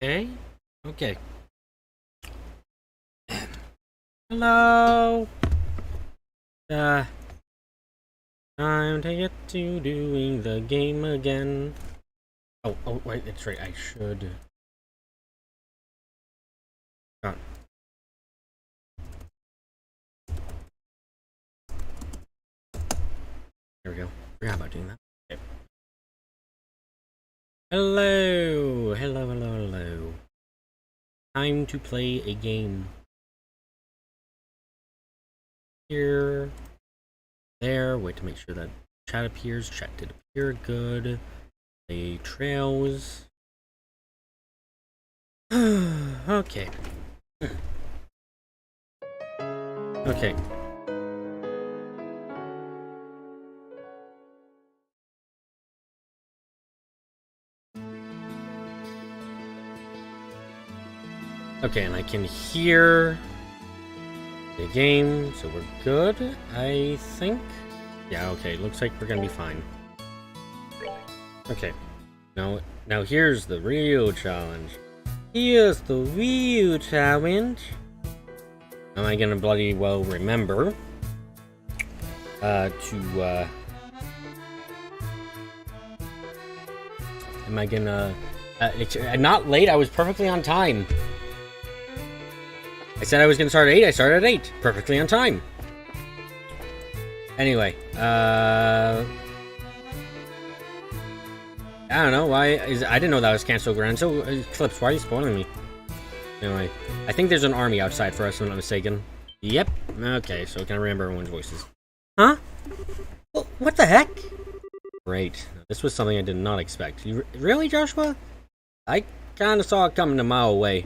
Okay. Okay. Hello. Time to get to doing the game again. Oh, wait, that's right. I should. Oh. There we go. Forgot about doing that. Okay. Hello. Time to play a game. Here. There. Wait to make sure that chat appears. Chat did appear. Good. The trails. Okay. Okay. Okay, and I can hear the game, so we're good, I think. Yeah, okay, looks like we're gonna be fine. Okay, now here's the real challenge. Here's the real challenge. Am I gonna bloody well remember am I gonna it's not late, I was perfectly on time. I said I was gonna start at 8, I started at 8. Perfectly on time. Anyway, I don't know why I didn't know that was canceled grand. So Eclipse, why are you spoiling me? Anyway, I think there's an army outside for us, if I'm not mistaken. Yep. Okay, so can I remember everyone's voices? Huh? What the heck? Great. This was something I did not expect. You really, Joshua? I kinda saw it coming a mile away.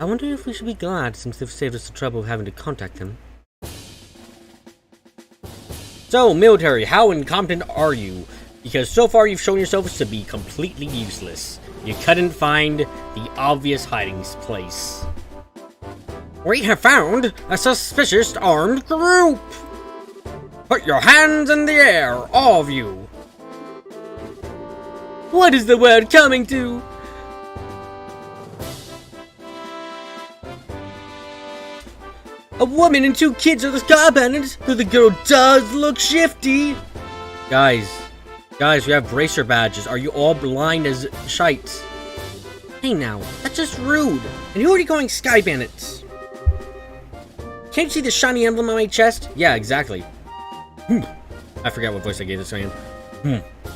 I wonder if we should be glad since they've saved us the trouble of having to contact them. So, military, how incompetent are you? Because so far you've shown yourselves to be completely useless. You couldn't find the obvious hiding place. We have found a suspicious armed group! Put your hands in the air, all of you! What is the world coming to? A woman and 2 kids are the Sky Bandits, but the girl does look shifty! Guys, we have bracer badges. Are you all blind as shites? Hey now, that's just rude. And who are you calling Sky Bandits? Can't you see the shiny emblem on my chest? Yeah, exactly. I forgot what voice I gave this man.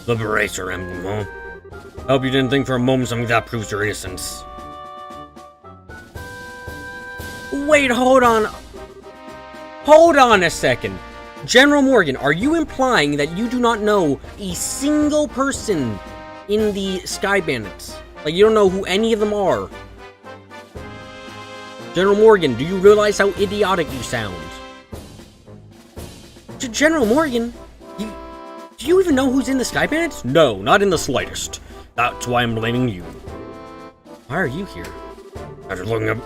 The bracer emblem, huh? I hope you didn't think for a moment something that proves your innocence. Wait, hold on. Hold on a second. General Morgan, are you implying that you do not know a single person in the Sky Bandits? Like, you don't know who any of them are? General Morgan, do you realize how idiotic you sound? General Morgan? Do you even know who's in the Sky Bandits? No, not in the slightest. That's why I'm blaming you. Why are you here? After looking up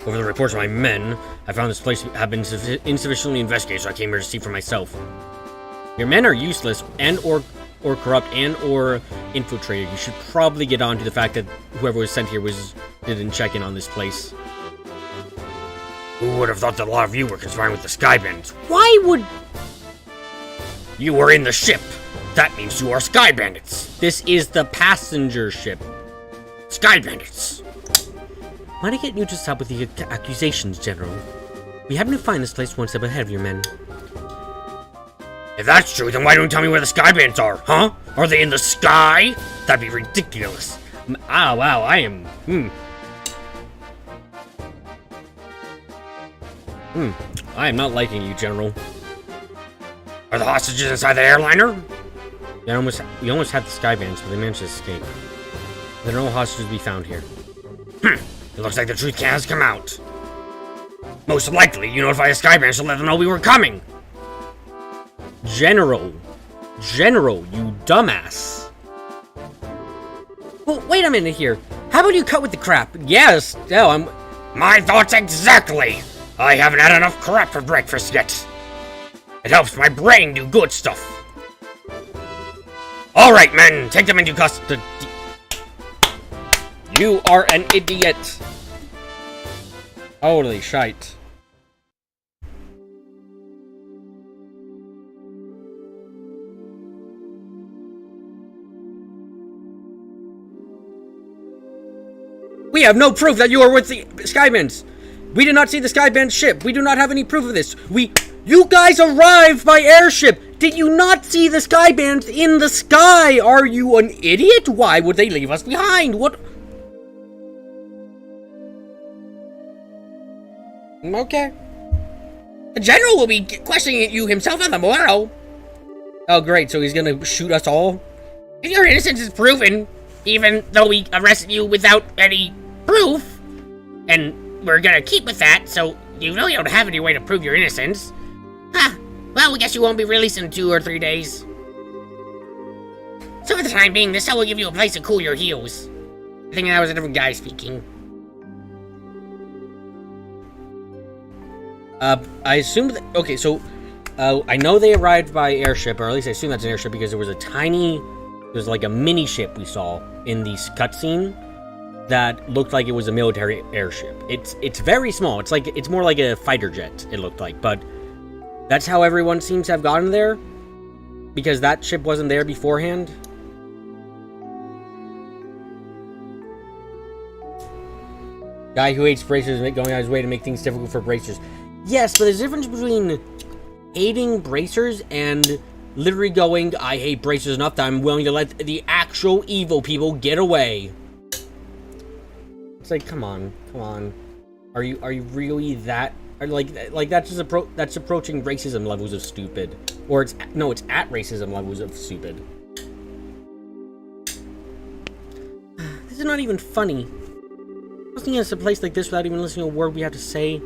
over the reports of my men, I found this place had been insufficiently investigated, so I came here to see for myself. Your men are useless and or corrupt and or infiltrated. You should probably get on to the fact that whoever was sent here didn't check in on this place. Who would have thought that a lot of you were conspiring with the Sky Bandits? Why would... You were in the ship. That means you are Sky Bandits. This is the passenger ship. Sky Bandits. Might I get you to stop with the accusations, General? We happen to find this place one step ahead of your men. If that's true, then why don't you tell me where the Sky Bandits are, huh? Are they in the sky? That'd be ridiculous. Ah, wow, I am... I am not liking you, General. Are the hostages inside the airliner? We almost had the Sky Bandits, but they managed to escape. There are no hostages to be found here. It looks like the truth has come out. Most likely, you notified the Sky Bandits to let them know we were coming. General, you dumbass. Well, wait a minute here. How about you cut with the crap? Yes, no, My thoughts exactly. I haven't had enough crap for breakfast yet. It helps my brain do good stuff. All right, men, take them into custody. You are an idiot! Holy shite. We have no proof that you are with the Skybans! We did not see the Skybans ship! We do not have any proof of this! You guys arrived by airship! Did you not see the Skybans in the sky? Are you an idiot? Why would they leave us behind? What? Okay. The general will be questioning you himself on the morrow. Oh, great. So he's gonna shoot us all? If your innocence is proven, even though we arrested you without any proof, and we're gonna keep with that, so you really don't have any way to prove your innocence. Huh. Well, we guess you won't be released in 2 or 3 days. So for the time being, this cell will give you a place to cool your heels. I think that was a different guy speaking. I assume that, okay, so, I know they arrived by airship, or at least I assume that's an airship because there was like a mini ship we saw in the cutscene that looked like it was a military airship. It's very small. It's more like a fighter jet, it looked like, but that's how everyone seems to have gotten there, because that ship wasn't there beforehand. Guy who hates bracers going out his way to make things difficult for bracers. Yes, but there's a difference between hating bracers and literally going, I hate bracers enough that I'm willing to let the actual evil people get away. It's like, come on. Are you really that? Like that's just that's approaching racism levels of stupid. Or it's at racism levels of stupid. This is not even funny. Listening to a place like this without even listening to a word we have to say.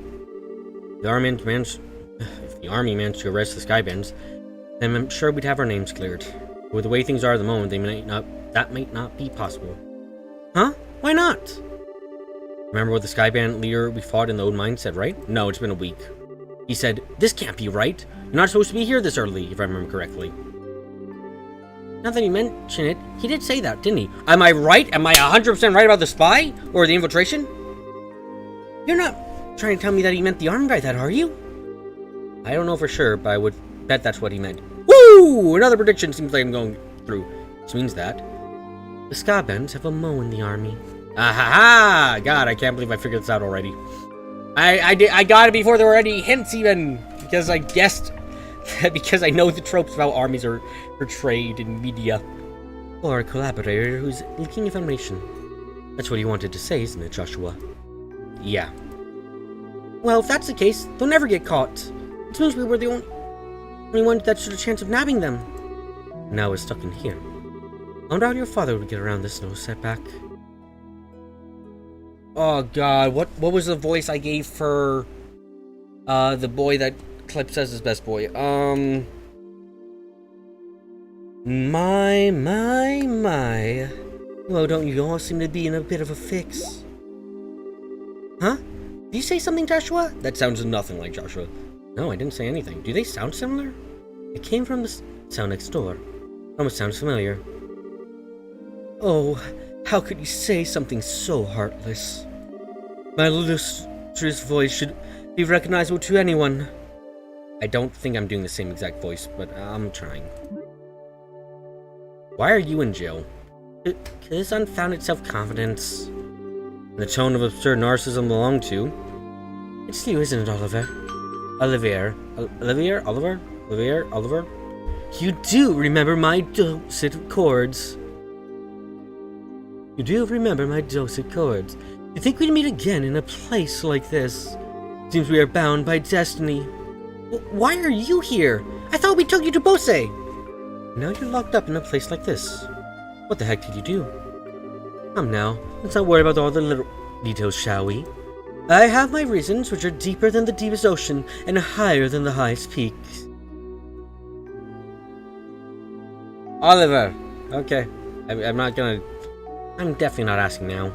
If the army managed to arrest the Skybans, then I'm sure we'd have our names cleared. But with the way things are at the moment, that might not be possible. Huh? Why not? Remember what the Skyban leader we fought in the old mine said, right? No, it's been a week. He said, this can't be right. You're not supposed to be here this early, if I remember correctly. Now that you mention it, he did say that, didn't he? Am I right? Am I 100% right about the spy? Or the infiltration? You're not trying to tell me that he meant the army by that, are you? I don't know for sure, but I would bet that's what he meant. Woo! Another prediction seems like I'm going through. Which means that the Skybans have a Mo in the army. Ah-ha-ha! God, I can't believe I figured this out already. I got it before there were any hints even, because I guessed, because I know the tropes about armies are portrayed in media. Or a collaborator who's leaking information. That's what you wanted to say, isn't it, Joshua? Yeah. Well, if that's the case, they'll never get caught. It means we were the only ones that stood a chance of nabbing them. Now we're stuck in here. I wonder how your father would get around this little setback. Oh god, what was the voice I gave for the boy that Clip says is best boy? My. Well, don't you all seem to be in a bit of a fix? Huh? Did you say something, Joshua? That sounds nothing like Joshua. No, I didn't say anything. Do they sound similar? It came from the sound next door. Almost sounds familiar. Oh, how could you say something so heartless? My lustrous voice should be recognizable to anyone. I don't think I'm doing the same exact voice, but I'm trying. Why are you in jail? This unfounded self-confidence. The tone of absurd narcissism belong to. It's you, isn't it, Oliver? Oliver? You do remember my dulcet chords. You think we'd meet again in a place like this? Seems we are bound by destiny. Why are you here? I thought we took you to Bose. Now you're locked up in a place like this. What the heck did you do? Come now, let's not worry about all the little details, shall we? I have my reasons, which are deeper than the deepest ocean and higher than the highest peaks. Oliver. Okay. I'm definitely not asking now.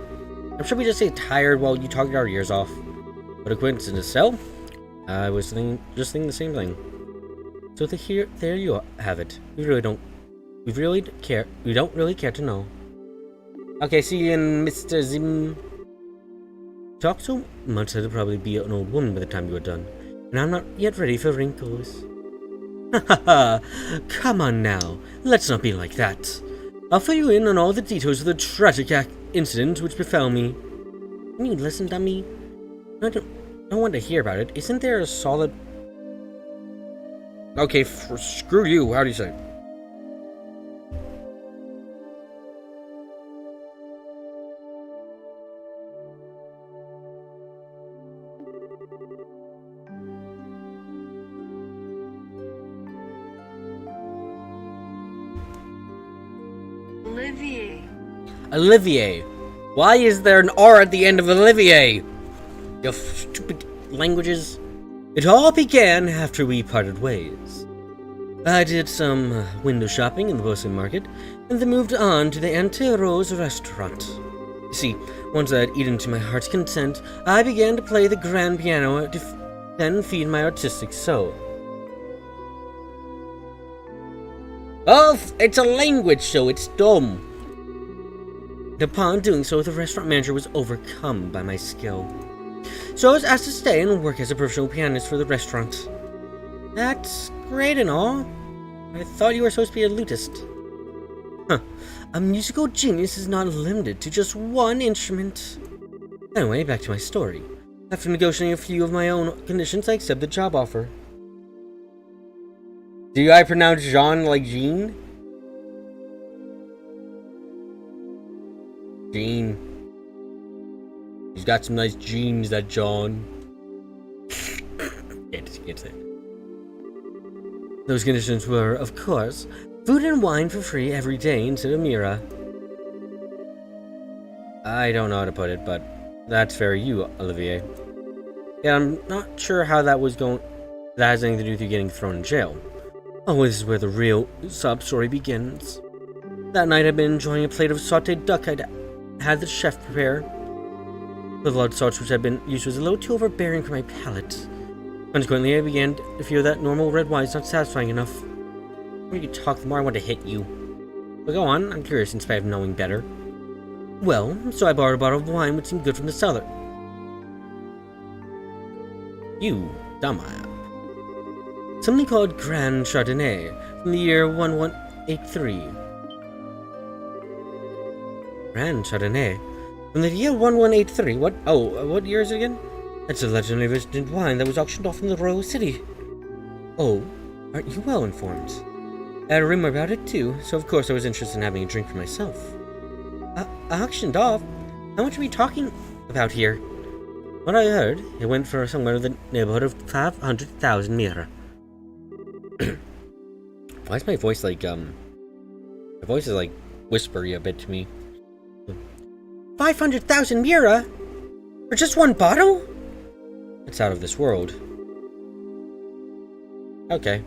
I'm sure we just say tired while you talked our ears off. What a coincidence, so? I was just thinking the same thing. So there you have it. We don't really care to know. Okay, see you in Mr. Zim. Talk so much that I'll probably be an old woman by the time you are done. And I'm not yet ready for wrinkles. Haha, come on now. Let's not be like that. I'll fill you in on all the details of the tragic incident which befell me. Can you listen, dummy? I don't want to hear about it. Isn't there a solid... Okay, screw you. How do you say? Olivier. Why is there an R at the end of Olivier? You stupid languages. It all began after we parted ways. I did some window shopping in the Boston market, and then moved on to the Auntie Rose restaurant. You see, once I had eaten to my heart's content, I began to play the grand piano to then feed my artistic soul. Oh, it's a language show, it's dumb. Upon doing so, the restaurant manager was overcome by my skill. So I was asked to stay and work as a professional pianist for the restaurant. That's great and all. I thought you were supposed to be a lutist. Huh. A musical genius is not limited to just one instrument. Anyway, back to my story. After negotiating a few of my own conditions, I accepted the job offer. Do I pronounce Jean like Jean? Jean. He's got some nice jeans, that John. Can't say it. Those conditions were, of course, food and wine for free every day instead of Mira. I don't know how to put it, but that's fair you, Olivier. Yeah, I'm not sure how that was going. That has anything to do with you getting thrown in jail. Oh, this is where the real sob story begins. That night I'd been enjoying a plate of sautéed duck I'd had the chef prepare. The blood sauce which had been used was a little too overbearing for my palate. Consequently, I began to fear that normal red wine is not satisfying enough. The more you talk, the more I want to hit you. But go on, I'm curious in spite of knowing better. Well, so I borrowed a bottle of wine which seemed good from the cellar. You dumbass. Something called Grand Chardonnay from the year 1183. Grand Chardonnay from the year 1183. What year is it again? That's a legendary vintage wine that was auctioned off in the Royal City. Oh, aren't you well informed? I had a rumor about it too, so of course I was interested in having a drink for myself. Auctioned off? How much are we talking about here? What I heard, it went for somewhere in the neighborhood of 500,000 Mira. Why is my voice like, my voice is like whispery a bit to me. 500,000 Mira? For just one bottle? It's out of this world. Okay.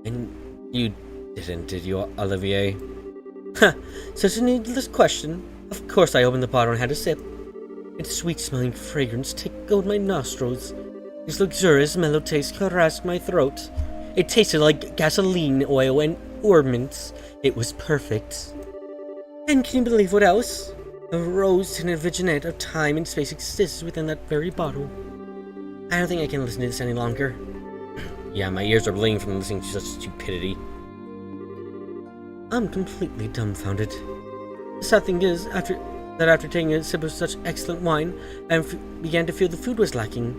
And you didn't, did you, Olivier? Ha! Such a needless question. Of course I opened the bottle and had a sip. Its sweet-smelling fragrance tickled my nostrils. Its luxurious, mellow taste caressed my throat. It tasted like gasoline, oil, and ornaments. It was perfect. And can you believe what else? A rose-tinted vignette of time and space exists within that very bottle. I don't think I can listen to this any longer. Yeah, my ears are bleeding from listening to such stupidity. I'm completely dumbfounded. The sad thing is, after taking a sip of such excellent wine, I began to feel the food was lacking.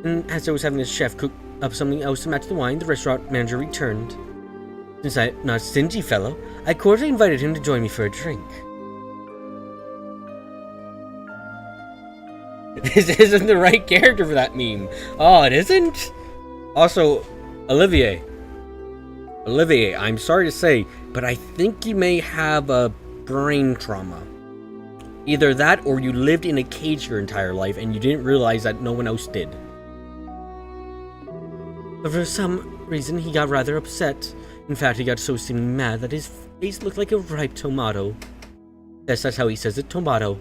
And as I was having the chef cook up something else to match the wine, the restaurant manager returned. Since I'm not a stingy fellow, I cordially invited him to join me for a drink. This isn't the right character for that meme. Oh, it isn't? Also, Olivier, I'm sorry to say, but I think you may have a brain trauma. Either that or you lived in a cage your entire life and you didn't realize that no one else did. But for some reason, he got rather upset. In fact, he got so seemingly mad that his face looked like a ripe tomato. Yes, that's how he says it, tomato.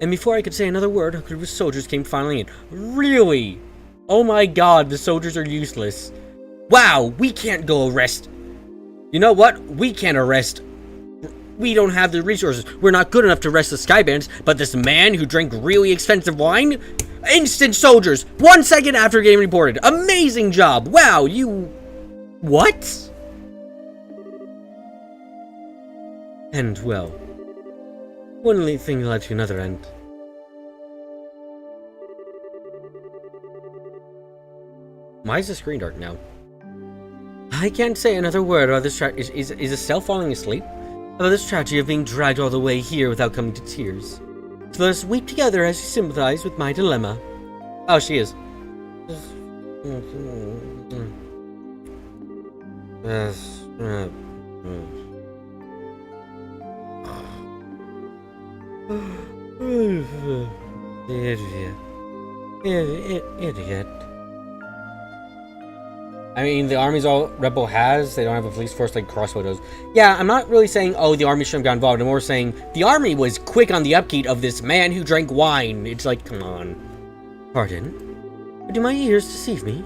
And before I could say another word, a group of soldiers came filing in. Really? Oh my god, the soldiers are useless. Wow, we can't go arrest. You know what? We can't arrest we don't have the resources. We're not good enough to arrest the Skybandits, but this man who drank really expensive wine? Instant soldiers! 1 second after getting reported. Amazing job! Wow, you... What? And, well, one thing led to another, and... Why is the screen dark now? I can't say another word about this is Estelle falling asleep? About this tragedy of being dragged all the way here without coming to tears. So let us weep together as you sympathize with my dilemma. Oh, she is. Idiot. I mean, the army's all Rebel has. They don't have a police force like Crossbow does. Yeah, I'm not really saying, oh, the army shouldn't have got involved. I'm more saying the army was quick on the upkeep of this man who drank wine. It's like, come on. Pardon? But do my ears deceive me?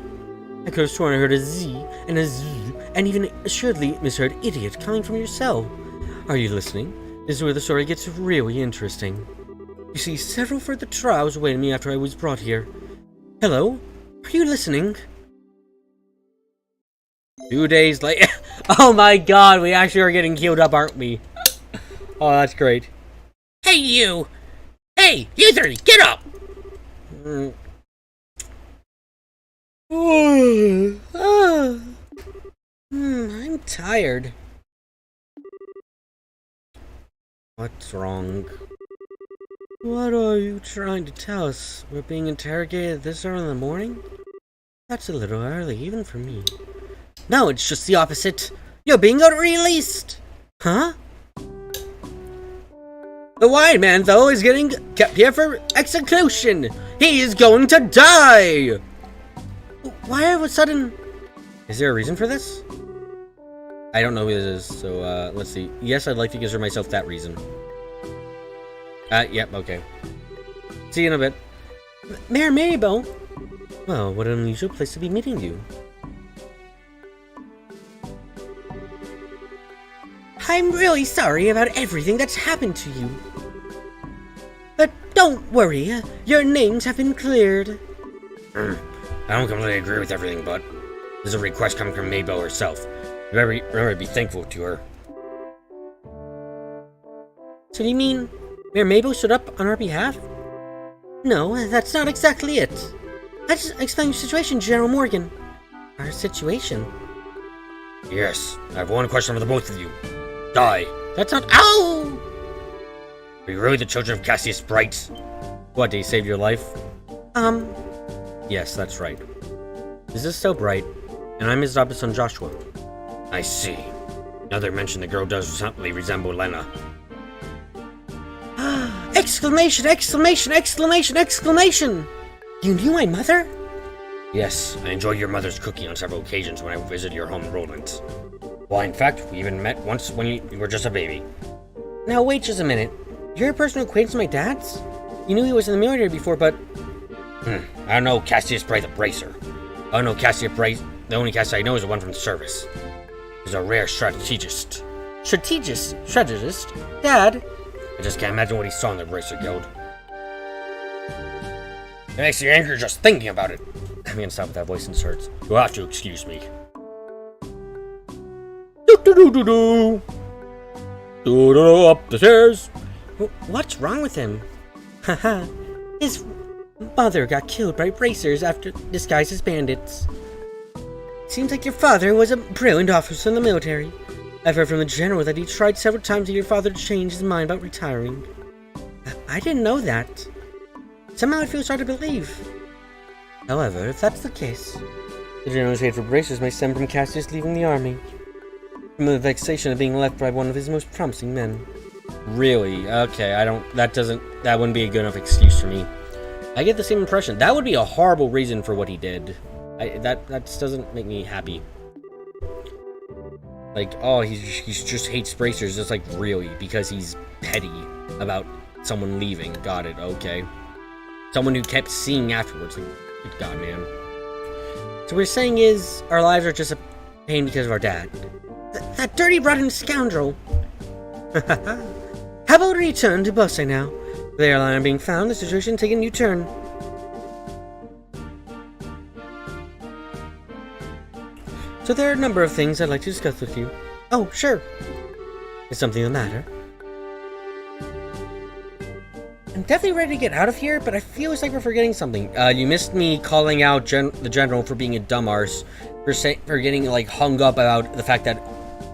I could have sworn I heard a Z and a Z, and even assuredly misheard idiot coming from your cell. Are you listening? This is where the story gets really interesting. You see, several further trials awaited me after I was brought here. Hello? Are you listening? 2 days later. Oh my god, we actually are getting queued up, aren't we? Oh, that's great. Hey, you! Hey, you three, get up! I'm tired. What's wrong? What are you trying to tell us? We're being interrogated this early in the morning? That's a little early, even for me. No, it's just the opposite. You're being released! Huh? The wine man, though, is getting kept here for execution! He is going to die! Why all of a sudden... Is there a reason for this? I don't know who this is, so, let's see. Yes, I'd like to give myself that reason. Yep, okay. See you in a bit. Mayor Maribel! Well, what an unusual place to be meeting you. I'm really sorry about everything that's happened to you. But don't worry, your names have been cleared. I don't completely agree with everything, but this is a request coming from Mabel herself. Remember to be thankful to her. So you mean Mayor Mabel stood up on our behalf? No, that's not exactly it. Let's explain your situation, General Morgan. Our situation? Yes, I have one question for the both of you. Die. That's not— OW! Are you really the children of Cassius Bright? What, did he save your life? Yes, that's right. Is this so Bright? And I'm his adopted son Joshua. I see. Now they mention the girl does certainly resemble Lena. Exclamation! Exclamation! Exclamation! Exclamation! You knew my mother? Yes, I enjoyed your mother's cooking on several occasions when I visited your home in Roland. Why, in fact, we even met once when you were just a baby. Now, wait just a minute. You're a personal acquaintance of my dad's? You knew he was in the military before, but... I don't know Cassius Bright the Bracer. I don't know Cassius Bright. The only Cassius I know is the one from the service. He's a rare strategist. Strategist? Dad? I just can't imagine what he saw in the Bracer Guild. It makes you angry just thinking about it. I'm gonna stop with that voice inserts. You'll have to excuse me. Up the stairs. What's wrong with him? Haha. His mother got killed by bracers after disguised as bandits. Seems like your father was a brilliant officer in the military. I've heard from the general that he tried several times to get your father to change his mind about retiring. I didn't know that. Somehow it feels hard to believe. However, if that's the case, the general's hate for bracers may stem from Cassius leaving the army. From the vexation of being left by one of his most promising men. Really? Okay, that wouldn't be a good enough excuse for me. I get the same impression. That would be a horrible reason for what he did. That doesn't make me happy. Like, oh, he just hates bracers. It's like, really? Because he's petty about someone leaving. Got it, okay. Someone who kept seeing afterwards. Like, good God, man. So what we're saying is, our lives are just a pain because of our dad. That dirty, rotten scoundrel. How about we return to Bosse now? With the airliner being found, the situation taking a new turn. So there are a number of things I'd like to discuss with you. Oh, sure. Is something the matter? I'm definitely ready to get out of here, but I feel it's like we're forgetting something. You missed me calling out the general for being a dumb arse, for getting like hung up about the fact that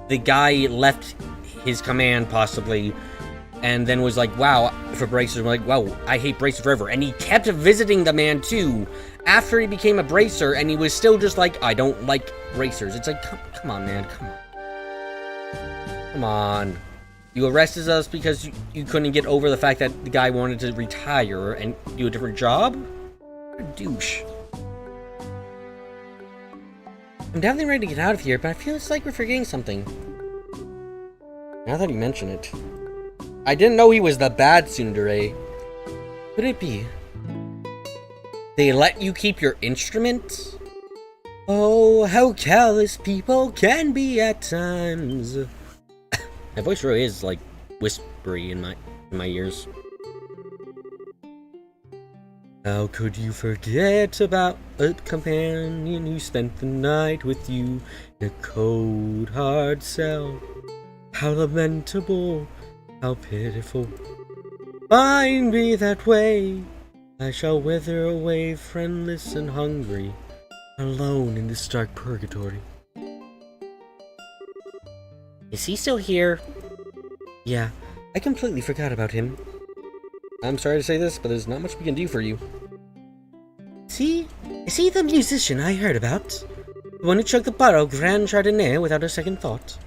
the guy left his command possibly, and then was like, "Wow," for Bracer. Like, "Wow, I hate Bracer forever," and he kept visiting the man too after he became a Bracer, and he was still just like, "I don't like Bracers." It's like, come on, man, come on. You arrested us because you couldn't get over the fact that the guy wanted to retire and do a different job? What a douche. I'm definitely ready to get out of here, but I feel it's like we're forgetting something. Now that you mention it. I didn't know he was the bad tsundere. Could it be? They let you keep your instrument? Oh, how callous people can be at times. My voice really is, like, whispery in my ears. How could you forget about a companion who spent the night with you in a cold, hard cell? How lamentable, how pitiful. Find me that way. I shall wither away, friendless and hungry, alone in this dark purgatory. Is he still here? Yeah, I completely forgot about him. I'm sorry to say this, but there's not much we can do for you. Is he the musician I heard about? The one who chugged the bottle of Grand Chardonnay without a second thought?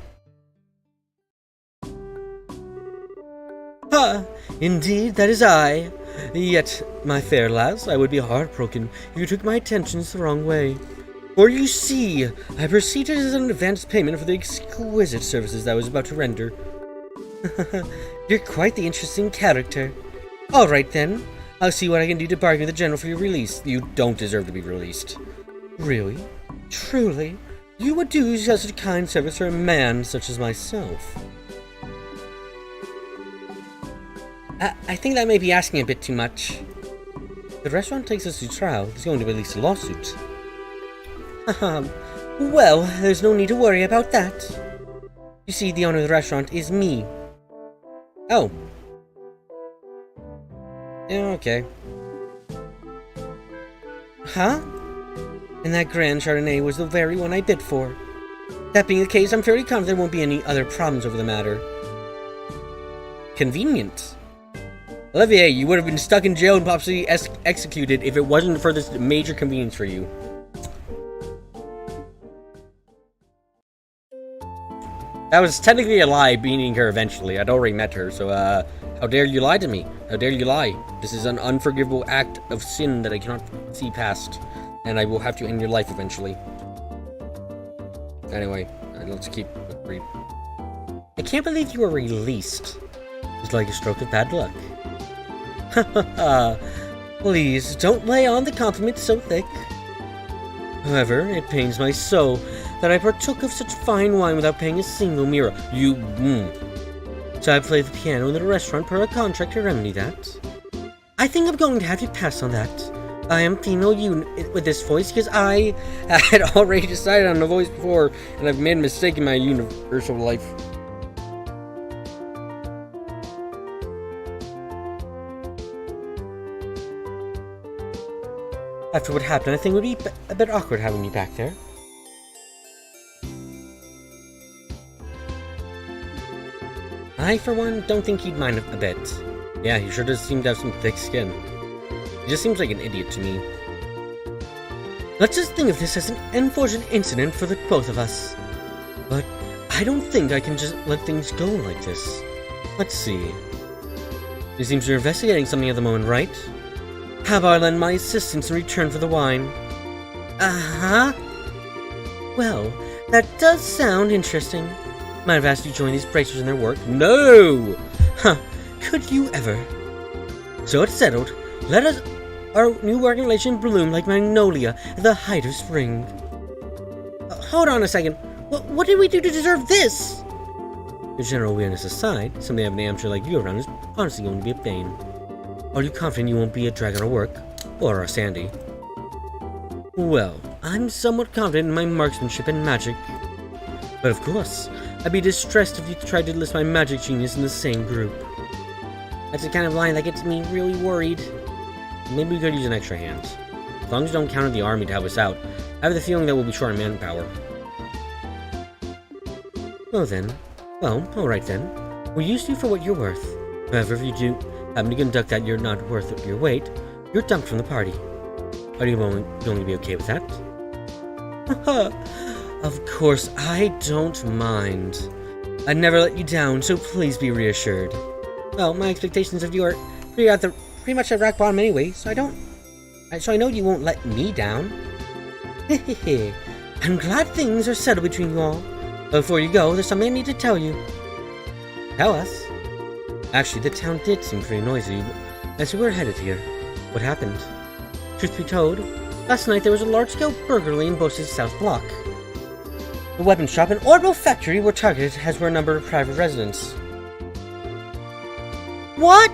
Ah, indeed, that is I. Yet, my fair lass, I would be heartbroken if you took my attentions the wrong way. For you see, I proceeded as an advance payment for the exquisite services I was about to render. You're quite the interesting character. Alright then, I'll see what I can do to bargain with the general for your release. You don't deserve to be released. Really? Truly? You would do such a kind service for a man such as myself? I think that may be asking a bit too much. If the restaurant takes us to trial, there's going to be at least a lawsuit. Well, there's no need to worry about that. You see, the owner of the restaurant is me. Oh. Yeah, okay. Huh? And that Grand Chardonnay was the very one I bid for. That being the case, I'm fairly confident there won't be any other problems over the matter. Convenient. Olivier, you would have been stuck in jail and possibly executed if it wasn't for this major convenience for you. That was technically a lie, meeting her eventually. I'd already met her, so, how dare you lie to me? How dare you lie? This is an unforgivable act of sin that I cannot see past, and I will have to end your life eventually. Anyway, let's keep read. I can't believe you were released. It's like a stroke of bad luck. Please, don't lay on the compliments so thick. However, it pains my soul that I partook of such fine wine without paying a single mira. So I played the piano in the restaurant per a contract to remedy that. I think I'm going to have to pass on that. I am female unit with this voice because I had already decided on the voice before, and I've made a mistake in my universal life. After what happened, I think it would be a bit awkward having me back there. I, for one, don't think he'd mind a bit. Yeah, he sure does seem to have some thick skin. He just seems like an idiot to me. Let's just think of this as an unfortunate incident for the both of us. But I don't think I can just let things go like this. Let's see. It seems you're investigating something at the moment, right? How about I lend my assistance in return for the wine? Uh-huh. Well, that does sound interesting. Might have asked you to join these bracers in their work. No! Huh, could you ever? So it's settled. Let us, our new working relation bloom like magnolia at the height of spring. Hold on a second. What did we do to deserve this? Your general awareness aside, something having an amateur like you around is honestly going to be a pain. Are you confident you won't be a drag on our work? Or a Sandy? Well, I'm somewhat confident in my marksmanship and magic. But of course, I'd be distressed if you tried to list my magic genius in the same group. That's the kind of line that gets me really worried. Maybe we could use an extra hand. As long as you don't count on the army to help us out, I have the feeling that we'll be short on manpower. Alright then. We'll use you for what you're worth. However, if you do happen to conduct that you're not worth your weight, you're dumped from the party. Are you going to be okay with that? Of course, I don't mind. I'd never let you down, so please be reassured. Well, my expectations of you are pretty much at rock bottom anyway, so I know you won't let me down. Hehehe. I'm glad things are settled between you all. But before you go, there's something I need to tell you. Tell us. Actually, the town did seem pretty noisy as we were headed here. What happened? Truth be told, last night there was a large-scale burglary in Bose's South Block. The weapon shop and orbital factory were targeted, as were a number of private residents. What?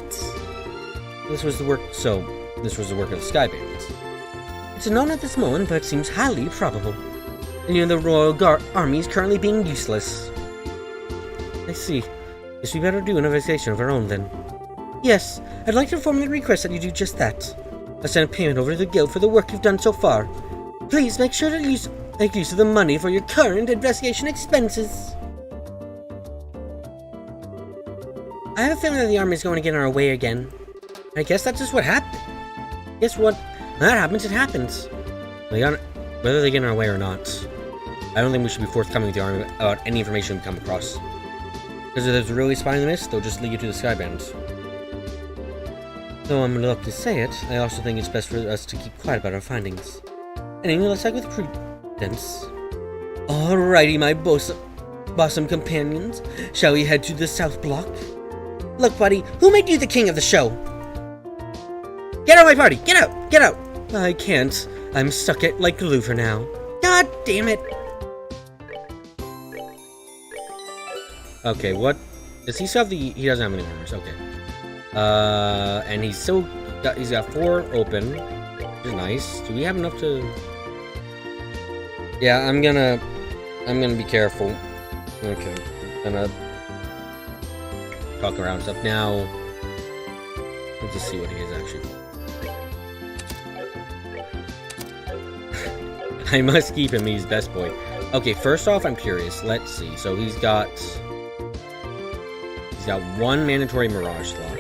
This was the work of the Skybands. It's unknown at this moment, but it seems highly probable. And the Royal Army is currently being useless. I see. Guess we better do an investigation of our own then. Yes, I'd like to formally request that you do just that. I'll send a payment over to the guild for the work you've done so far. Please make sure to make use of the money for your current investigation expenses. I have a feeling that the army is going to get in our way again. I guess that's just what happened. Guess what? When that happens, it happens. Whether they get in our way or not, I don't think we should be forthcoming with the army about any information we come across. Because if there's really a spy in the mist, they'll just lead you to the Skybands. Though I'm reluctant to say it, I also think it's best for us to keep quiet about our findings. Anyway, let's act with prudence. Alrighty, my bosom companions. Shall we head to the South Block? Look, buddy, who made you the king of the show? Get out of my party! Get out! Get out! I can't. I'm stuck like glue for now. God damn it! Okay, what? Does he still have the... He doesn't have any armors, okay. And he's got 4 open, which is nice. Do we have enough to... Yeah, I'm gonna be careful. Okay, I'm gonna talk around stuff. Now, let's just see what he is actually. I must keep him, he's best boy. Okay, first off, I'm curious. Let's see. So he's got 1 mandatory Mirage slot.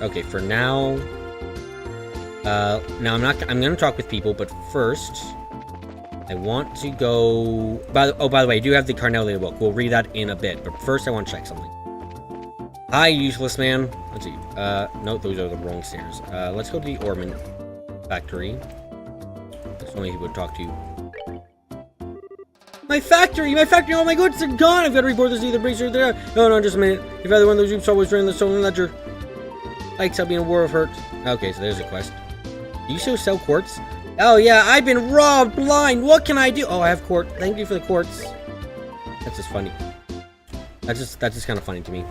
Okay, for now. Now I'm gonna talk with people, but first, I want to go. By the way, I do have the Carnelia book. We'll read that in a bit, but first I want to check something. Hi, useless man. Let's see. No, those are the wrong stairs. Let's go to the Orman factory. That's only he would talk to you. My factory! All my goods are gone! I've got to report this to the breacher there. No, just a minute. If either one of those groups always ran the stolen ledger. Yikes, I'll be in a war of hurt. Okay, so there's a quest. Do you still sell quartz? Oh yeah, I've been robbed blind! What can I do? Oh, I have quartz. Thank you for the quartz. That's just funny. That's just kind of funny to me.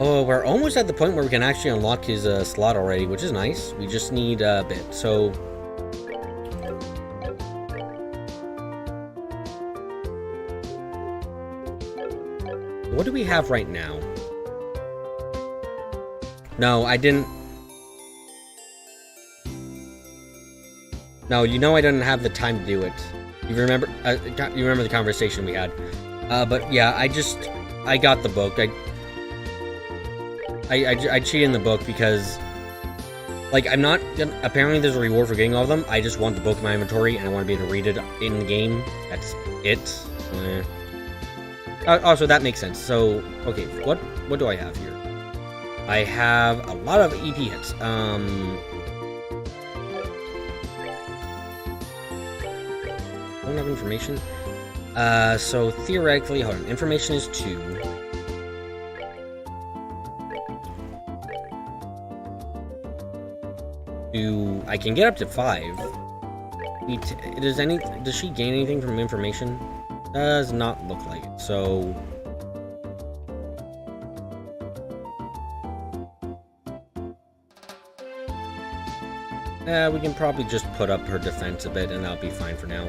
Oh, we're almost at the point where we can actually unlock his slot already, which is nice. We just need a bit, so... What do we have right now? No, I didn't... No, you know I didn't have the time to do it. You remember the conversation we had. But yeah, I got the book. I cheated in the book because, like, I'm not... Apparently there's a reward for getting all of them. I just want the book in my inventory, and I want to be able to read it in the game. That's it. Also, that makes sense. So, okay, what do I have here? I have a lot of EP hits. Don't have information. So theoretically, hold on. Information is 2. I can get up to 5. Does she gain anything from information? Does not look like it, so... we can probably just put up her defense a bit, and that'll be fine for now.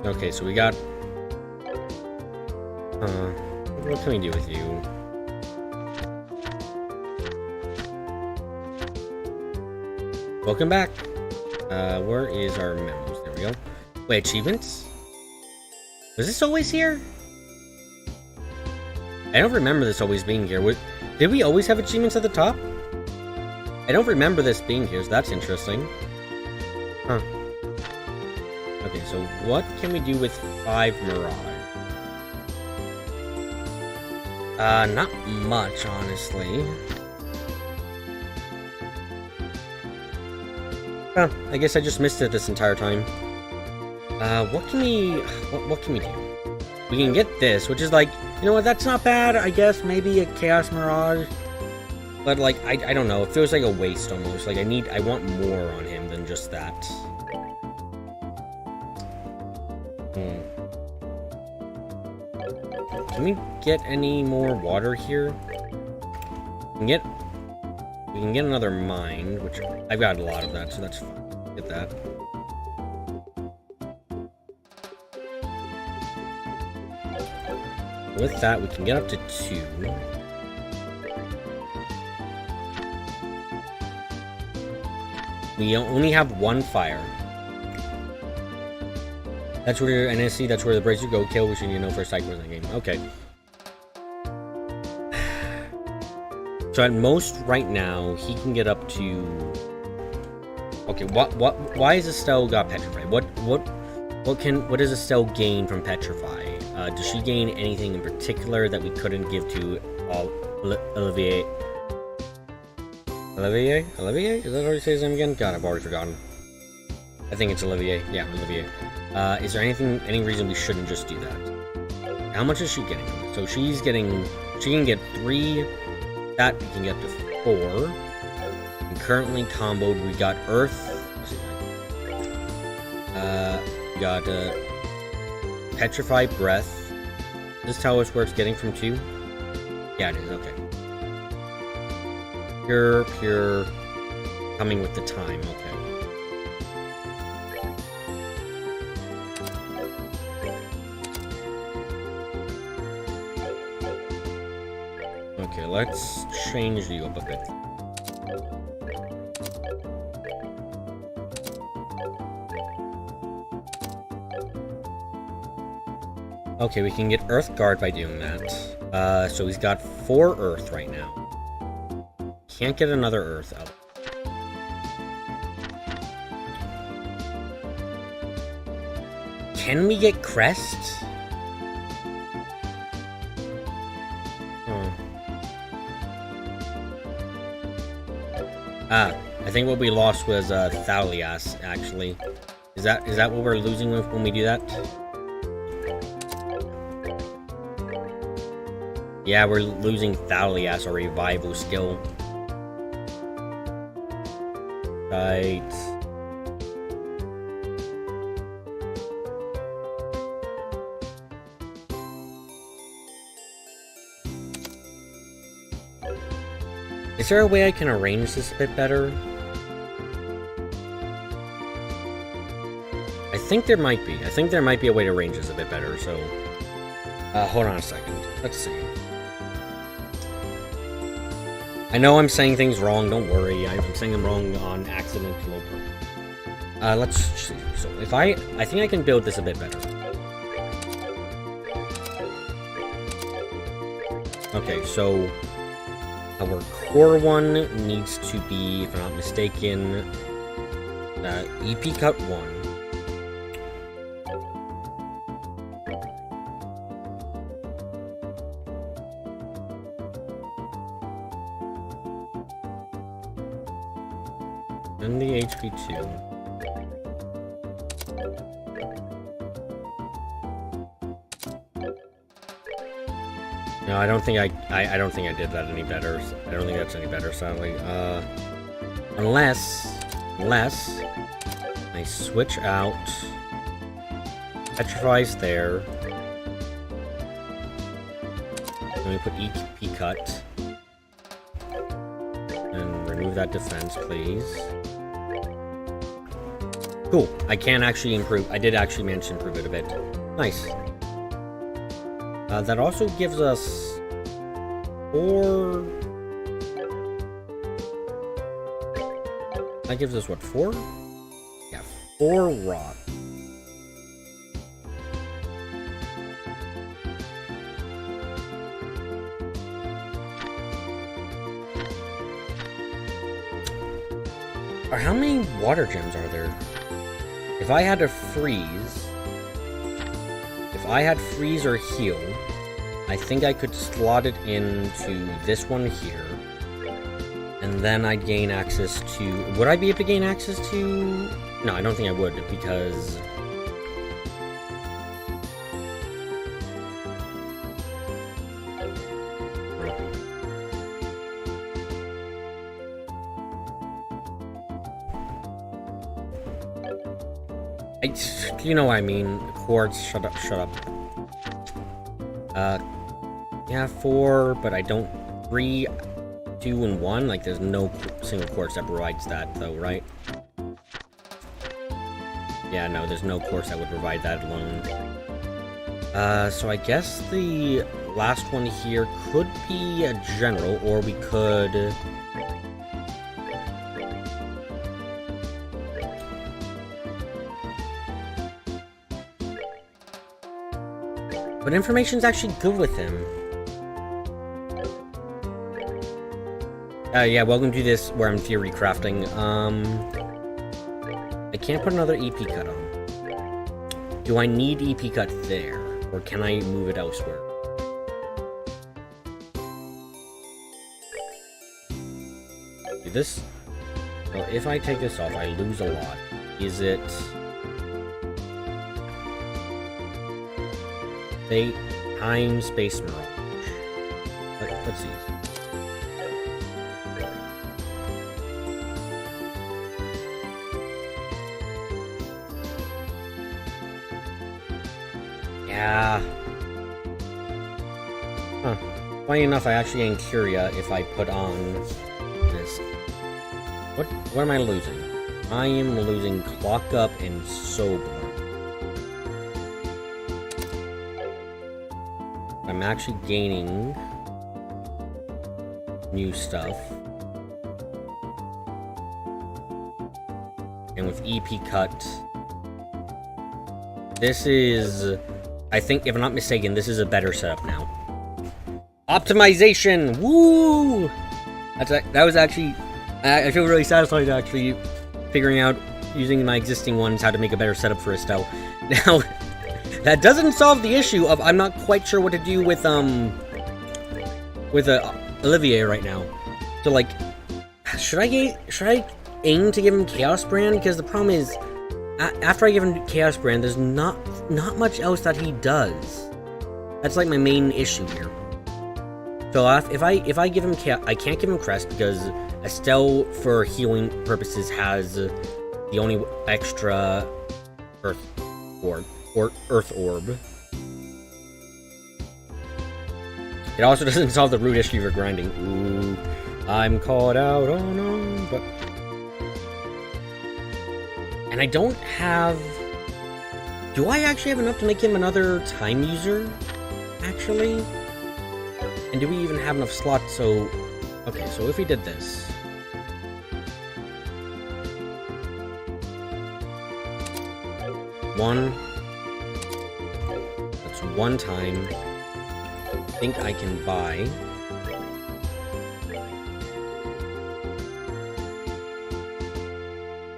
Okay, so we got... what can we do with you? Welcome back! Where is our memos? There we go. Wait, achievements? Was this always here? I don't remember this always being here. Did we always have achievements at the top? I don't remember this being here, so that's interesting. Huh. Okay, so what can we do with 5 Mirage? Not much, honestly. Huh, I guess I just missed it this entire time. What can we do? We can get this, which is like, you know what, that's not bad, I guess, maybe a Chaos Mirage. But, like, I don't know, it feels like a waste, almost. Like, I want more on him than just that. Can we get any more water here? We can get another mine, which I've got a lot of that, so that's fine. Get that. With that, we can get up to 2. We only have 1 fire. That's where your NSC, that's where the brazier go kill, which you need to know for cycles in the game. Okay. So at most right now, he can get up to... Okay, why is Estelle got Petrify? What does Estelle gain from Petrify? Does she gain anything in particular that we couldn't give to Olivier? Olivier? Is that how you say his name again? God, I've already forgotten. I think it's Olivier. Yeah, Olivier. Is there any reason we shouldn't just do that? How much is she getting? So she can get 3, that we can get to 4. And currently comboed, we got Earth. We got Petrify Breath. Does this tell us where it's getting from 2? Yeah, it is, okay. Pure, coming with the time, okay. Okay, let's change you up a bit. Okay, we can get Earth Guard by doing that. So he's got 4 Earth right now. Can't get another Earth out. Can we get Crest? I think what we lost was Thalias, actually. Is that what we're losing with when we do that? Yeah, we're losing Thalias, our revival skill. Right. Is there a way I can arrange this a bit better? I think there might be. I think there might be a way to arrange this a bit better, so... hold on a second. Let's see. I know I'm saying things wrong, don't worry. I'm saying them wrong on accident. Let's see. So, if I think I can build this a bit better. Okay, so... Our core one needs to be, if I'm not mistaken, EP cut 1. And the HP 2. No, I don't think I don't think I did that any better. I don't think that's any better, sadly. Unless I switch out Petrifies there. Let me put EP cut. And remove that defense, please. Cool. I can actually improve. I did actually manage to improve it a bit. Nice. That also gives us 4. That gives us what, 4? Yeah, 4 rock. How many water gems are there? If I had to freeze... If I had freeze or heal, I think I could slot it into this one here. And then I'd gain access to... Would I be able to gain access to... No, I don't think I would, because... you know what I mean. Quartz, shut up, shut up. Yeah, 4, but I don't... 3, 2, and 1? Like, there's no single quartz that provides that, though, right? Yeah, no, there's no quartz that would provide that alone. So I guess the last one here could be a general, or we could... But information's actually good with him. Yeah, welcome to this where I'm theory crafting. I can't put another EP cut on. Do I need EP cut there? Or can I move it elsewhere? Do this? Well, if I take this off, I lose a lot. Is it... Time Space Mirage. Let's see. Yeah. Huh. Funny enough, I actually gain Curia if I put on this. What am I losing? I am losing Clock Up and Sober. I'm actually gaining new stuff. And with EP Cut, this is, I think, if I'm not mistaken, this is a better setup now. Optimization! Woo! That was actually, I feel really satisfied actually figuring out, using my existing ones, how to make a better setup for Estelle. Now, that doesn't solve the issue of I'm not quite sure what to do with Olivier right now. So like, should I aim to give him Chaos Brand? Because the problem is, after I give him Chaos Brand, there's not much else that he does. That's like my main issue here. So if I give him I can't give him Crest because Estelle, for healing purposes, has the only extra Earth Orb. It also doesn't solve the root issue for grinding. Ooh, I'm caught out. Oh no! But and I don't have. Do I actually have enough to make him another time user? Actually, and do we even have enough slots? So, okay. So if we did this. That's one time. I think I can buy.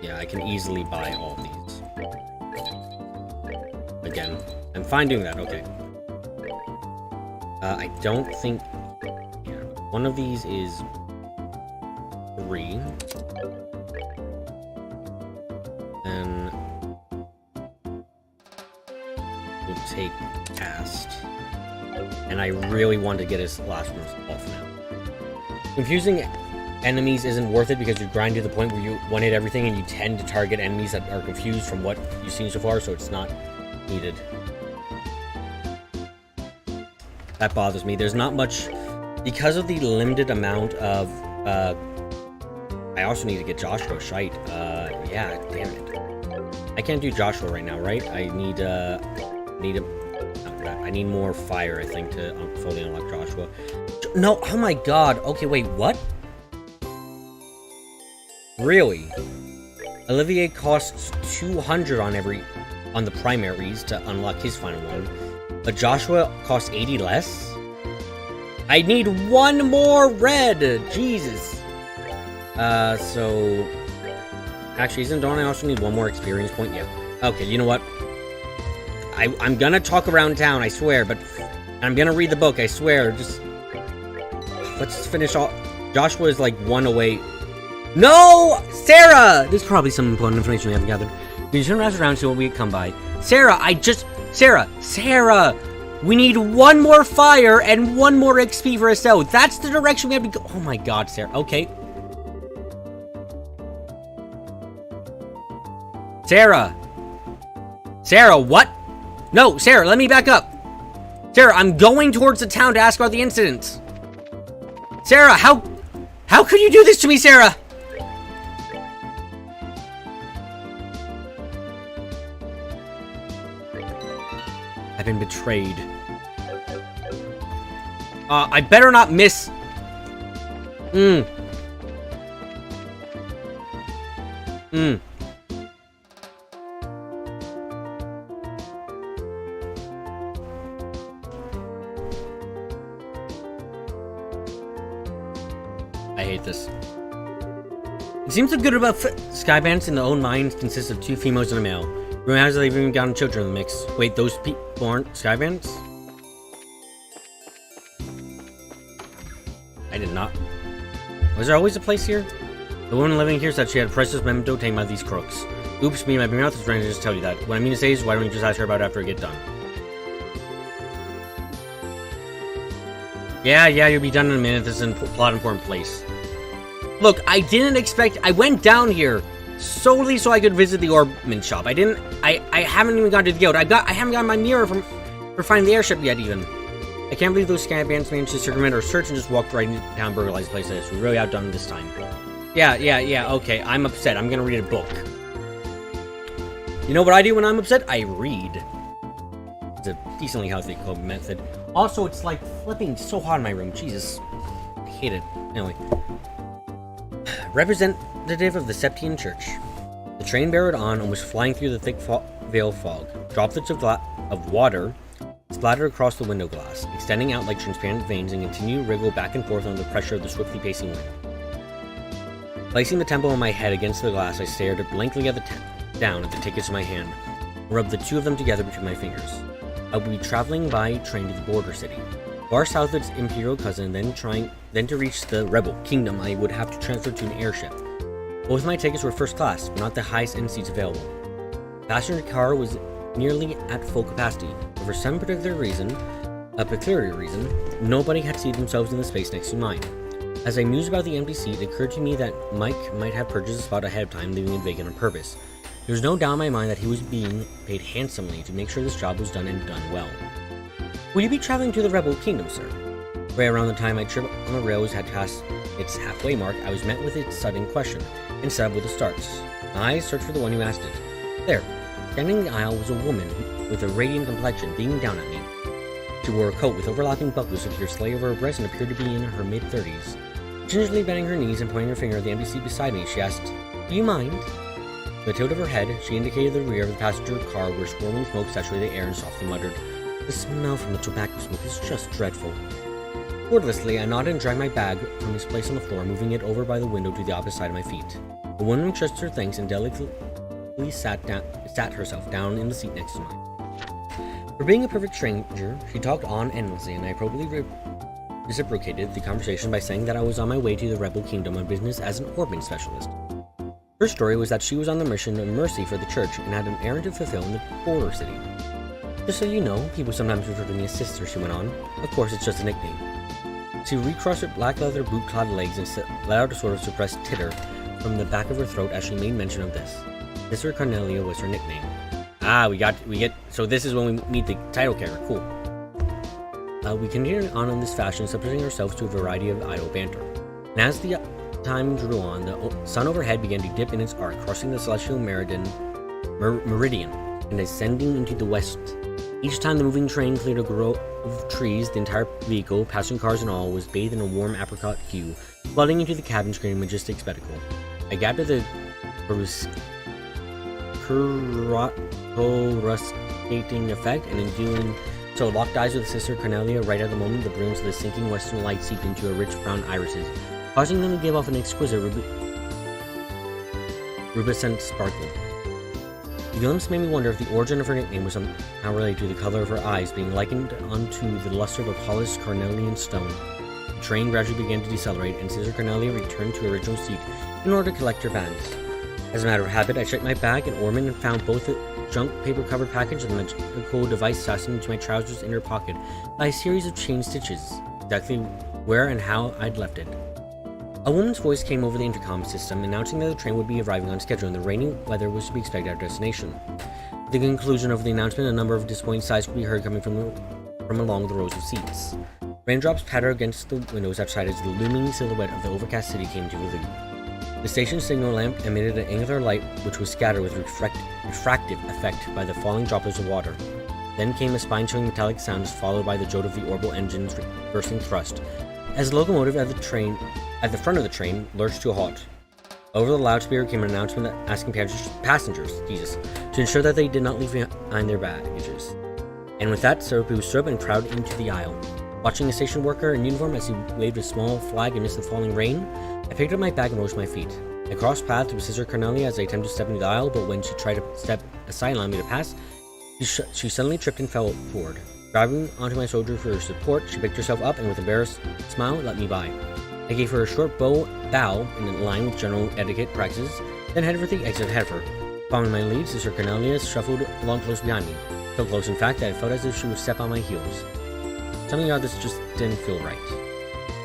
Yeah, I can easily buy all these. Again, I'm fine doing that, okay. I don't think... Yeah, one of these is 3. Then... we'll take cast. And I really want to get his last ones off now. Confusing enemies isn't worth it because you grind to the point where you one-hit everything and you tend to target enemies that are confused from what you've seen so far, so it's not needed. That bothers me. There's not much... Because of the limited amount of... I also need to get Joshua shite. Yeah, damn it. I can't do Joshua right now, right? I need more fire, I think, to fully unlock Joshua. No, oh my god. Okay, wait, what? Really? Olivier costs 200 on the primaries to unlock his final one, but Joshua costs 80 less? I need one more red! Jesus! So... Actually, don't I also need one more experience point? Yeah. Okay, you know what? I'm gonna talk around town, I swear, but... I'm gonna read the book, I swear, just... Let's finish all... Joshua is like one away... No! Sarah! There's probably some important information we haven't gathered. We turn around and see what we come by. Sarah, Sarah! We need one more fire and one more XP for us out. That's the direction we have to go. Oh my god, Sarah. Okay. Sarah! Sarah, what? No, Sarah, let me back up. Sarah, I'm going towards the town to ask about the incident. Sarah, how could you do this to me, Sarah? I've been betrayed. I better not miss. I hate this. It seems the good about Sky Bandits in their own minds consists of two females and a male. Rumor has they've even gotten children in the mix. Wait, those people aren't Sky Bandits? I did not. Was there always a place here? The woman living here said she had a precious memento taken by these crooks. Oops, me, my mouth is trying to just tell you that. What I mean to say is, why don't you just ask her about it after I get done? Yeah, you'll be done in a minute. This is a plot important place. Look, I didn't expect... I went down here solely so I could visit the Orbman shop. I haven't even gone to the guild. I haven't gotten my mirror for finding the airship yet, even. I can't believe those Sky Bandits managed to circumvent our search and just walked right down Burgerlight's place like this. We're really outdone this time. Yeah, okay. I'm upset. I'm gonna read a book. You know what I do when I'm upset? I read. It's a decently healthy coping method. Also, it's like flipping so hot in my room. Jesus. I hate it. Anyway. Representative of the Septian Church. The train barreled on, almost flying through the thick veil fog. Droplets of water splattered across the window glass, extending out like transparent veins and continued to wriggle back and forth under the pressure of the swiftly pacing wind. Placing the temple of my head against the glass, I stared blankly down at the tickets in my hand, and rubbed the two of them together between my fingers. I would be traveling by train to the border city, far south of its imperial cousin, then to reach the rebel kingdom I would have to transfer to an airship. Both my tickets were first class, but not the highest end seats available. The passenger car was nearly at full capacity, but for some peculiar reason, nobody had seated themselves in the space next to mine. As I mused about the empty seat, it occurred to me that Mike might have purchased a spot ahead of time, leaving it vacant on purpose. There was no doubt in my mind that he was being paid handsomely to make sure this job was done and done well. Will you be traveling to the Rebel Kingdom, sir? Right around the time my trip on the rails had passed its halfway mark, I was met with a sudden question, and set up with the starts. My eyes searched for the one who asked it. There, standing in the aisle was a woman with a radiant complexion, beaming down at me. She wore a coat with overlapping buckles that appeared slightly over her breast and appeared to be in her mid-30s. Gingerly bending her knees and pointing her finger at the empty seat beside me, she asked, "Do you mind?" With a tilt of her head, she indicated the rear of the passenger car where swirling smoke saturated the air and softly muttered, "The smell from the tobacco smoke is just dreadful." Wordlessly, I nodded and dragged my bag from its place on the floor, moving it over by the window to the opposite side of my feet. The woman expressed her thanks and delicately sat herself down in the seat next to mine. For being a perfect stranger, she talked on endlessly, and I probably reciprocated the conversation by saying that I was on my way to the Rebel Kingdom on business as an Orbman specialist. Her story was that she was on the mission of mercy for the church and had an errand to fulfill in the border city. Just so you know, people sometimes refer to me as sister, she went on. Of course, it's just a nickname. She recrossed her black leather boot-clad legs and let out a sort of suppressed titter from the back of her throat as she made mention of this. Sister Cornelia was her nickname. Ah, we get, so this is when we meet the title character, cool. We continued on in this fashion, subjecting ourselves to a variety of idle banter. And as the time drew on, the sun overhead began to dip in its arc, crossing the celestial meridian, and ascending into the west. Each time the moving train cleared a grove of trees, the entire vehicle, passing cars and all, was bathed in a warm apricot hue, flooding into the cabin screen in majestic spectacle. I gathered the coruscating effect, and in doing so locked eyes with Sister Cornelia right at the moment the brilliance of the sinking western light seeped into her rich brown irises, causing them to give off an exquisite rubescent sparkle. The glimpse made me wonder if the origin of her nickname was somehow related to the color of her eyes being likened unto the luster of a polished carnelian stone. The train gradually began to decelerate, and Sister Cornelia returned to her original seat in order to collect her bags. As a matter of habit, I checked my bag in Ormond and found both a junk paper-covered package and the magical device fastened into my trousers' inner pocket by a series of chain stitches, exactly where and how I'd left it. A woman's voice came over the intercom system, announcing that the train would be arriving on schedule and the rainy weather was to be expected at our destination. At the conclusion of the announcement, a number of disappointing sighs could be heard coming from along the rows of seats. Raindrops pattered against the windows outside as the looming silhouette of the overcast city came to view. The station signal lamp emitted an angular light which was scattered with refractive effect by the falling droplets of water. Then came a spine-chilling metallic sound followed by the jolt of the orbital engine's reversing thrust, as the locomotive at the front of the train lurched to a halt. Over the loudspeaker came an announcement asking passengers to ensure that they did not leave behind their baggages. And with that, we stood up and crowded into the aisle. Watching a station worker in uniform as he waved a small flag amidst the falling rain, I picked up my bag and rose to my feet. I crossed paths with Sister Cornelia as I attempted to step into the aisle, but when she tried to step aside and allow me to pass, she suddenly tripped and fell forward. Grabbing onto my shoulder for her support, she picked herself up and with an embarrassed smile let me by. I gave her a short bow in line with general etiquette practices, then headed for the exit ahead of her. Following my lead, Sister Cornelia shuffled along close behind me. So close, in fact, that I felt as if she would step on my heels. Something about this just didn't feel right.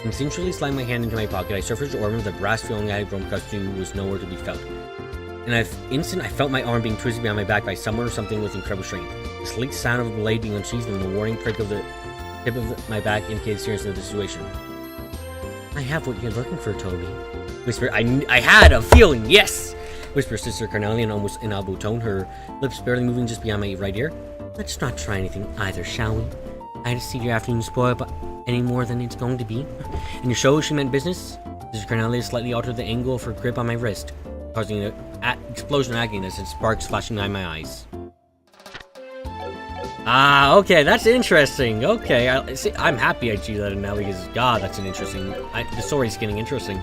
Instinctually sliding my hand into my pocket, I surfaced Ormond with a brass feeling I had grown accustomed to was nowhere to be felt. In an instant, I felt my arm being twisted behind my back by someone or something with incredible strength. The sleek sound of a blade being unsheathed and the warning prick of the tip of my back indicated the seriousness of the situation. I have what you're looking for, Toby. Whispered. I had a feeling, yes! Whispered Sister Cornelia in almost inaudible tone, her lips barely moving just beyond my right ear. Let's not try anything either, shall we? I had to see your afternoon spoiled any more than it's going to be. In your show, she meant business. Sister Cornelia slightly altered the angle of her grip on my wrist, causing an explosion of agony that sent sparks flashing behind my eyes. Ah, okay, that's interesting. Okay, I'm happy I achieved that now because, God, that's an interesting... the story's getting interesting.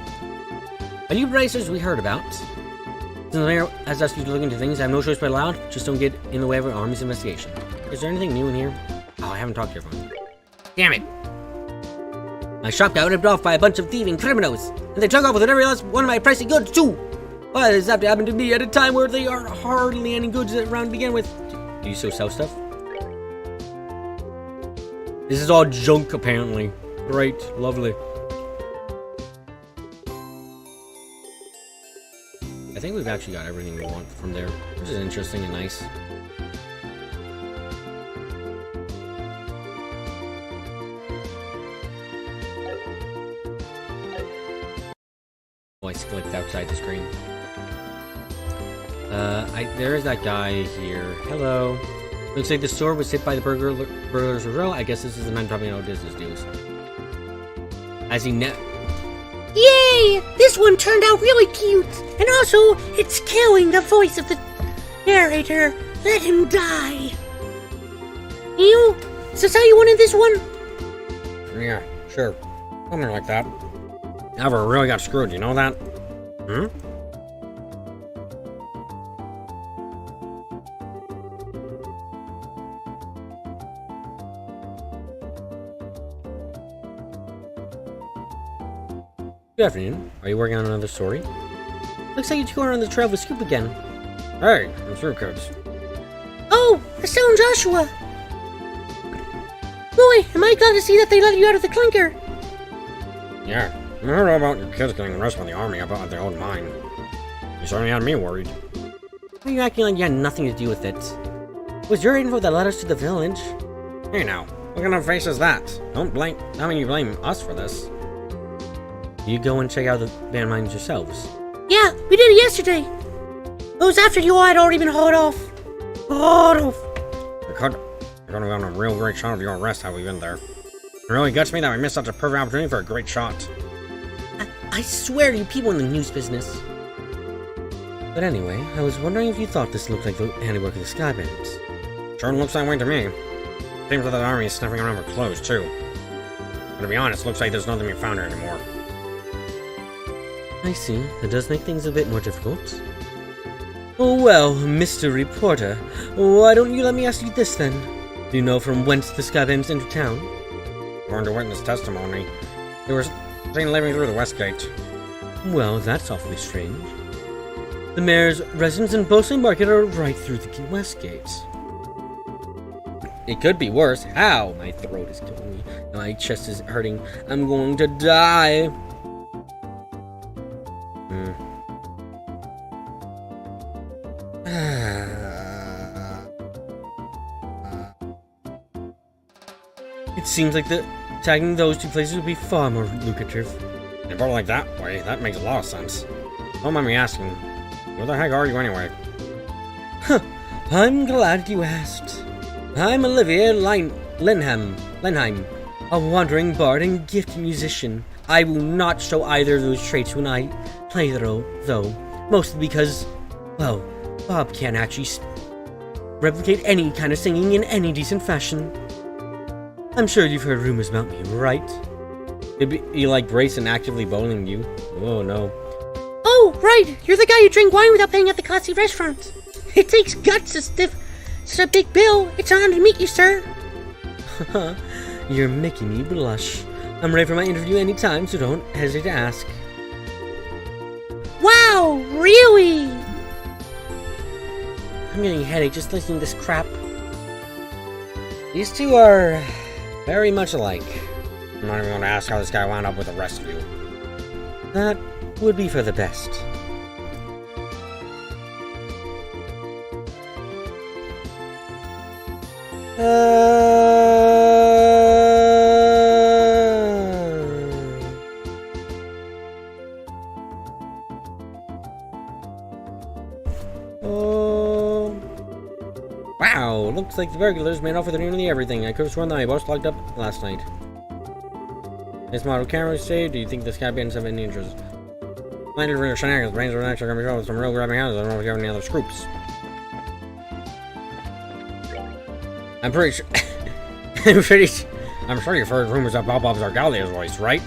A new racers we heard about. Since the mayor has asked you to look into things, I have no choice but allowed. Just don't get in the way of our army's investigation. Is there anything new in here? Oh, I haven't talked to everyone. Damn it! My shop got ripped off by a bunch of thieving criminals, and they took off with every last one of my pricey goods, too! Why does this have to happen to me at a time where there are hardly any goods around to begin with? Do you still sell stuff? This is all junk, apparently. Great. Lovely. I think we've actually got everything we want from there, which is interesting and nice. Oh, I clicked outside the screen. There is that guy here. Hello. Looks like the store was hit by the burglars row. I guess this is the man talking about business deals. As he Yay! This one turned out really cute! And also, it's killing the voice of the narrator. Let him die! You? Is this how you wanted this one? Yeah, sure. Something like that. Never really got screwed, you know that? Hmm? Good afternoon. Are you working on another story? Looks like you're going on the trail with Scoop again. Hey, I'm through, kids. Oh, I found Joshua. boy, am I glad to see that they let you out of the clinker. Yeah, I heard all about your kids getting arrested by the army about their own mine. You certainly had me worried. Why are you acting like you had nothing to do with it? It was your info that led us to the village. Hey now, what kind of face is that? You blame us for this. You go and check out the band mines yourselves. Yeah, we did it yesterday. It was after you all had already been hauled off. It could have gotten a real great shot of your arrest had we been there. It really gets me that we missed such a perfect opportunity for a great shot. I swear to you people in the news business. But anyway, I was wondering if you thought this looked like the handiwork of the Skybands. Sure looks that way to me. Seems like the army is sniffing around for clothes, too. But to be honest, looks like there's nothing to be found here anymore. I see. That does make things a bit more difficult. Oh well, Mr. Reporter, why don't you let me ask you this then? Do you know from whence the Skybands entered town? According to witness testimony, they were seen living through the west gate. Well, that's awfully strange. The mayor's residence and Boston Market are right through the west gate. It could be worse. How? My throat is killing me. My chest is hurting. I'm going to die. It seems like tagging those two places would be far more lucrative. If you put it like that way, that makes a lot of sense. Don't mind me asking, where the heck are you anyway? Huh, I'm glad you asked. I'm Olivier Lenheim, a wandering bard and gifted musician. I will not show either of those traits when I play though, mostly because, well, Bob can't actually replicate any kind of singing in any decent fashion. I'm sure you've heard rumors about me, right? You like Grayson actively bullying you? Oh no. Oh, right! You're the guy who drank wine without paying at the classy restaurant. It takes guts to stiff such a big bill. It's an honor to meet you, sir. You're making me blush. I'm ready for my interview anytime, so don't hesitate to ask. Wow, really? I'm getting a headache just listening to this crap. These two are very much alike. I'm not even going to ask how this guy wound up with the rest of you. That would be for the best. Wow, looks like the burglars made off with nearly everything. I could have sworn that my boss locked up last night. This model camera saved. Do you think the Skybands have any interest? Minded for your shenanigans, brains are actually gonna be with some real grabbing houses. I don't know if you have any other scoops. I'm pretty sure. I'm sure you've heard rumors of Bob Zargalia's voice, right?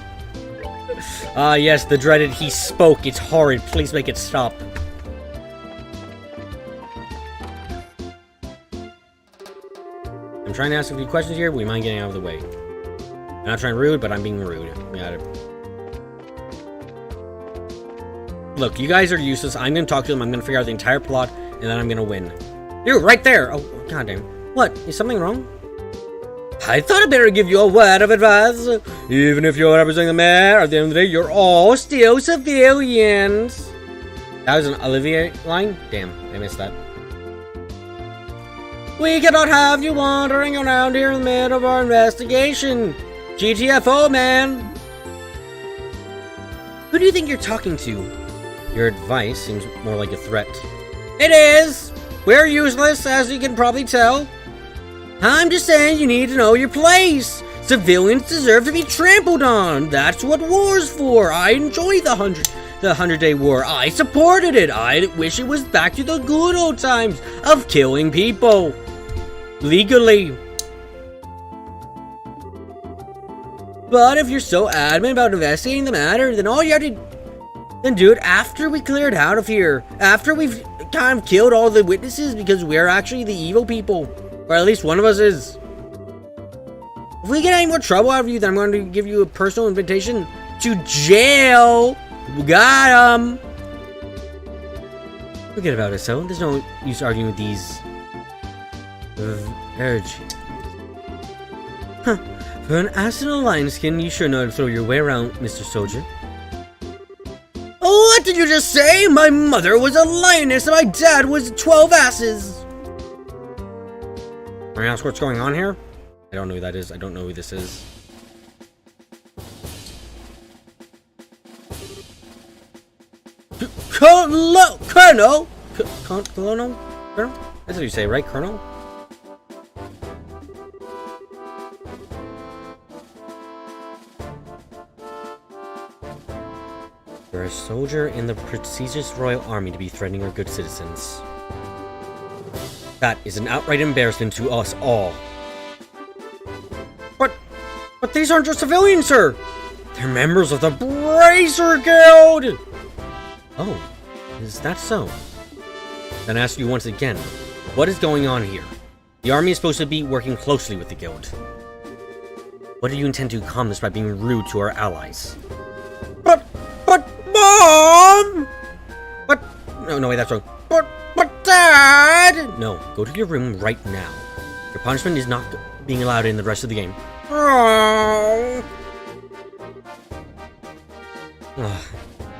Yes, the dreaded he spoke. It's horrid. Please make it stop. I'm trying to ask a few questions here. We mind getting out of the way. I'm not trying to be rude, but I'm being rude. We gotta... Look, you guys are useless. I'm gonna talk to them. I'm gonna figure out the entire plot, and then I'm gonna win. Dude, right there! Oh, goddamn. What? Is something wrong? I thought I'd better give you a word of advice. Even if you're representing the mayor, at the end of the day, you're all still civilians. That was an Olivier line? Damn, I missed that. We cannot have you wandering around here in the middle of our investigation. GTFO, man. Who do you think you're talking to? Your advice seems more like a threat. It is! We're useless, as you can probably tell. I'm just saying you need to know your place. Civilians deserve to be trampled on. That's what war's for. I enjoy the 100-Day War. I supported it. I wish it was back to the good old times of killing people. Legally. But if you're so adamant about investigating the matter, then all you have to do it after we cleared out of here. After we've kind of killed all the witnesses, because we're actually the evil people. Or at least one of us is. If we get any more trouble out of you, then I'm going to give you a personal invitation to jail. We got him. Forget about it, so there's no use arguing with these virgins. Huh. For an ass in a lion's skin, you sure know how to throw your way around, Mr. Soldier. What did you just say? My mother was a lioness and my dad was 12 asses! May I ask what's going on here? I don't know who that is. I don't know who this is. Colonel? Colonel? Colonel? That's what you say, right, Colonel? You're a soldier in the prestigious Royal Army to be threatening our good citizens. That is an outright embarrassment to us all. But these aren't just civilians, sir! They're members of the Bracer Guild! Oh, is that so? Then I ask you once again, what is going on here? The army is supposed to be working closely with the guild. What do you intend to accomplish by being rude to our allies? But, Mom! No, wait, that's wrong. But, Dad! No, go to your room right now. Your punishment is not being allowed in the rest of the game.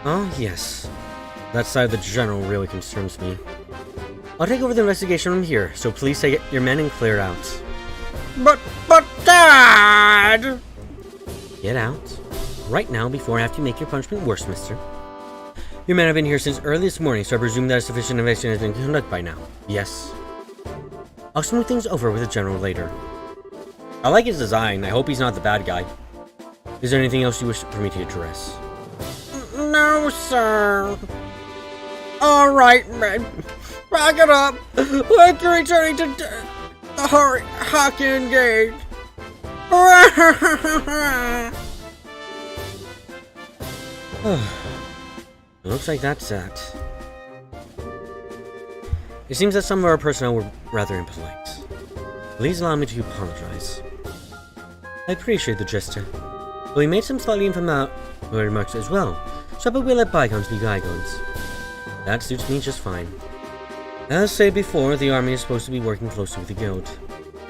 Oh, yes. That side of the general really concerns me. I'll take over the investigation from here, so please take your men and clear out. But Dad! Get out. Right now, before I have to make your punishment worse, mister. Your men have been here since early this morning, so I presume that a sufficient investigation has been conducted by now. Yes. I'll smooth things over with the general later. I like his design. I hope he's not the bad guy. Is there anything else you wish for me to address? No, sir. Alright, men. Back it up. We're returning to the Hawken Gate. It looks like that's that. It seems that some of our personnel were rather impolite. Please allow me to apologize. I appreciate the gesture, but we made some slightly inflammatory remarks as well, so I will let bygones be bygones. That suits me just fine. As said before, the army is supposed to be working closely with the guild.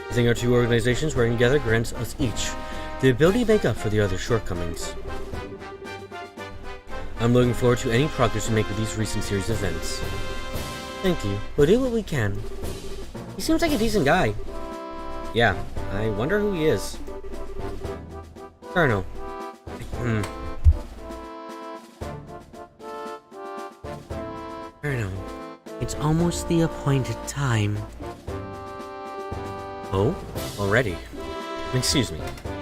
I think our two organizations working together grants us each the ability to make up for the other shortcomings. I'm looking forward to any progress we make with these recent series of events. Thank you. We'll do what we can. He seems like a decent guy. Yeah, I wonder who he is. Colonel. Colonel, it's almost the appointed time. Oh? Already? Excuse me.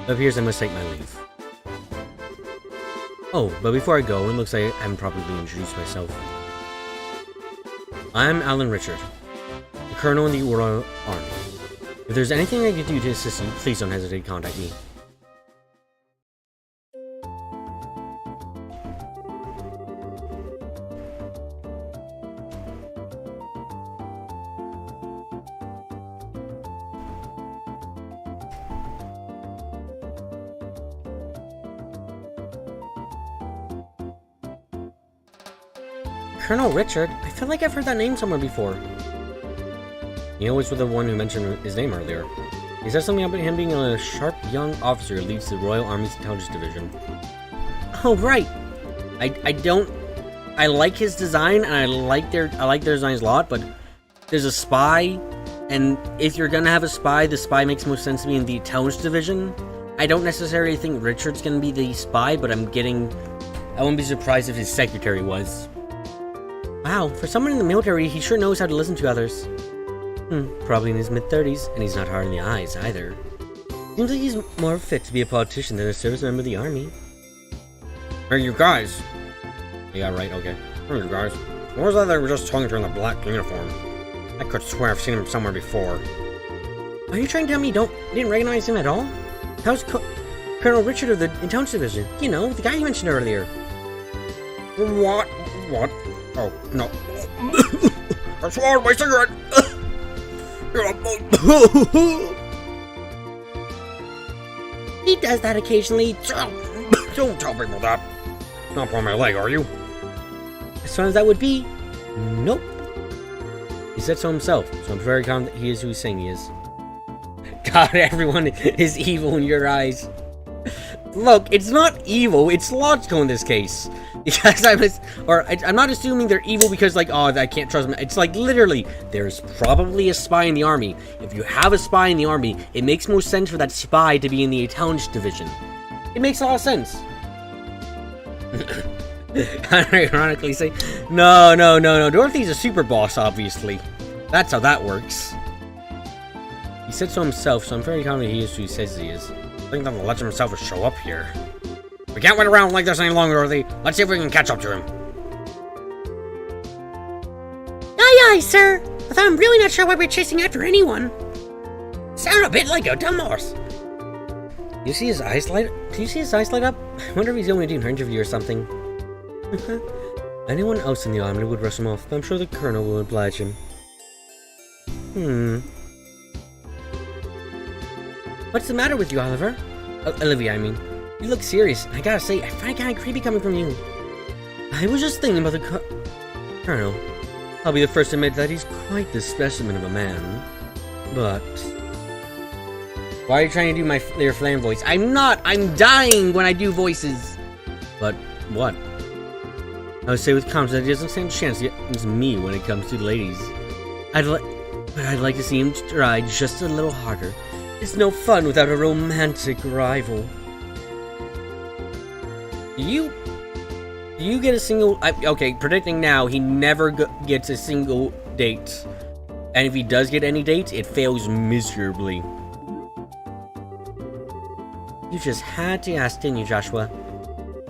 It appears I must take my leave. Oh, but before I go, it looks like I haven't properly introduced myself. I'm Alan Richard, the Colonel in the Royal Army. If there's anything I can do to assist you, please don't hesitate to contact me. Colonel Richard? I feel like I've heard that name somewhere before. He always was the one who mentioned his name earlier. He said something about him being a sharp young officer who leads the Royal Army's Intelligence Division. Oh, right! I like his design, and I like their designs a lot, but there's a spy, and if you're gonna have a spy, the spy makes most sense to be in the Intelligence Division. I don't necessarily think Richard's gonna be the spy, but I wouldn't be surprised if his secretary was. Wow, for someone in the military, he sure knows how to listen to others. Probably in his mid-30s, and he's not hard on the eyes, either. Seems like he's more fit to be a politician than a service member of the army. Hey, you guys! Yeah, right, okay. Hey, you guys. What was that they were just talking to in the black uniform? I could swear I've seen him somewhere before. Are you trying to tell me you didn't recognize him at all? How's Colonel Richard of the Intelligence Division? You know, the guy you mentioned earlier. What? Oh, no. I swallowed my cigarette! He does that occasionally. Don't tell people that. Not on my leg, are you? As fun as that would be, nope. He said so himself, so I'm very confident he is who he's saying he is. god, everyone is evil in your eyes. Look, it's not evil, it's logical in this case. Because I'm not assuming they're evil because, like, oh, I can't trust them. It's like, literally, there's probably a spy in the army. If you have a spy in the army, it makes more sense for that spy to be in the intelligence division. It makes a lot of sense. Ironically say, no, Dorothy's a super boss, obviously. That's how that works. He said so himself, so I'm very confident he is who he says he is. I think that the legend himself will show up here. We can't wait around like this any longer, Dorothy. Let's see if we can catch up to him. Aye, sir. Although I'm really not sure why we're chasing after anyone. Sound a bit like a dumb horse. Do you see his eyes light up? Do you see his eyes light up? I wonder if he's going to do an interview or something. Anyone else in the army would rush him off, but I'm sure the colonel will oblige him. What's the matter with you, Oliver? Olivia, I mean. You look serious. I gotta say, I find it kind of creepy coming from you. I was just thinking about the colonel. I'll be the first to admit that he's quite the specimen of a man. But... why are you trying to do their flame voice? I'm not! I'm dying when I do voices! But, what? I would say with confidence that he doesn't stand a chance against me when it comes to the ladies. I'd like to see him try just a little harder. It's no fun without a romantic rival. Do you get a single... okay, predicting now, he never gets a single date. And if he does get any dates, it fails miserably. You just had to ask, didn't you, Joshua?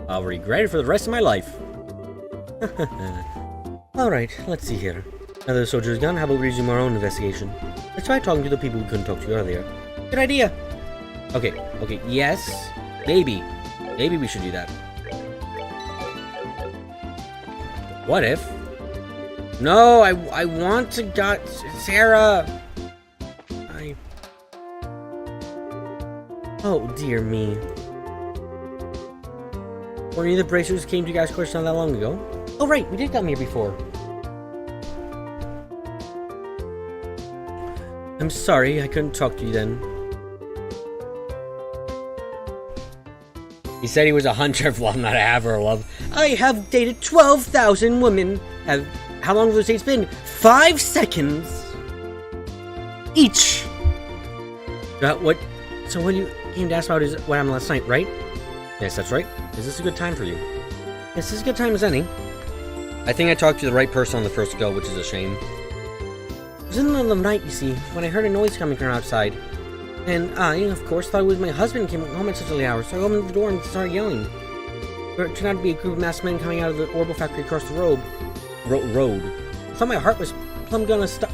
I'll regret it for the rest of my life. Alright, let's see here. Now that the soldier's gone, how about we resume our own investigation? Let's try talking to the people we couldn't talk to earlier. Good idea! Okay, yes. Maybe we should do that. What if? No, I want to got Sarah! Oh, dear me. Were any of the bracers came to you guys' course not that long ago? Oh, right, we did come here before. I'm sorry, I couldn't talk to you then. He said he was a hunter of love, not a haver of love. I have dated 12,000 women. How long have those dates been? 5 seconds! Each! What? So when you came to ask about what happened last night, right? Yes, that's right. Is this a good time for you? Yes, this is as good time as any. I think I talked to the right person on the first go, which is a shame. It was in the middle of the night, you see, when I heard a noise coming from outside. And I, of course, thought it was my husband came home at such a late hour, so I opened the door and started yelling. But it turned out to be a group of masked men coming out of the Orbital factory across the road. I thought my heart was plumb gonna stop.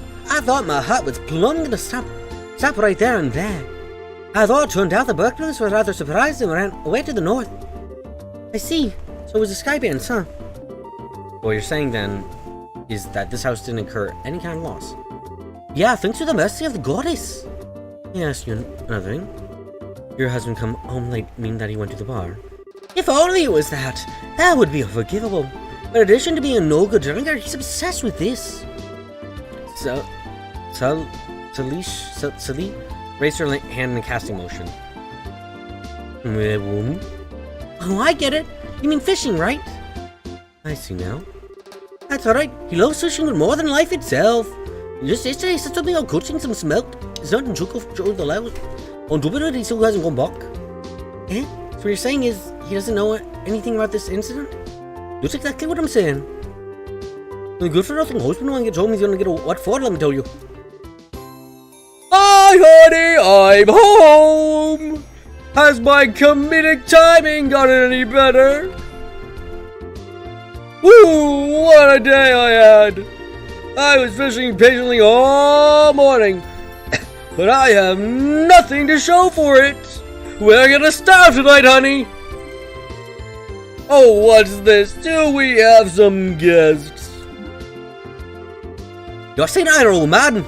Stop right there and there. Although it turned out the Berkmans were rather surprised and ran away to the north. I see. So it was the Skybands, huh? What you're saying then is that this house didn't incur any kind of loss. Yeah, thanks to the mercy of the goddess. Yes, another thing. Your husband come home late, meaning that he went to the bar. If only it was that. That would be unforgivable. But in addition to being a no-good drunkard, he's obsessed with this. Sally raised her hand in a casting motion. Oh, I get it. You mean fishing, right? I see now. That's alright. He loves fishing with more than life itself. Just yesterday he said something about coaching some smelt. It's not in Joe the level. On Jupiter, he still hasn't gone back. Eh? So what you're saying is he doesn't know anything about this incident? That's exactly what I'm saying. The good for nothing husband when he gets home, he's gonna get a what for, let me tell you. Hi, honey, I'm home! Has my comedic timing gotten any better? Woo! What a day I had! I was fishing patiently all morning, but I have nothing to show for it! We're gonna starve tonight, honey! Oh, what's this? Do we have some guests? You're saying either, old man!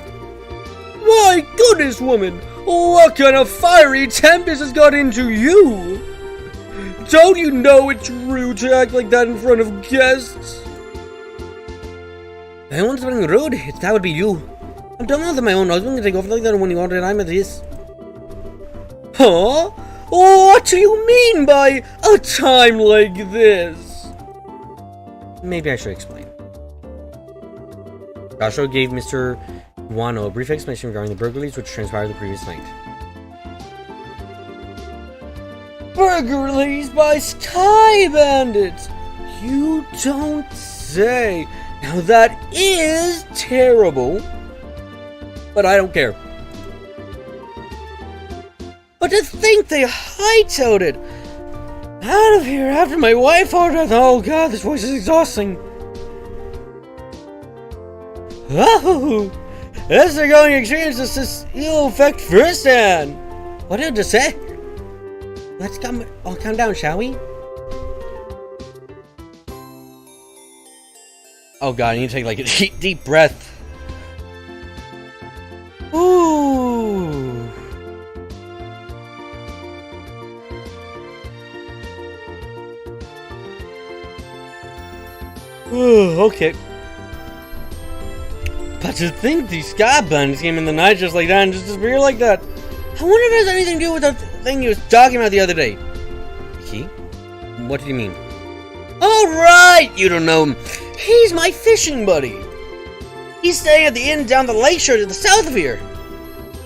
My goodness, woman! What kind of fiery tempest has got into you? Don't you know it's rude to act like that in front of guests? If anyone's being rude, that would be you. I'm done with my own husband to take off like that when you wanted I'm at this. Huh? What do you mean by a time like this? Maybe I should explain. Joshua gave Mr. Wano a brief explanation regarding the burglaries which transpired the previous night. Burglaries by Sky Bandits! You don't say. Now that is terrible. But I don't care. But to think they hightailed it out of here after my wife ordered. Oh god, this voice is exhausting. Oh, this is going to experience this ill effect firsthand. What did you say? Let's calm down, shall we? Oh god, I need to take like a deep breath. Ooh. Okay. But to think these Sky Bandits came in the night just like that and just disappeared like that. I wonder if it has anything to do with the thing you was talking about the other day. He? What do you mean? Alright! You don't know him. He's my fishing buddy. He's staying at the inn down the lakeshore to the south of here.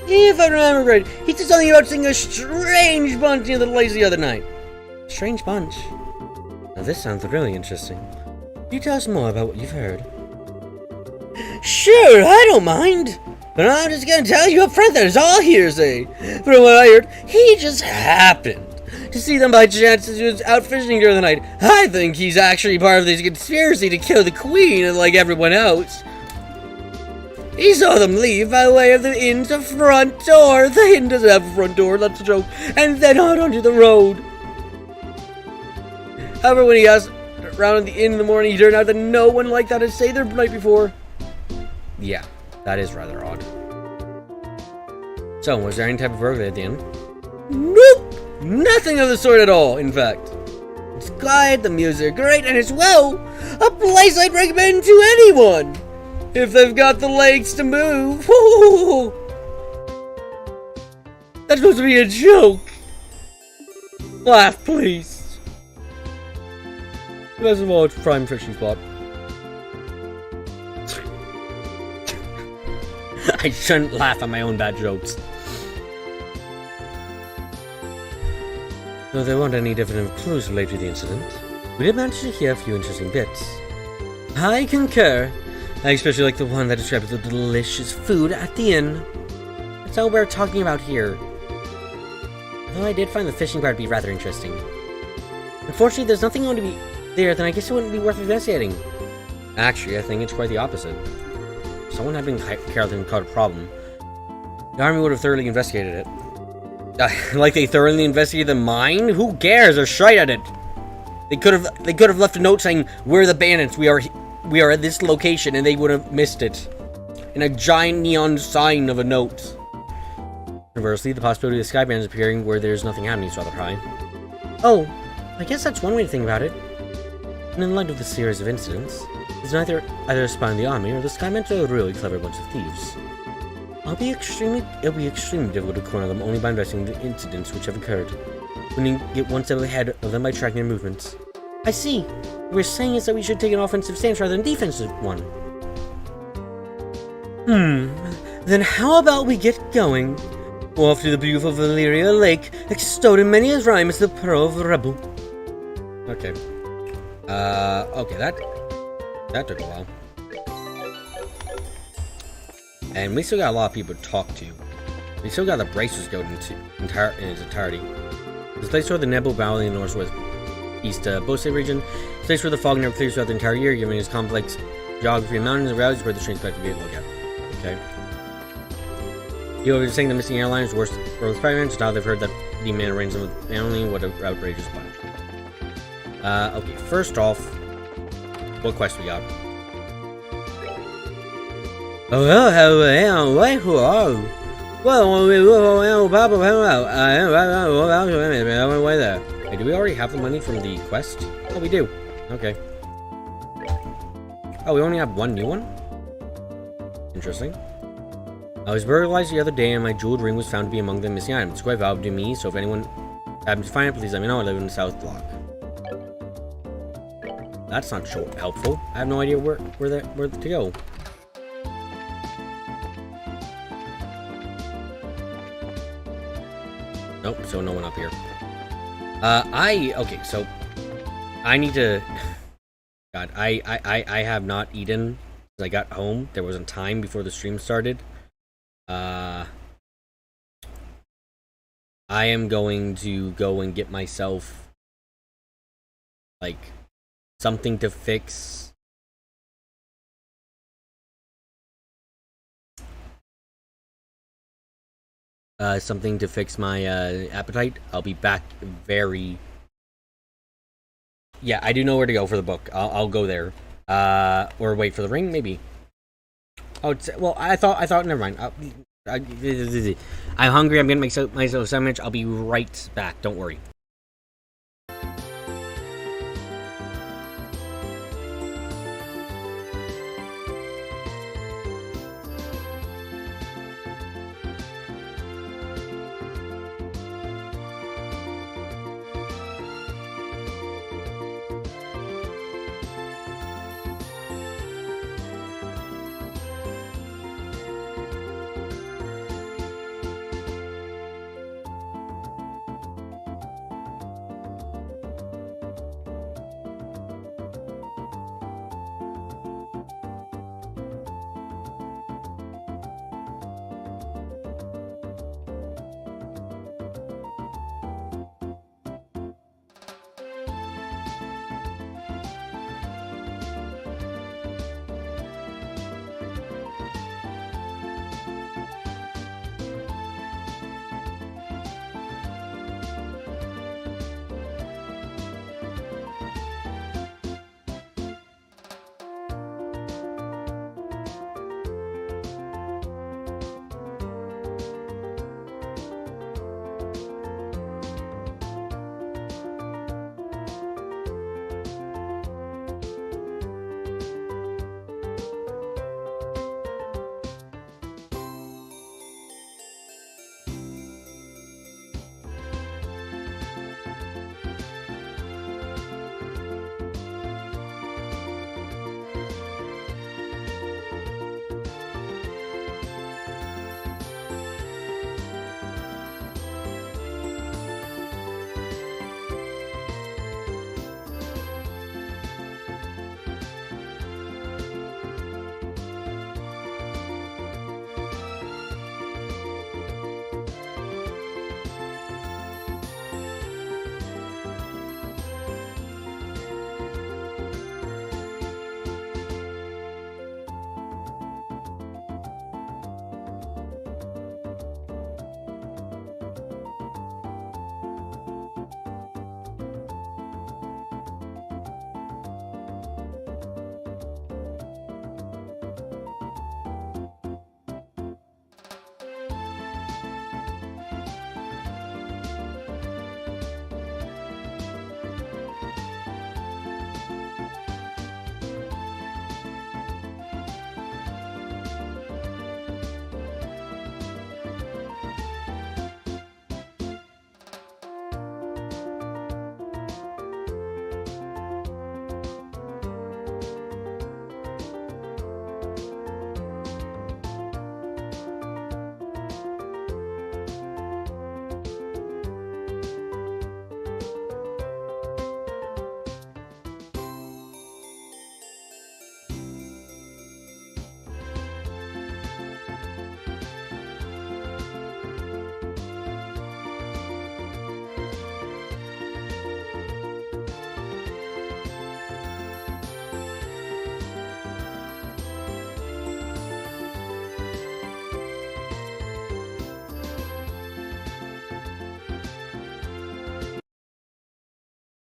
If I remember right, he said something about seeing a strange bunch near the lakes the other night. Strange bunch? Now this sounds really interesting. Can you tell us more about what you've heard? Sure, I don't mind. But I'm just gonna tell you up front that it's all hearsay. From what I heard, he just happened to see them by chance as he was out fishing during the night. I think he's actually part of this conspiracy to kill the queen like everyone else. He saw them leave by way of the inn's front door. The inn doesn't have a front door, that's a joke. And then out onto the road. However, when he asked around at the inn in the morning, he turned out that no one like that had stayed there the night before. Yeah, that is rather odd. So, was there any type of burglary at the inn? Nope! Nothing of the sort at all, in fact. It's quiet, the music are great, and it's, well, a place I'd recommend to anyone. If they've got the legs to move. Woo! That's supposed to be a joke. Laugh, please. Best of all, it's prime fishing spot. I shouldn't laugh at my own bad jokes. Though there weren't any definitive clues related to the incident, we did manage to hear a few interesting bits. I concur. I especially like the one that describes the delicious food at the inn. That's all we're talking about here. Although I did find the fishing part to be rather interesting. Unfortunately, there's nothing going to be there, then I guess it wouldn't be worth investigating. Actually, I think it's quite the opposite. If someone had been careless and caught a problem, the army would have thoroughly investigated it. Like they thoroughly investigated the mine? Who cares? They're shite at it. They could have left a note saying, "We're the bandits. We are at this location," and they would have missed it. In a giant neon sign of a note. Conversely, the possibility of the Sky Bandits appearing where there's nothing happening is rather high. Oh, I guess that's one way to think about it. And in light of the series of incidents, it's either a spy in the army or the Sky Bandits are a really clever bunch of thieves. It'll be extremely difficult to corner them only by investigating the incidents which have occurred. We need to get one step ahead of them by tracking their movements. I see. What we're saying is that we should take an offensive stance rather than defensive one. Then how about we get going? Off to the beautiful Valeria Lake, extolled in many a rhyme as the Pearl of Rebel. Okay. Okay, that took a while. And we still got a lot of people to talk to. We still got the Bracers Guild in its entirety. This place where the Nebel Valley in the northwest east Bose region. This place where the fog never clears throughout the entire year, giving its complex geography and mountains and valleys where the trains back to be able to look at. Okay. You were saying the missing airline is worse for the Spider-Man, so now they've heard that the man arranged them with family. What an outrageous bunch. Okay, first off, what quest we got? Oh, who are you? Well, way there. Hey, do we already have the money from the quest? Oh, we do. Okay. Oh, we only have one new one? Interesting. I was burglarized the other day and my jeweled ring was found to be among the missing items. It's quite valuable to me, so if anyone happens to find it, please let me know. I live in the South Block. That's not helpful. I have no idea where to go. Nope, so no one up here. Okay, so I need to. God, I have not eaten since I got home. There wasn't time before the stream started. I am going to go and get myself like something to fix. Something to fix my appetite. I'll be back very. Yeah, I do know where to go for the book. I'll go there. Or wait for the ring, maybe. Oh, well, I thought. Never mind. I'm hungry. I'm gonna make myself a sandwich. I'll be right back. Don't worry.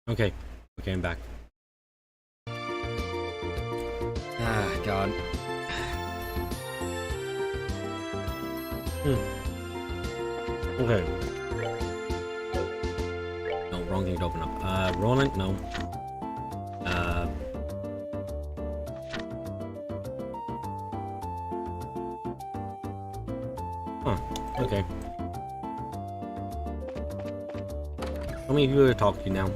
Okay. Okay, I'm back. Ah, God. Okay. No, wrong thing to open up. Roland? No. Huh. Okay. How many people to talk to now?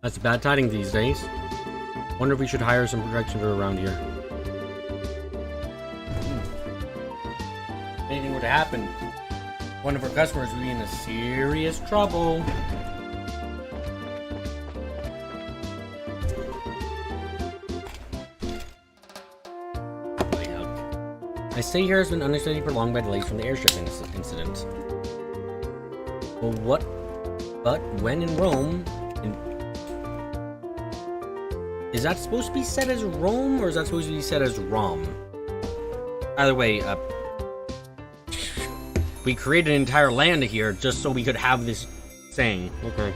That's bad tidings these days. Wonder if we should hire some protection for around here. If anything were to happen, one of our customers would be in a serious trouble. My stay here has been unexpectedly prolonged by delays from the airship incident. But when in Rome, is that supposed to be said as Rome, or is that supposed to be said as Rom? Either way, we created an entire land here just so we could have this saying. Okay.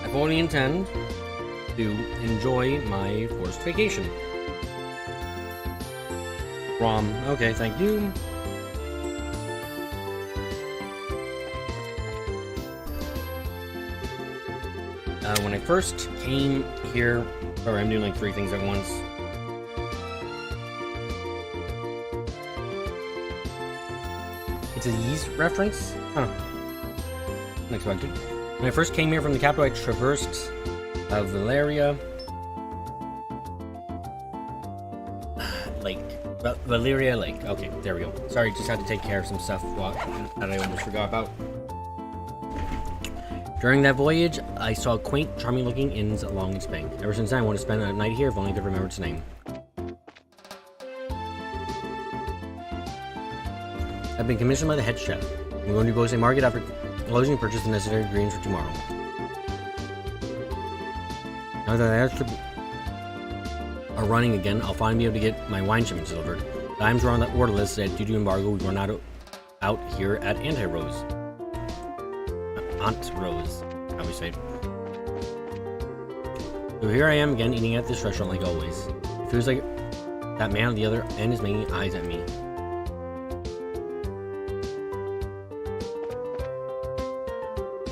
I fully intend to enjoy my forced vacation. Rom. Okay, thank you. When I first came here, sorry, I'm doing like 3 things at once. It's a Yeez reference? Huh. Unexpected. When I first came here from the capital, I traversed Valeria Lake. Valeria Lake. Okay, there we go. Sorry, just had to take care of some stuff that I almost forgot about. During that voyage, I saw quaint, charming-looking inns along its bank. Ever since then, I want to spend a night here if only I could remember its name. I've been commissioned by the head chef. I'm going to Bose Market after closing and purchase the necessary ingredients for tomorrow. Now that the airship are running again, I'll finally be able to get my wine shipments delivered. The items were on the order list that due to embargo, we run out here at Anti-Rose. Aunt Rose, how we say it. So here I am again, eating at this restaurant like always. It feels like that man at the other end is making eyes at me.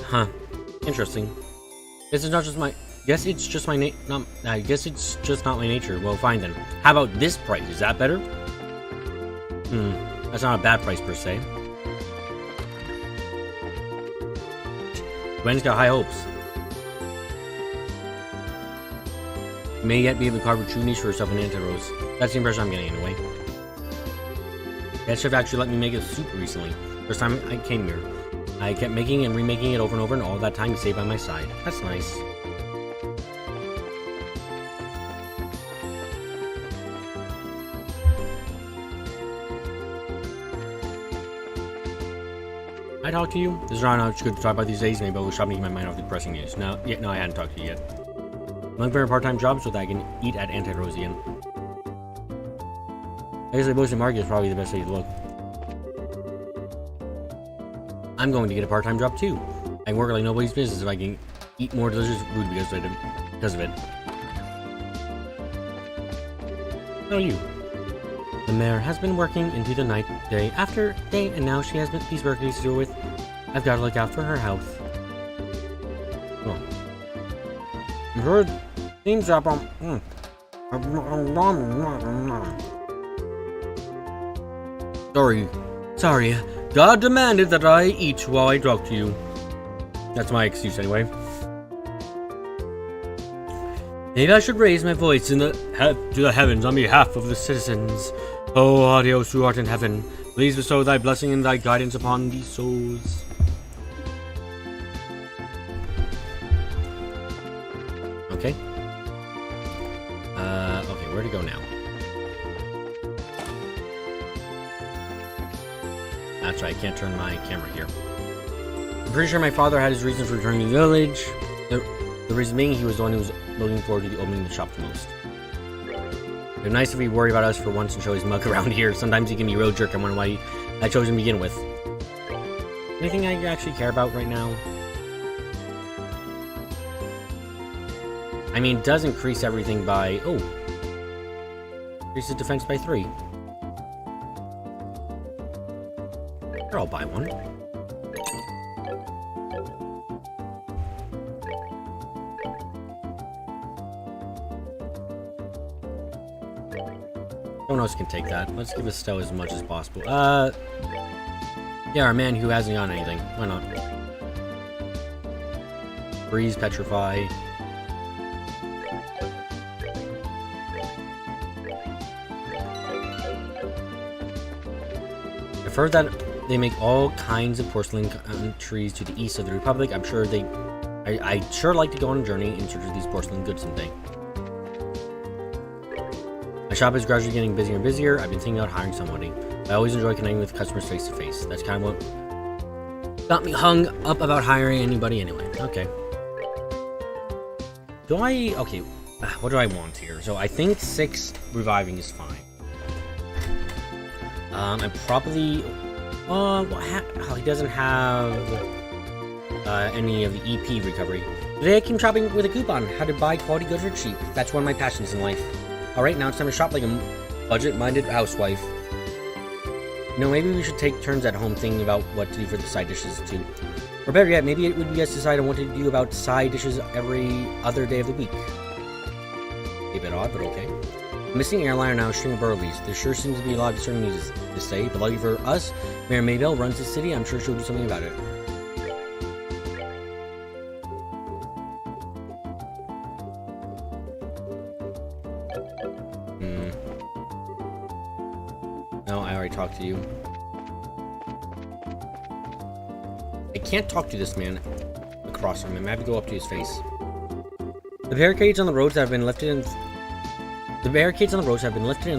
Huh. Interesting. Guess it's not just my. Guess it's just my I guess it's just not my nature. Well, fine then. How about this price? Is that better? That's not a bad price per se. Gwen's got high hopes. You may yet be able to carve a true niche for herself in Anti-Rose. That's the impression I'm getting anyway. That chef actually let me make a soup recently. First time I came here. I kept making and remaking it over and over, and all that time he stayed by my side. That's nice. I talked to you? This is not much good to talk about these days. Maybe I'll go shopping to keep my mind off the depressing news. No, I hadn't talked to you yet. I'm looking for a part-time job so that I can eat at Anti-Rose again. I guess the Bose Market is probably the best way to look. I'm going to get a part-time job too. I can work like nobody's business if I can eat more delicious food because of it. How are you? The mayor has been working into the night, day after day, and now she has these workers to deal with. I've got to look out for her health. Oh. You heard? Seems up on. Sorry. God demanded that I eat while I talk to you. That's my excuse anyway. Maybe I should raise my voice to the heavens on behalf of the citizens. O Adios, who art in heaven, please bestow thy blessing and thy guidance upon these souls. Okay. Okay, where to go now? That's right, I can't turn my camera here. I'm pretty sure my father had his reasons for returning to the village. The reason being he was the one who was looking forward to the opening of the shop the most. It'd be nice if he'd worry about us for once and show his mug around here. Sometimes he can be a real jerk. I wonder why I chose him to begin with. Anything I actually care about right now? I mean, it does increase everything by... Oh! Increases defense by 3. Sure, I'll buy one. Someone else can take that. Let's give Estelle as much as possible. Yeah, our man who hasn't gotten anything. Why not? Freeze, petrify. I've heard that they make all kinds of porcelain trees to the east of the Republic. I'm sure they... I'd sure like to go on a journey in search of these porcelain goods someday. My shop is gradually getting busier and busier. I've been thinking about hiring somebody. I always enjoy connecting with customers face to face. That's kind of what got me hung up about hiring anybody anyway. Okay. Okay, what do I want here? So I think 6 reviving is fine. And probably... he doesn't have any of the EP recovery. Today I came shopping with a coupon. How to buy quality goods for cheap. That's one of my passions in life. Alright, now it's time to shop like a budget-minded housewife. You know, maybe we should take turns at home thinking about what to do for the side dishes too. Or better yet, maybe it would be us decide on what to do about side dishes every other day of the week. A bit odd, but okay. Missing airliner now, string of burleys. There sure seems to be a lot of discerning news this day, but lucky for us, Mayor Maybell runs the city. I'm sure she'll do something about it. No, I already talked to you. I can't talk to this man across from him. I have to go up to his face. The barricades on the roads have been lifted and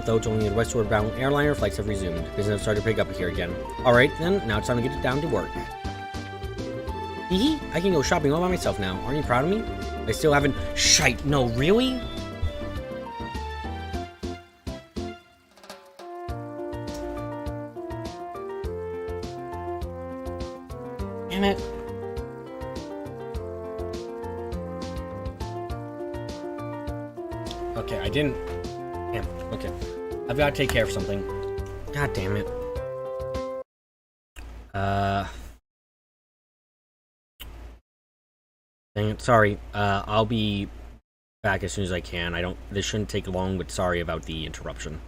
thawed, only the westward bound airliner flights have resumed. Business started to pick up here again. Alright then, now it's time to get it down to work. Hee I can go shopping all by myself now. Aren't you proud of me? I still haven't... Shite, no, really? Damn it. Okay, I didn't... Damn, okay. I've got to take care of something. God damn it. Dang it, sorry. I'll be back as soon as I can. This shouldn't take long, but sorry about the interruption.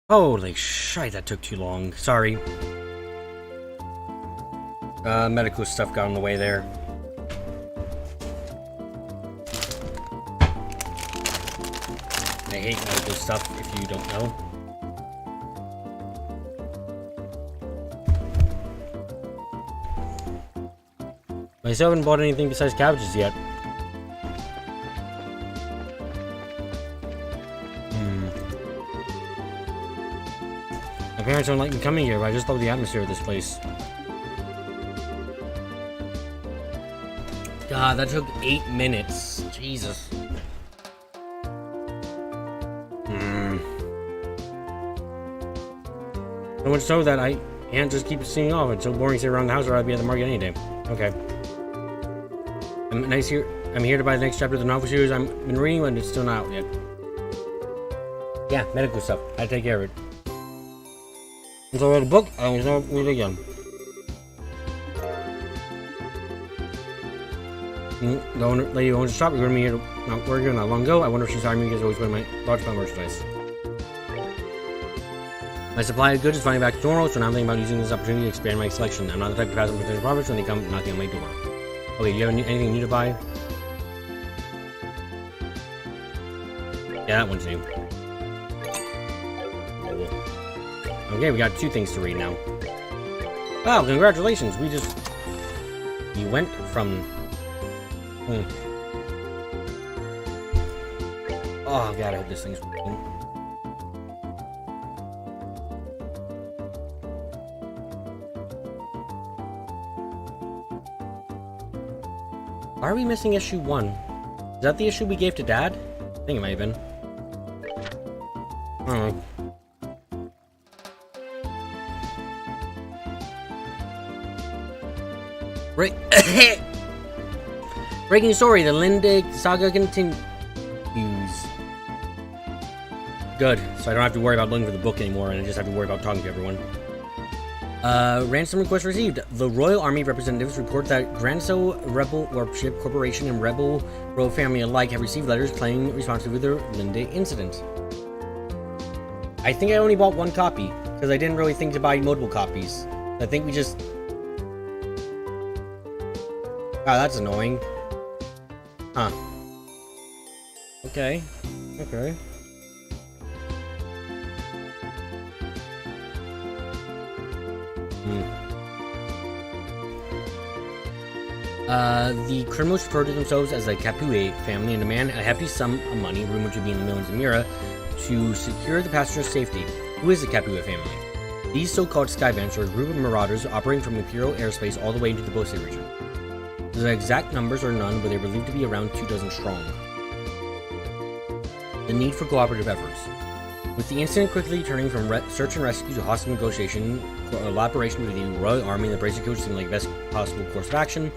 Holy shit, that took too long. Sorry. Medical stuff got in the way there. I hate medical stuff, if you don't know. I still haven't bought anything besides cabbages yet. My parents don't like me coming here, but I just love the atmosphere of this place. God, that took 8 minutes. Jesus. So much so that I can't just keep seeing off. It's so boring to sit around the house, or I'd be at the market any day. Okay. I'm here to buy the next chapter of the novel series I've been reading, but it's still not out yet. Yeah, medical stuff. I take care of it. Once I read a book, I will never read it again. The lady who owns the shop recruited me here not working not long ago. I wonder if she's hiring me because I always wear my large pile merchandise. My supply of goods is finally back to normal, so now I'm thinking about using this opportunity to expand my selection. I'm not the type to pass on potential profits when they come knocking on my door. Okay, do you have anything new to buy? Yeah, that one's new. Okay, we got 2 things to read now. Wow, congratulations! We went from... Oh god, I hope this thing's working. Why are we missing issue 1? Is that the issue we gave to Dad? I think it might have been. I don't know. Breaking story, the Linde saga continues. Good, so I don't have to worry about looking for the book anymore, and I just have to worry about talking to everyone. Ransom request received. The Royal Army representatives report that Granso Rebel Warship Corporation and Rebel Royal family alike have received letters claiming responsibility for the Linde incident. I think I only bought 1 copy, because I didn't really think to buy multiple copies. I think we just... Oh, that's annoying. Huh. Okay. Okay. The criminals refer to themselves as the Capuet family and demand a hefty sum of money, rumored to be in the millions of Mira, to secure the passenger's safety. Who is the Capuet family? These so-called Skybands are a group of marauders operating from Imperial airspace all the way into the Bose region. The exact numbers are none, but they are believed to be around 24 strong. The need for cooperative efforts. With the incident quickly turning from search and rescue to hostile negotiation, collaboration between the Royal Army and the Bracer Coach seemed like the best possible course of action.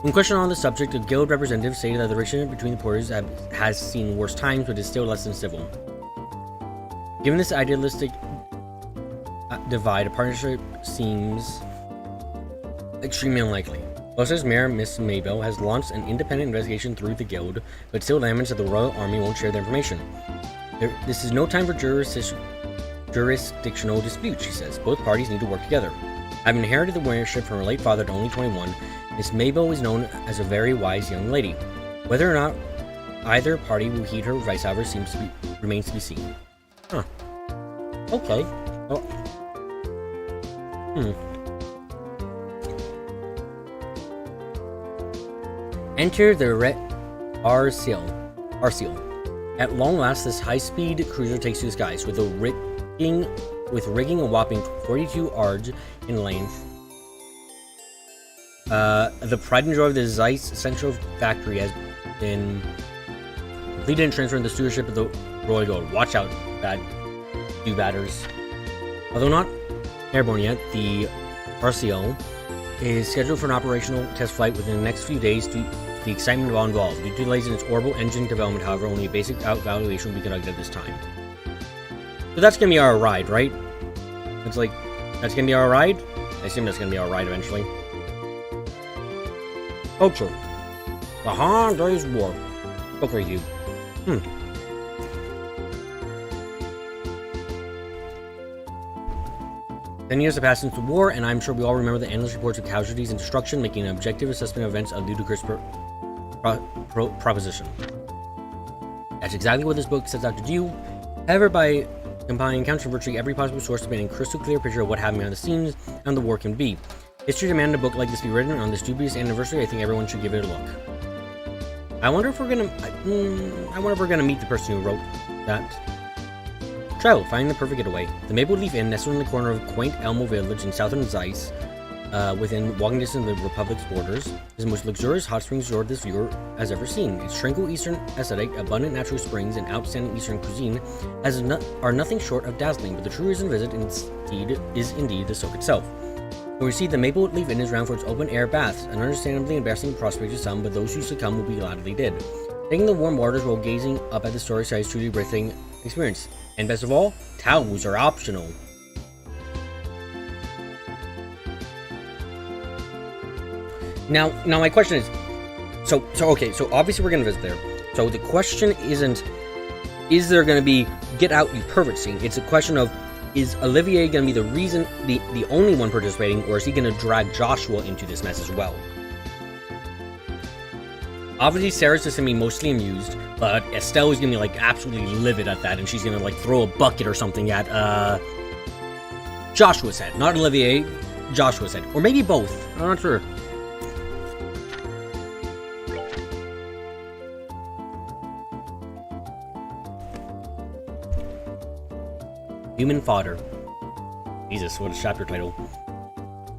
When questioned on the subject, a guild representative stated that the relationship between the parties has seen worse times, but is still less than civil. Given this idealistic divide, a partnership seems extremely unlikely. Bose's mayor, Miss Maybell, has launched an independent investigation through the guild, but still laments that the Royal Army won't share the information. This is no time for jurisdictional dispute, she says. Both parties need to work together. Having inherited the mayorship from her late father at only 21, Miss Maybell is known as a very wise young lady. Whether or not either party will heed her advice, however, remains to be seen. Huh. Okay. Oh. Enter the Arseal. At long last, this high-speed cruiser takes to the skies with rigging a whopping 42 ards in length. The pride and joy of the Zeiss Central Factory has been completed and transferred to the stewardship of the Royal Guard. Watch out, do-badders. Although not airborne yet, the Arseal is scheduled for an operational test flight within the next few days due to the excitement involved. Due to delays in its orbital engine development, however, only a basic evaluation will be conducted at this time. So that's gonna be our ride, right? It's like, that's gonna be our ride? I assume that's gonna be our ride eventually. Culture. The 100 Days War. Book review. 10 years have passed since the war, and I'm sure we all remember the endless reports of casualties and destruction, making an objective assessment of events a ludicrous proposition. That's exactly what this book sets out to do. However, by compiling accounts from virtually every possible source to paint a crystal clear picture of what happened behind the scenes and the war can be. History demanded a book like this be written on this dubious anniversary. I think everyone should give it a look. I wonder if we're gonna meet the person who wrote that. Travel, finding the perfect getaway. The Maple Leaf Inn, nestled in the corner of quaint Elmo Village in southern Zeiss, within walking distance of the Republic's borders, is the most luxurious hot springs resort this viewer has ever seen. Its tranquil eastern aesthetic, abundant natural springs, and outstanding eastern cuisine are nothing short of dazzling, but the true reason to visit is indeed the soak itself. Where we see the Maple Leaf Inn is renowned for its open-air baths, an understandably embarrassing prospect to some, but those who succumb will be glad they did. Taking the warm waters while gazing up at the story side is truly a breathtaking experience. And best of all, towels are optional. Now my question is, so obviously we're gonna visit there. So the question isn't, is there gonna be get out you pervert scene? It's a question of, is Olivier gonna be the reason, the only one participating, or is he gonna drag Joshua into this mess as well? Obviously, Sarah's just gonna be mostly amused, but Estelle is gonna be like absolutely livid at that, and she's gonna like throw a bucket or something at Joshua's head, not Olivier, Joshua's head, or maybe both. I'm not sure. Human fodder. Jesus, what a chapter title.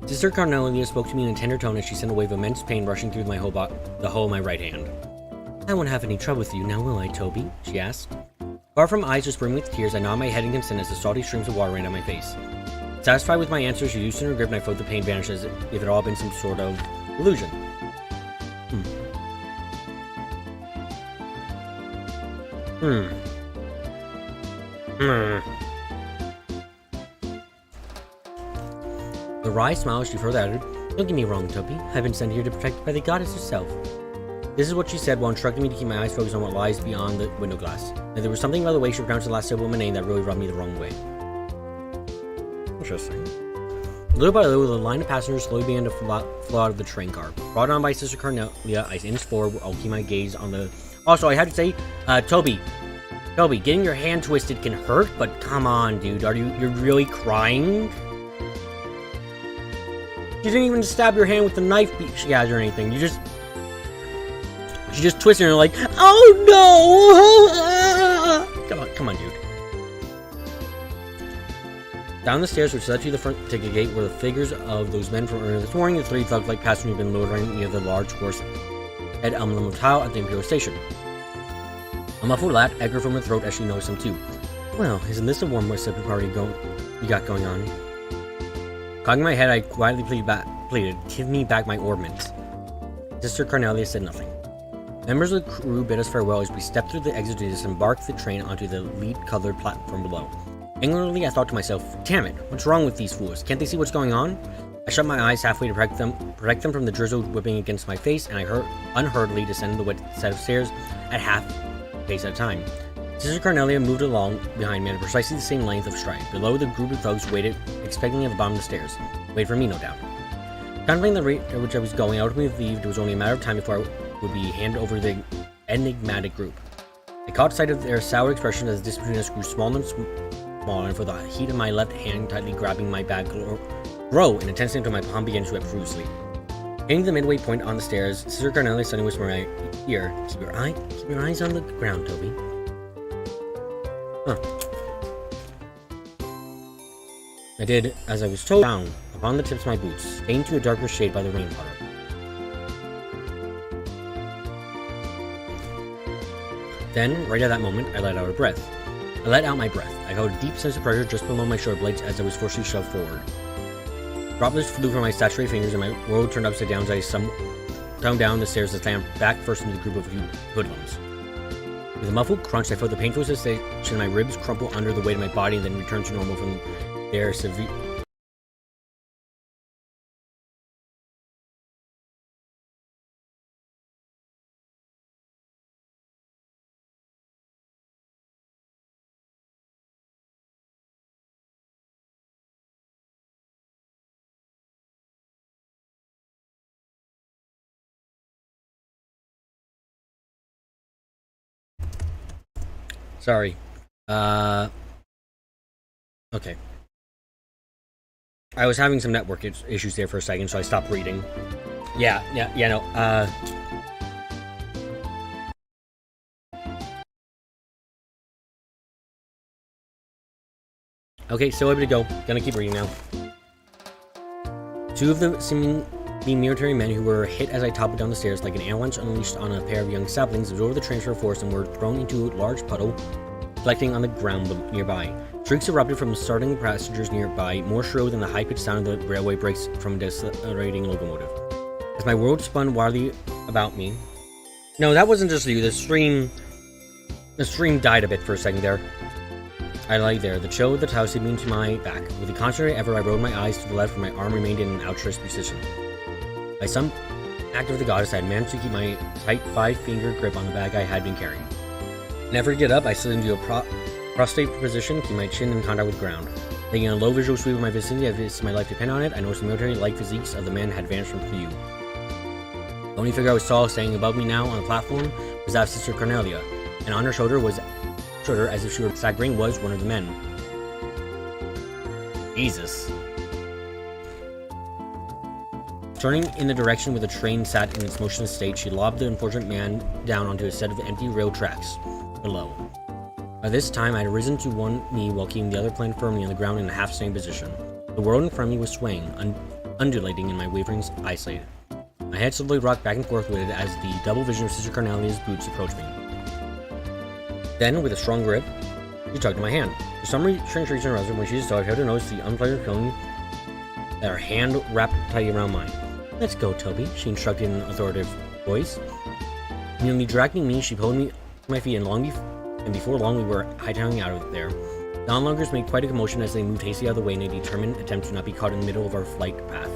Sister Cornelia spoke to me in a tender tone as she sent a wave of immense pain rushing through the whole of my right hand. I won't have any trouble with you now, will I, Toby? She asked. Far from eyes just brimming with tears, I nodded my head in consent as the salty streams of water ran down my face. Satisfied with my answer, she loosened her grip and I felt the pain vanish as if it all had been some sort of illusion. The wry smile she further added, Don't get me wrong, Toby. I've been sent here to protect by the goddess herself. This is what she said while instructing me to keep my eyes focused on what lies beyond the window glass. And there was something about the way she pronounced the last syllable of my name that really rubbed me the wrong way. Interesting. Little by little, the line of passengers slowly began to flow out of the train car. Brought on by Sister Cornelia, I inched forward. I'll keep my gaze on the... Also, I have to say, Toby, getting your hand twisted can hurt, but come on, dude. You're really crying? You didn't even stab your hand with the knife she has or anything. She just twisted her like, oh no! Come on, dude. Down the stairs which led to the front ticket gate were the figures of those men from earlier this morning. The three thug-like passengers had been loitering near the large horse at Motel at the Imperial Station. A muffled laugh echoed from her throat as she noticed them too. Well, isn't this a warm reception party you got going on? Cocking my head, I quietly pleaded, give me back my ornament. Sister Cornelia said nothing. Members of the crew bid us farewell as we stepped through the exit to disembark the train onto the lead-colored platform below. Angrily, I thought to myself, damn it, what's wrong with these fools? Can't they see what's going on? I shut my eyes halfway to protect them from the drizzle whipping against my face, and I unhurriedly descended the wet set of stairs at half pace at a time. Sister Cornelia moved along behind me at precisely the same length of stride. Below, the group of thugs waited expectantly at the bottom of the stairs. Wait for me, no doubt. Contemplating the rate at which I was going, I ultimately believed it was only a matter of time before I would be handed over to the enigmatic group. I caught sight of their sour expression as the distance between us grew smaller and smaller, and for the heat of my left hand tightly grabbing my bag grow in intensity until my palm began to sweat profusely. Getting to the midway point on the stairs, Sister Cornelia suddenly whispered in my ear, keep your eyes on the ground, Toby. I did as I was told, down upon the tips of my boots, stained to a darker shade by the rainwater. Then, right at that moment, I let out my breath. I felt a deep sense of pressure just below my shoulder blades as I was forcibly shoved forward. Droplets flew from my saturated fingers and my world turned upside down as I tumbled down the stairs and slammed back first into the group of hoodlums. With a muffled crunch, I felt the painful sensation in my ribs crumple under the weight of my body and then return to normal from their severe Sorry. Okay. I was having some network issues there for a second, so I stopped reading. Yeah, no, Okay, so able to go. Gonna keep reading now. Two of the seemingly military men who were hit as I toppled down the stairs like an avalanche unleashed on a pair of young saplings absorbed the transfer force and were thrown into a large puddle, collecting on the ground nearby. Shrieks erupted from the starting passengers nearby, more shrill than the high-pitched sound of the railway brakes from a decelerating locomotive. As my world spun wildly about me... No, that wasn't just you. The stream died a bit for a second there. I lay there, the chill of the tower seeping into my back. With the contrary ever, I rolled my eyes to the left where my arm remained in an outstretched position. By some act of the goddess, I had managed to keep my tight 5-finger grip on the bag I had been carrying. Never to get up, I slid into a prostrate position, keep my chin in contact with the ground. Taking a low visual sweep of my vicinity as if my life depended on it, I noticed the military-like physiques of the men had vanished from view. The only figure I saw standing above me now on the platform was that of Sister Cornelia, and on her shoulder, as if she were staggering, was one of the men. Jesus. Turning in the direction where the train sat in its motionless state, she lobbed the unfortunate man down onto a set of empty rail tracks below. By this time, I had risen to one knee while keeping the other planted firmly on the ground in a half-standing position. The world in front of me was swaying, undulating in my wavering eyesight. My head slowly rocked back and forth with it as the double vision of Sister Cornelia's boots approached me. Then, with a strong grip, she tugged at my hand. For some strange reason or other, when she did so, I failed to notice the unpleasant feeling that her hand wrapped tightly around mine. "Let's go, Toby," she instructed in an authoritative voice. Nearly dragging me, she pulled me to my feet, and before long we were hightailing out of there. The onlookers made quite a commotion as they moved hastily out of the way in a determined attempt to not be caught in the middle of our flight path.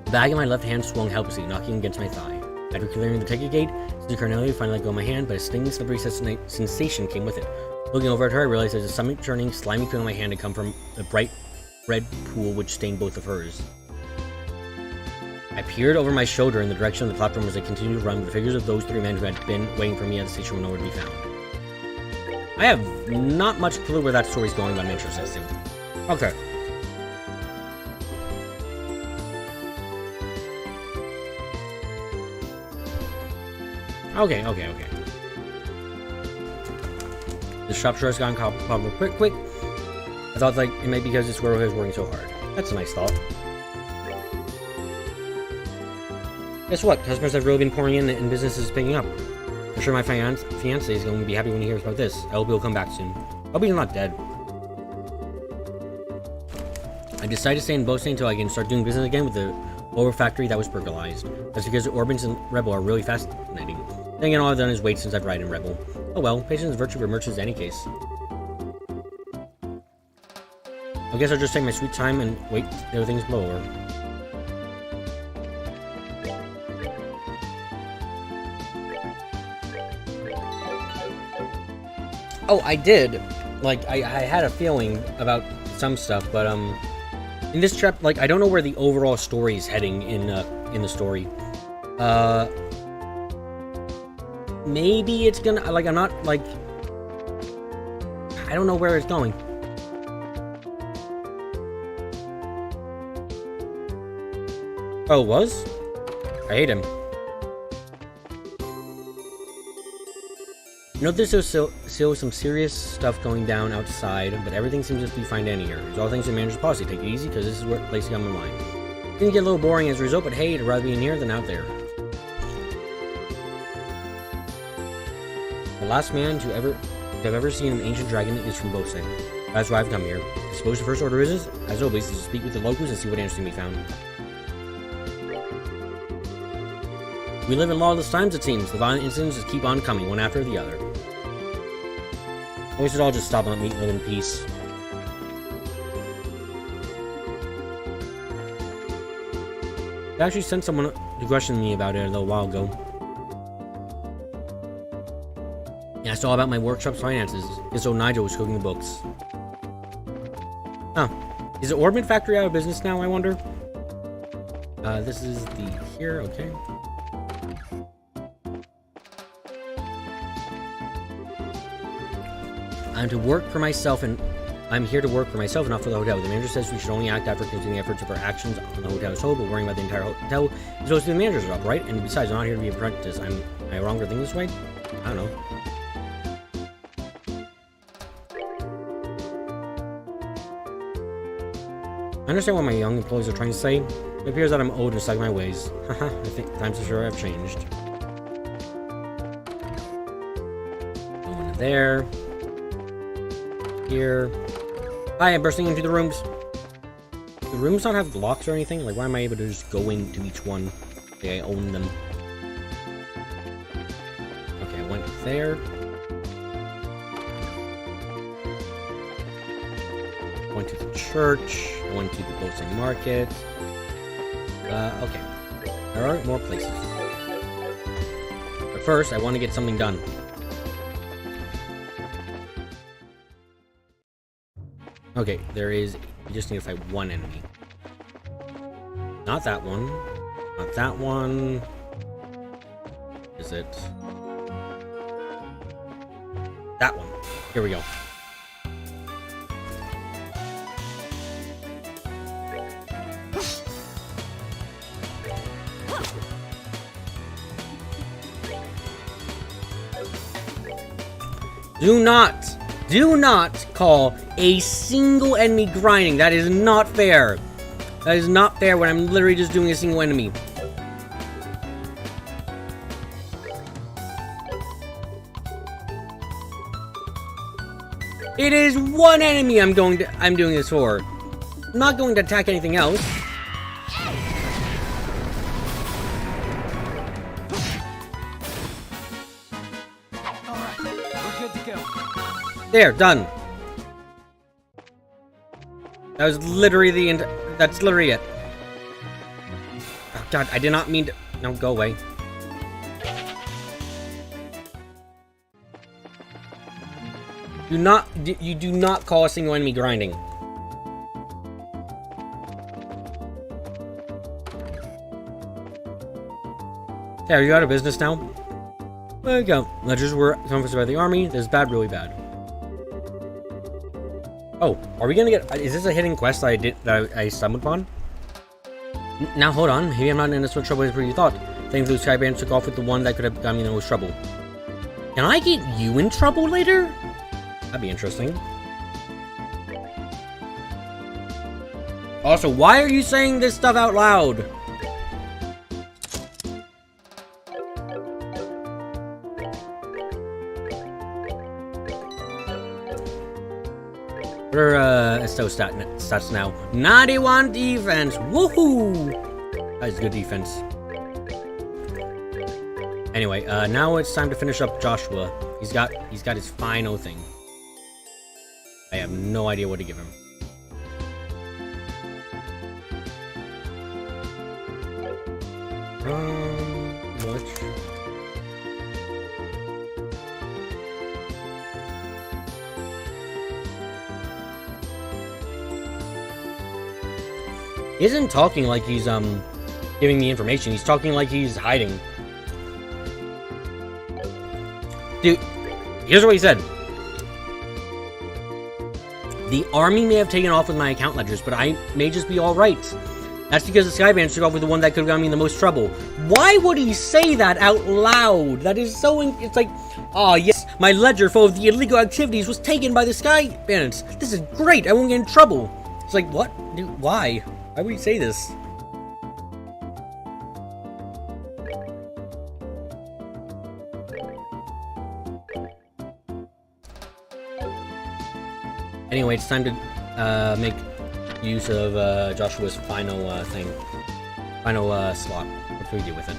The bag in my left hand swung helplessly, knocking against my thigh. After clearing the ticket gate, Sister Cornelia finally let go of my hand, but a stinging, slippery sensation came with it. Looking over at her, I realized that the stomach-churning, slimy feeling in my hand had come from the bright red pool which stained both of hers. I peered over my shoulder in the direction of the platform as I continued to run, with the figures of those 3 men who had been waiting for me at the station were nowhere to be found. I have not much clue where that story's going, but I'm interested in. Okay. Okay. The shopkeeper's gone popular quick. I thought like it might be because this werewolf is working so hard. That's a nice thought. Guess what? Customers have really been pouring in and business is picking up. I'm sure my fiance is going to be happy when he hears about this. I hope he'll come back soon. I hope he's not dead. I decided to stay in Beauce until I can start doing business again with the Orbit factory that was burglarized. That's because the Orbits and Rebel are really fascinating. Then again, all I've done is wait since I've ride in Rebel. Oh well, patience is virtue for merchants in any case. I guess I'll just take my sweet time and wait till things blow over. Oh, I did. Like, I had a feeling about some stuff, but, in this chapter, like, I don't know where the overall story is heading in the story. Maybe it's gonna, like, I'm not, like, I don't know where it's going. Oh, it was? I hate him. You know, there's still some serious stuff going down outside, but everything seems to be fine down here. It's all thanks to manager's policy. Take it easy, because this is where place to come in line. It's gonna get a little boring as a result, but hey, I'd rather be in here than out there. The last man to have ever seen an ancient dragon is from Beauce. That's why I've come here. I suppose the first order is, as always, is to speak with the locals and see what answers can be found. We live in lawless times, it seems. The violent incidents just keep on coming, one after the other. We should all just stop and let me live in peace. I actually sent someone to question me about it a little while ago. Yeah, it's all about my workshop's finances. And so Nigel was cooking the books. Huh. Is the Orbit factory out of business now, I wonder? This is the here, okay. I'm to work for myself, and I'm here to work for myself, not for the hotel. The manager says we should only act after considering the efforts of our actions on the hotel's whole, but worrying about the entire hotel is supposed to be the manager's job, right? And besides, I'm not here to be an apprentice. Am I wrong for thinking this way? I don't know. I understand what my young employees are trying to say. It appears that I'm old and stuck in my ways. Haha, I think times for sure have changed. Go into there. Here. Hi, I'm bursting into the rooms. Do the rooms not have locks or anything? Like, why am I able to just go into each one? Like, I own them. Okay, I went there. Went to the church. I went to the Boatswain Market. Okay. There are more places. But first, I want to get something done. Okay, there is... You just need to fight one enemy. Not that one. Not that one. Is it... That one. Here we go. Do not call a single enemy grinding. That is not fair. That is not fair when I'm literally just doing a single enemy. It is one enemy I'm doing this for. I'm not going to attack anything else. There, done. That was literally the end. That's literally it. Oh god, I did not mean to. No, go away. You do not call a single enemy grinding. Okay, are you out of business now? There you go. Ledgers were confiscated by the army. This is bad, really bad. Oh, are we gonna get... Is this a hidden quest that I stumbled upon? Now, hold on. Maybe I'm not in as much trouble as you thought. Thankfully, Skyband took off with the one that could have gotten me in the most trouble. Can I get you in trouble later? That'd be interesting. Also, why are you saying this stuff out loud? What are Esto stats now? 91 defense! Woohoo! That is good defense. Anyway, now it's time to finish up Joshua. He's got his final thing. I have no idea what to give him. What? He isn't talking like he's giving me information. He's talking like he's hiding. Dude, here's what he said. The army may have taken off with my account ledgers, but I may just be alright. That's because the Skyband took off with the one that could have gotten me in the most trouble. Why would he say that out loud? That is so... It's like, oh yes, my ledger full of the illegal activities was taken by the Skybandits. This is great, I won't get in trouble. It's like, what? Dude, why? Why would he say this? Anyway, it's time to make use of Joshua's final slot. What do we do with it?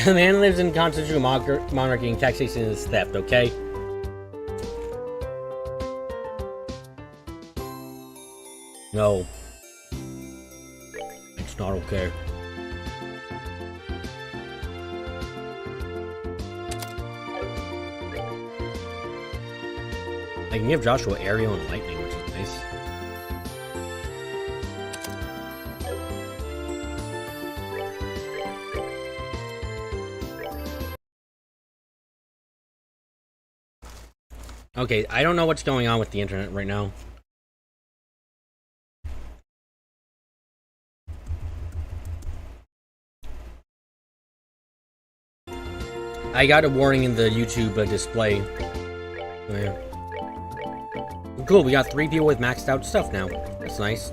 The man lives in constitutional monarchy and taxation is theft, okay? No. It's not okay. I can give Joshua aerial and lightning, which is nice. Okay, I don't know what's going on with the internet right now. I got a warning in the YouTube display. Oh, yeah. Cool, we got 3 people with maxed out stuff now. That's nice.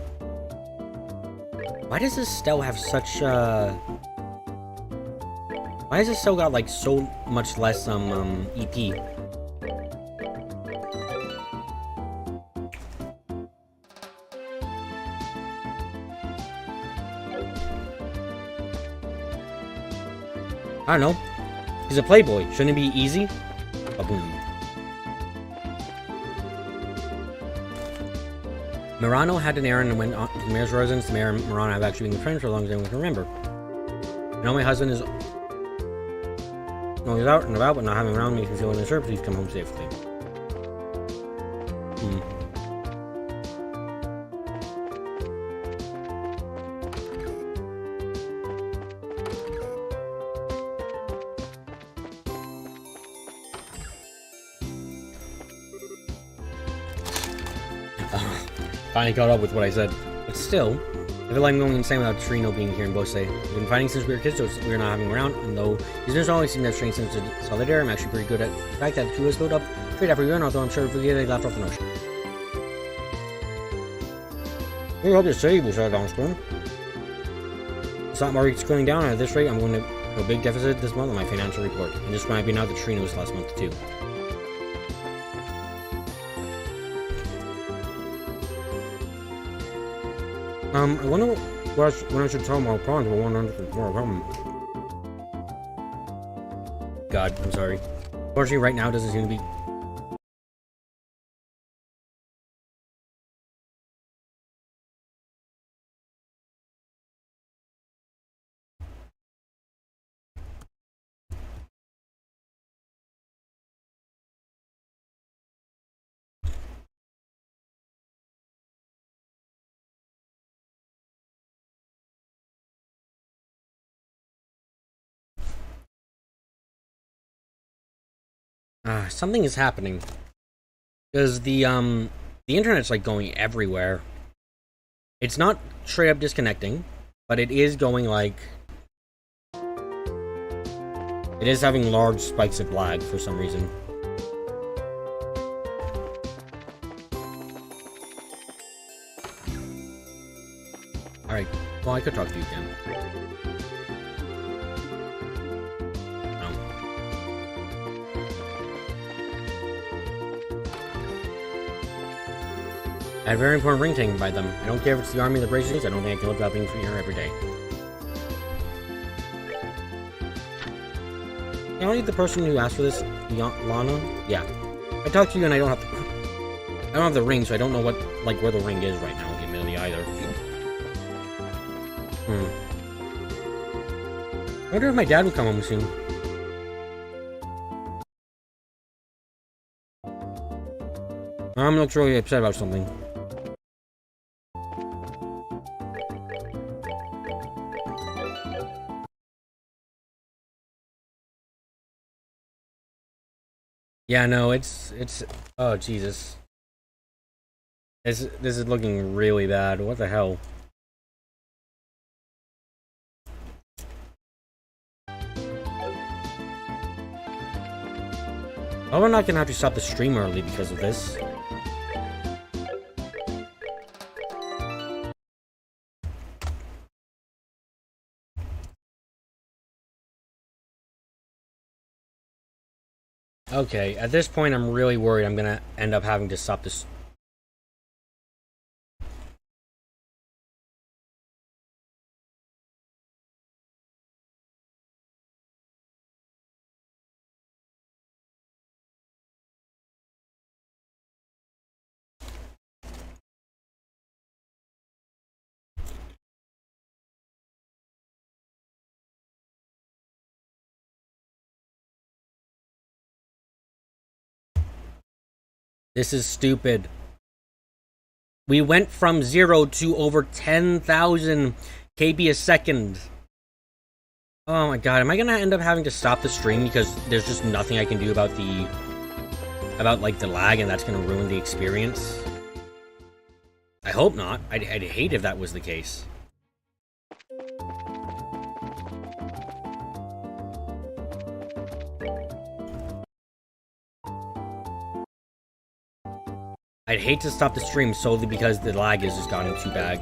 Why does this still have such why has this still got like so much less EP? I don't know. He's a playboy. Shouldn't it be easy? Ba-boom. Murano had an errand and went on to the mayor's residence. The mayor and Murano have actually been friends for as long as anyone can remember. Now my husband is always out and about, but not having him around makes me feel unsure. Please come home safely. Finally caught up with what I said. But still, I feel like I'm going insane without Trino being here in Bose. We've been fighting since we were kids, so we're not having him around, and though he's just always seemed to have strange sense of solidarity, I'm actually pretty good at the fact that the two of us built up straight after we went, although I'm sure if we they left off the notion. We hope to save you, said Dongstorm. Stock market's going down, and at this rate, I'm going to have a big deficit this month on my financial report, and this might be now the Trino's last month, too. I wonder when I should tell my parents about 100% problem. God, I'm sorry. Unfortunately, right now doesn't seem to be. Something is happening. Because the internet's like going everywhere. It's not straight up disconnecting, but it is going like it is having large spikes of lag for some reason. Alright, well I could talk to you again. I had a very important ring taken by them. I don't care if it's the army or the bracelets, I don't think I can live without being free here every day. Am I the person who asked for this, Lana? Yeah. I talked to you and I don't have the ring, so I don't know what, like, where the ring is right now, admittedly, either. I wonder if my dad will come home soon. Mom looks really upset about something. Yeah, no, it's oh Jesus. This is looking really bad. What the hell? Oh, we're not gonna have to stop the stream early because of this. Okay, at this point I'm really worried I'm gonna end up having to stop this. This is stupid. We went from 0 to over 10,000 KB a second. Oh my god, am I gonna end up having to stop the stream because there's just nothing I can do about like the lag, and that's gonna ruin the experience? I hope not. I'd hate if that was the case. I'd hate to stop the stream solely because the lag has just gotten too bad.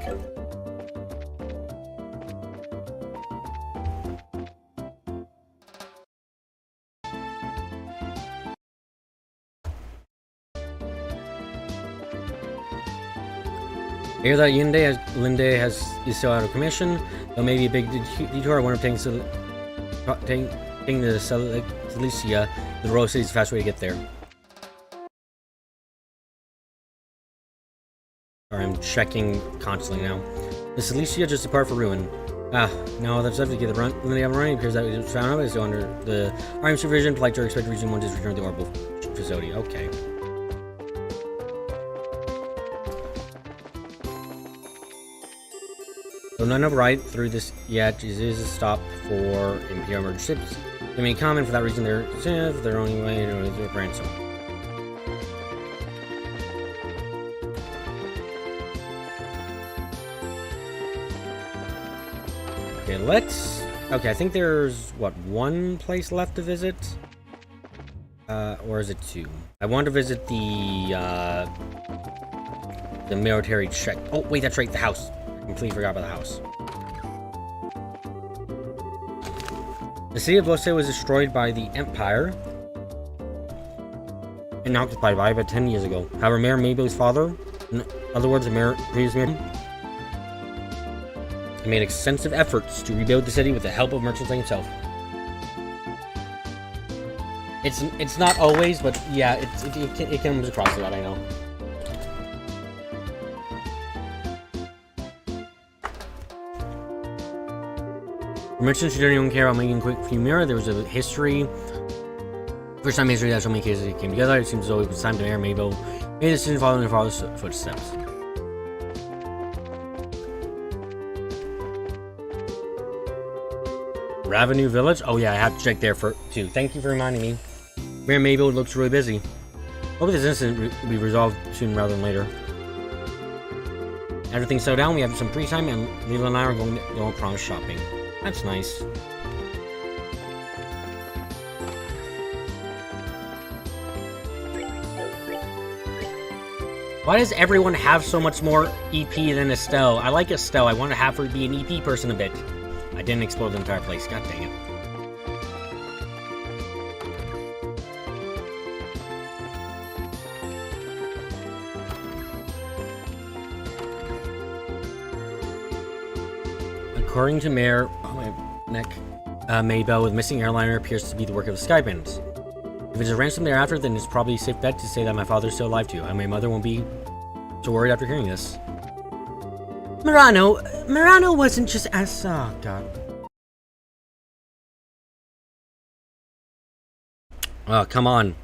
I hear that Linde is still out of commission, though maybe a big detour. I wonder if taking the Cilicia, the Rose City is the fast way to get there. Or I'm checking constantly now. The Cilicia just depart for ruin. Ah, no, that's definitely get the run. When they have a running, because that was found out, is under the army supervision. Polite to expect region 1 to return to the orbital facility. Okay. So none of right through this yet. This is a stop for Imperial merged ships. They may come, and for that reason they're their only way to ransom. Okay, let's... Okay, I think there's, what, one place left to visit? Or is it two? I want to visit the military check... Oh, wait, that's right, the house. I completely forgot about the house. The city of Lose was destroyed by the Empire and occupied by about 10 years ago. However, Mayor Mabel's father, in other words, the mayor, previous mayor, made extensive efforts to rebuild the city with the help of merchants like himself. It's not always, but yeah, it comes across a lot, I know. For merchants who don't even care about making a quick few mirror, there was a history. First time in history that so many cases came together. It seems as though it was time to Mayor Mabel made a decision following their father's footsteps. Ravenue Village? Oh yeah, I have to check there too. Thank you for reminding me. Mayor Mabel looks really busy. Hope this incident will be resolved soon rather than later. Everything's settled down, we have some free time, and Leela and I are going to go on promise shopping. That's nice. Why does everyone have so much more EP than Estelle? I like Estelle. I want to have her be an EP person a bit. I didn't explode the entire place. God dang it. According to Mayor... Oh, my neck. Mabel, with missing airliner appears to be the work of the Skybandits. If it's a ransom thereafter, then it's probably a safe bet to say that my father's still alive too, and my mother won't be so worried after hearing this. Murano wasn't just as... Oh, God. Oh, come on.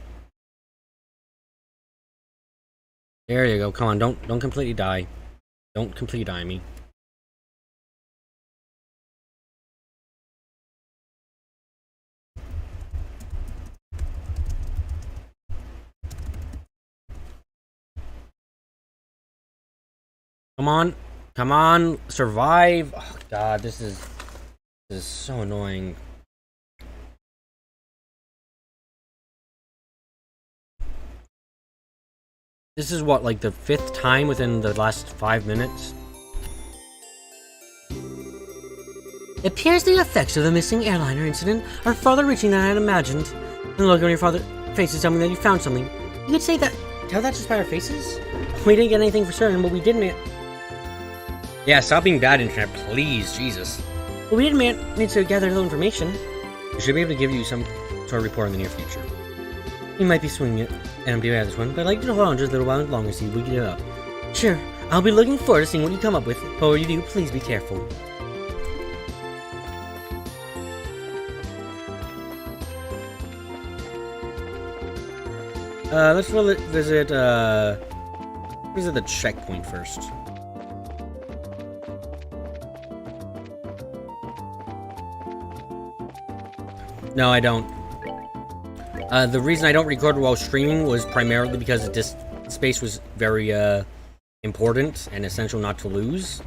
There you go. Come on, don't completely die. Don't completely die me. Come on. Come on. Survive. Oh, God, this is so annoying. This is what, like the 5th time within the last 5 minutes? It appears the effects of the missing airliner incident are farther reaching than I had imagined. And the look on your father's face is telling me that you found something. You could say that... Tell that just by our faces? We didn't get anything for certain, but we didn't... Yeah, stop being bad, internet, please, Jesus. But we didn't manage to gather a little information. We should be able to give you some sort of report in the near future. We might be swinging it, and I'm doing this one, but I'd like to hold on just a little while longer to see if we can get it up. Sure, I'll be looking forward to seeing what you come up with. But when you do, please be careful. Let's visit the checkpoint first. No, I don't. The reason I don't record while streaming was primarily because this space was very important and essential not to lose.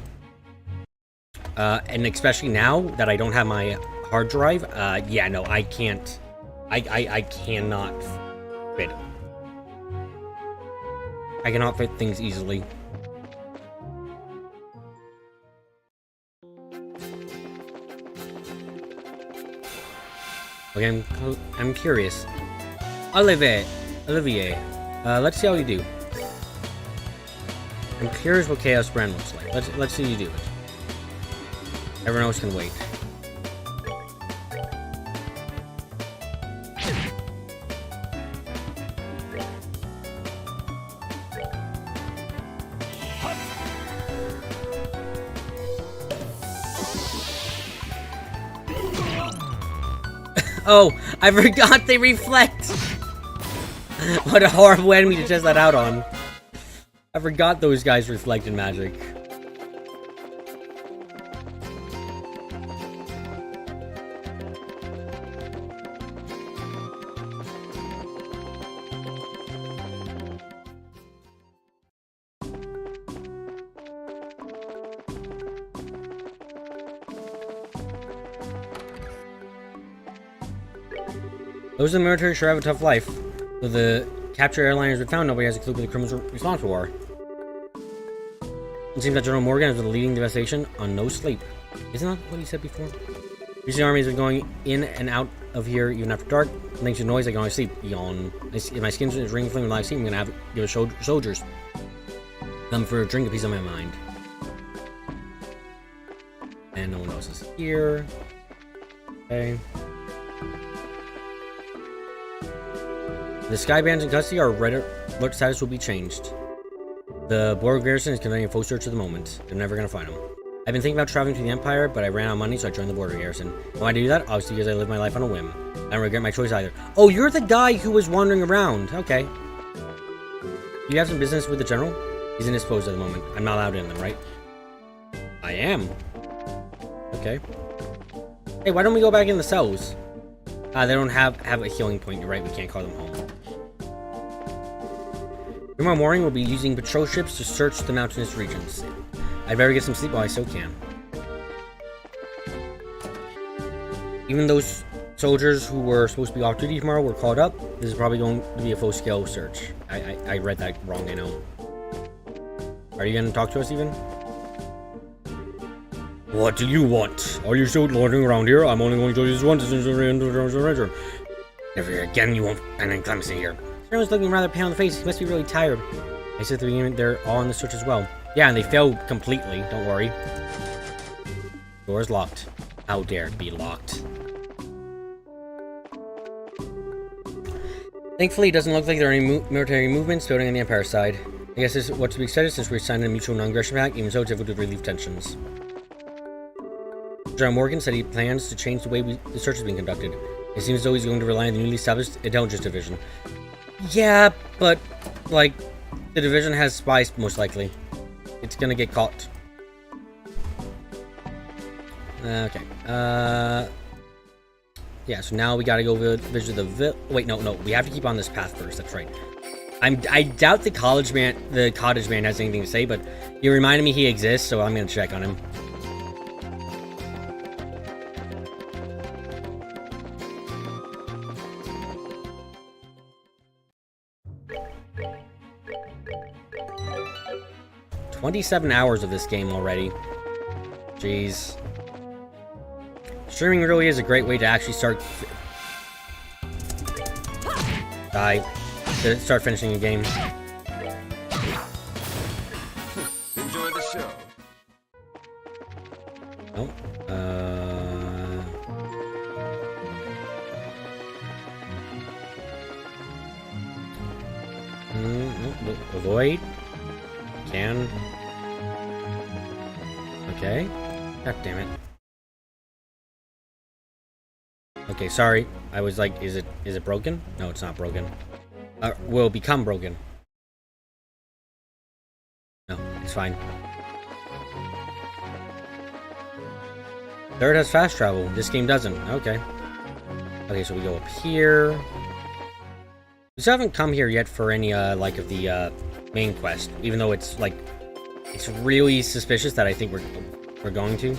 And especially now that I don't have my hard drive, yeah, no, I can't. I cannot fit. I cannot fit things easily. Okay, I'm curious. Olivier, let's see how you do. I'm curious what Chaos Brand looks like. Let's see you do it. Everyone else can wait. Oh, I forgot they reflect! What a horrible enemy to test that out on. I forgot those guys reflect in Magic. Those in the military sure have a tough life. Though the captured airliners were found, nobody has a clue who the criminals responsible are. It seems that General Morgan has been leading the investigation on no sleep. Isn't that what he said before? Recent army has been going in and out of here even after dark. Thanks to noise, I can only sleep. Yawn. If my skin is ringing flame with live steam, I'm gonna give a soldiers. Come for a drink, a piece of my mind. And no one else is here. Okay. The Skybands in custody, our red alert status will be changed. The Borg garrison is conducting a full search at the moment. They're never gonna find them. I've been thinking about traveling to the Empire, but I ran out of money, so I joined the border garrison. Why do that? Obviously because I live my life on a whim. I don't regret my choice either. Oh, you're the guy who was wandering around. Okay. You have some business with the general? He's indisposed at the moment. I'm not allowed in them, right? I am. Okay. Hey, why don't we go back in the cells? They don't have a healing point. You're right, we can't call them home. Tomorrow morning, we'll be using patrol ships to search the mountainous regions. I'd better get some sleep while I still can. Even those soldiers who were supposed to be off duty tomorrow were called up. This is probably going to be a full-scale search. I read that wrong, I know. Are you going to talk to us, even? What do you want? Are you still loitering around here? I'm only going to do this once. Never again, you won't find any clemency here. Everyone's looking rather pale in the face. He must be really tired. I said at the beginning they're all in the search as well. Yeah, and they failed completely. Don't worry. Door's locked. How dare it be locked? Thankfully, it doesn't look like there are any military movements building on the Empire side. I guess this is what's to be expected since we signed a mutual non-aggression pact, even so it's difficult to relieve tensions. General Morgan said he plans to change the way the search is being conducted. It seems as though he's going to rely on the newly established intelligence division. Yeah, but, like, the division has spies, most likely. It's gonna get caught. Okay. Yeah, so now we gotta go visit the wait, no, we have to keep on this path first, that's right. I doubt the cottage man has anything to say, but he reminded me he exists, so I'm gonna check on him. $27 hours of this game already. Jeez. Streaming really is a great way to actually start finishing a game. Enjoy the show. Oh. No, avoid. Can. Okay. God damn it. Okay, sorry. I was like, is it broken? No, it's not broken. will become broken. No, it's fine. Third has fast travel. This game doesn't. Okay. Okay, so we go up here. We still haven't come here yet for any, like, of the, main quest. Even though it's, like, it's really suspicious that I think we're going to.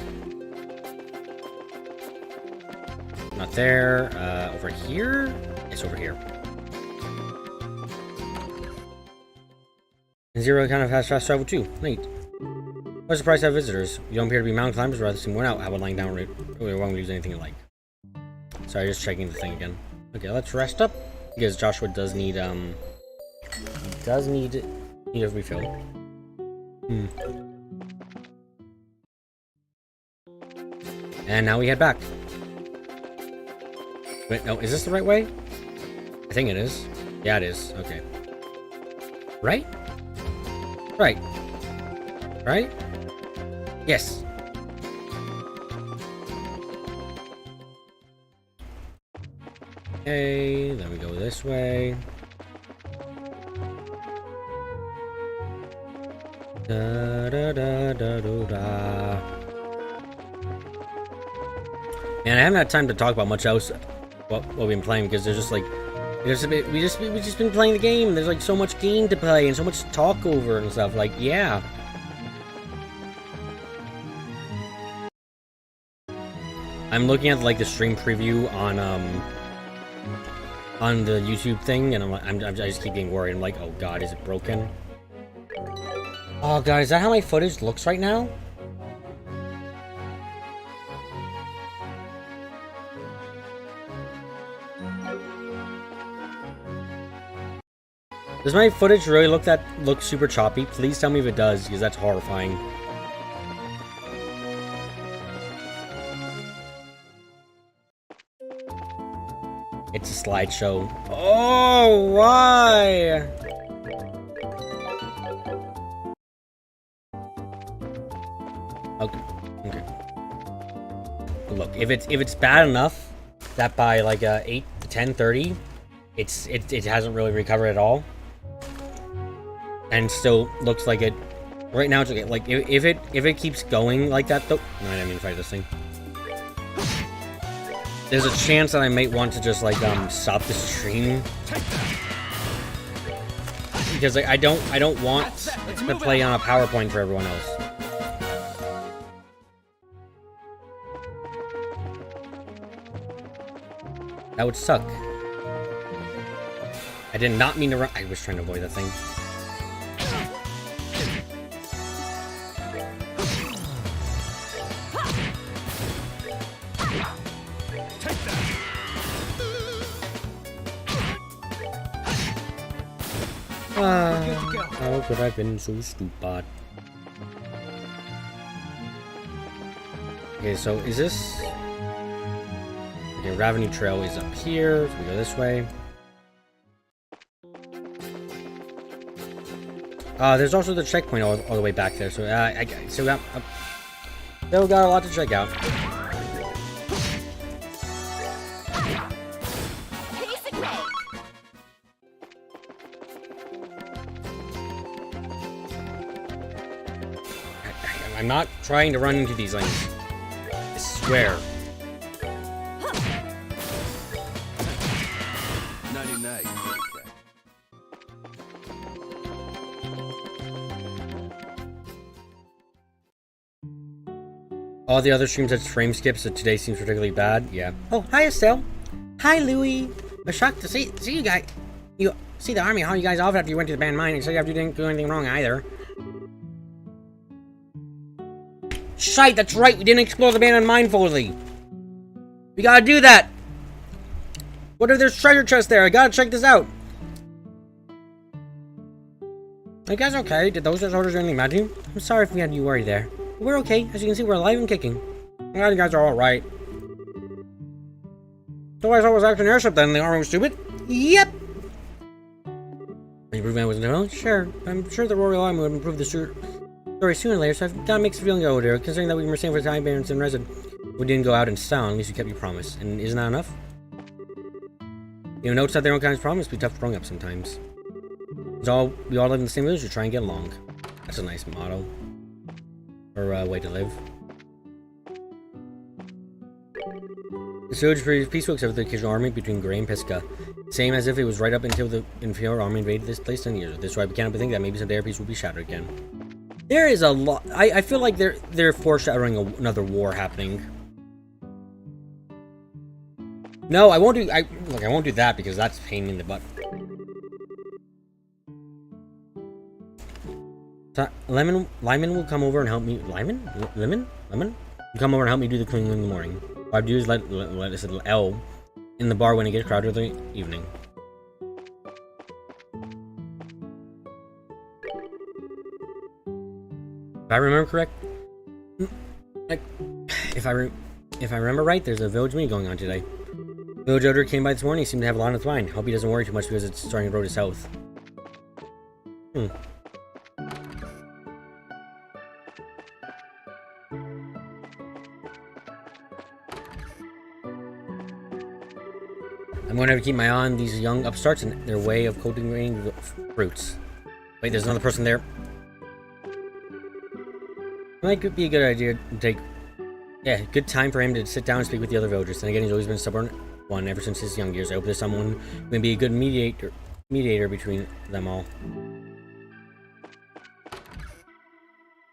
Not there. Over here? It's over here. And Zero kind of has fast travel too. Neat. What's the price of visitors? You don't appear to be mountain climbers, rather seem worn out. How about lying down really won't lose anything you like. Sorry, just checking the thing again. Okay, let's rest up. Because Joshua does need, he does need a refill. And now we head back. Wait, no, is this the right way? I think it is. Yeah, it is. Okay. Right? Right. Right? Yes. Okay, then we go this way. Da da da da da da. And I haven't had time to talk about much else what we've been playing because there's just like we just been playing the game. There's like so much game to play and so much to talk over and stuff. Like, yeah. I'm looking at like the stream preview on the YouTube thing, and I just keep getting worried. I'm like, oh god, is it broken? Oh god, is that how my footage looks right now? Does my footage really look super choppy? Please tell me if it does, because that's horrifying. It's a slideshow. Oh, why? Okay. Look, if it's bad enough that by like 8 to 10:30, it hasn't really recovered at all, and still looks like it. Right now, it's okay. Like if it keeps going like that, though. No, I didn't mean to fight this thing. There's a chance that I might want to just like stop the stream because like, I don't want to play on a PowerPoint for everyone else. That would suck. I did not mean to run. I was trying to avoid that thing. How could I have been so stupid? Okay, so is this... Okay, Ravenous Trail is up here, so we go this way. There's also the checkpoint all the way back there, so still got a lot to check out. I'm not trying to run into these things. I swear. 99. All the other streams had frame skips, so today seems particularly bad. Yeah. Oh, hi Estelle. Hi Louie. I'm shocked to see you guys. You see the army haul you guys off after you went to the band mine, and so you didn't do anything wrong either. Shite, that's right, we didn't explore the abandoned mine fully. We gotta do that. What if there's treasure chests there? I gotta check this out. Are you guys okay? Did those orders do anything bad to you? I'm sorry if we had you worried there. We're okay. As you can see, we're alive and kicking. I'm glad you guys are alright. So I saw was actually an airship then, the army was stupid? Yep. The improvement wasn't well? Sure. I'm sure the Royal Army would improve the story sooner or later, so I've got a mixed feeling over there, considering that we were staying for time bands and resin. We didn't go out in style, at least we kept your promise. And isn't that enough? You know, it's not their own kind of problems. Be tough growing up sometimes. We all live in the same village to try and get along. That's a nice motto. Or way to live. This village is pretty peaceful except for the occasional army between Gray and Pisca. Same as if it was right up until the Inferior army invaded this place 10 years ago. This is why we can't help but think that maybe someday our peace will be shattered again. There is a lot. I feel like they're foreshadowing another war happening. No, I won't do. I won't do that because that's a pain in the butt. So, Lyman will come over and help me. Lemon will come over and help me do the cleaning in the morning. What I do is let this little L in the bar when it gets crowded in the evening. If I remember correct, if I remember right, there's a village meeting going on today. Village elder came by this morning. He seemed to have a lot on his mind. Hope he doesn't worry too much because it's starting to grow to south. I'm going to have to keep my eye on these young upstarts and their way of cultivating the fruits. Wait, there's another person there. Might be a good idea to take... Yeah, good time for him to sit down and speak with the other villagers. And again, he's always been a stubborn one ever since his young years. I hope there's someone who can be a good mediator between them all.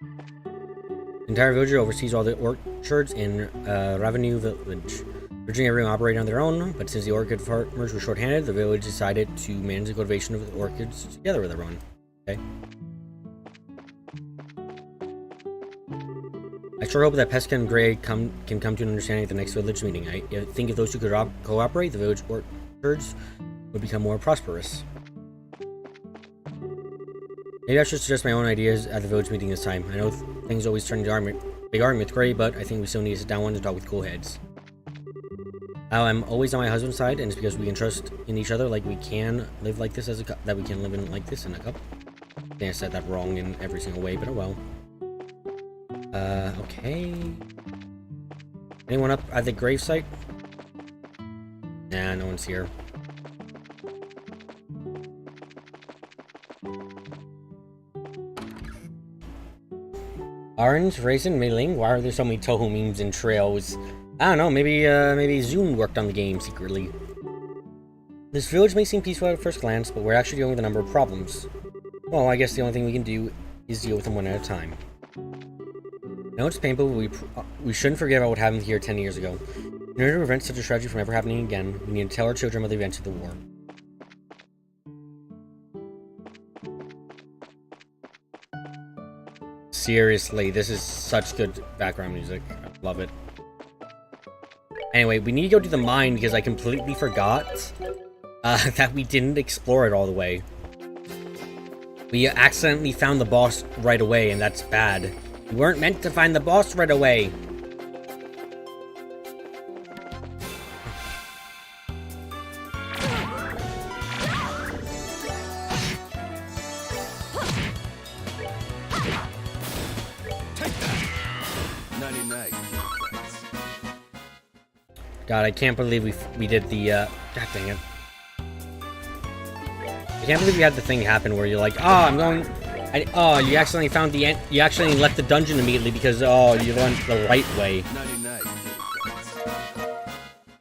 The entire village oversees all the orchards in Ravenue Village. Originally, everyone operated on their own, but since the orchid farmers were short-handed, the village decided to manage the cultivation of the orchids together with everyone. Okay. I sure hope that Pesca and Gray can come to an understanding at the next village meeting. I think if those two could cooperate, the village orchards would become more prosperous. Maybe I should suggest my own ideas at the village meeting this time. I know things always turn into big argument with Gray, but I think we still need to sit down one to talk with cool heads. I'm always on my husband's side, and it's because we can trust in each other like we can live like this as a couple. That we can live in like this in a couple. I think I said that wrong in every single way, but oh well. Okay. Anyone up at the gravesite? Nah, no one's here. Orange, Raisin, Mei-Ling, why are there so many Touhou memes and trails? I don't know, maybe Zoom worked on the game secretly. This village may seem peaceful at first glance, but we're actually dealing with a number of problems. Well, I guess the only thing we can do is deal with them one at a time. I know it's painful, but we shouldn't forget about what happened here 10 years ago. In order to prevent such a tragedy from ever happening again, we need to tell our children about the events of the war. Seriously, this is such good background music. I love it. Anyway, we need to go to the mine because I completely forgot that we didn't explore it all the way. We accidentally found the boss right away, and that's bad. We weren't meant to find the boss right away. God, I can't believe we did the, God dang it. I can't believe we had the thing happen where you're like, oh, you accidentally found the end, you accidentally left the dungeon immediately because, oh, you went the right way.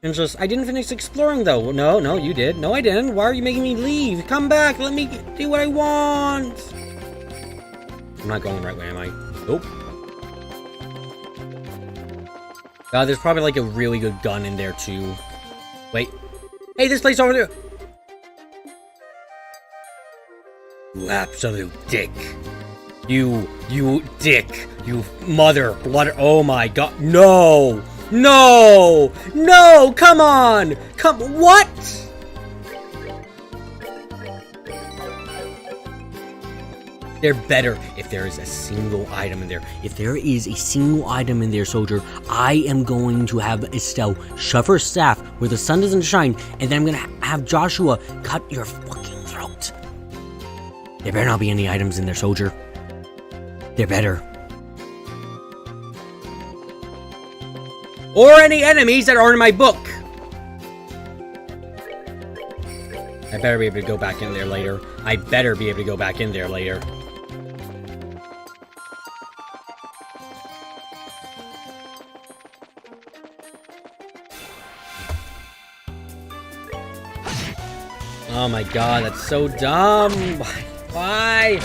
And just, I didn't finish exploring though. No, you did. No, I didn't. Why are you making me leave? Come back, let me do what I want. I'm not going the right way, am I? Nope. God, there's probably like a really good gun in there too. Wait. Hey, this place over there! You absolute dick. You dick. You mother blood. Oh my god. No! No! No! Come on! What? They're better if there is a single item in there. If there is a single item in there, soldier, I am going to have Estelle shove her staff where the sun doesn't shine, and then I'm going to have Joshua cut your fucking throat. There better not be any items in there, soldier. There better. Or any enemies that are in my book. better be able to go back in there later. I better be able to go back in there later. Oh my god, that's so dumb! Why?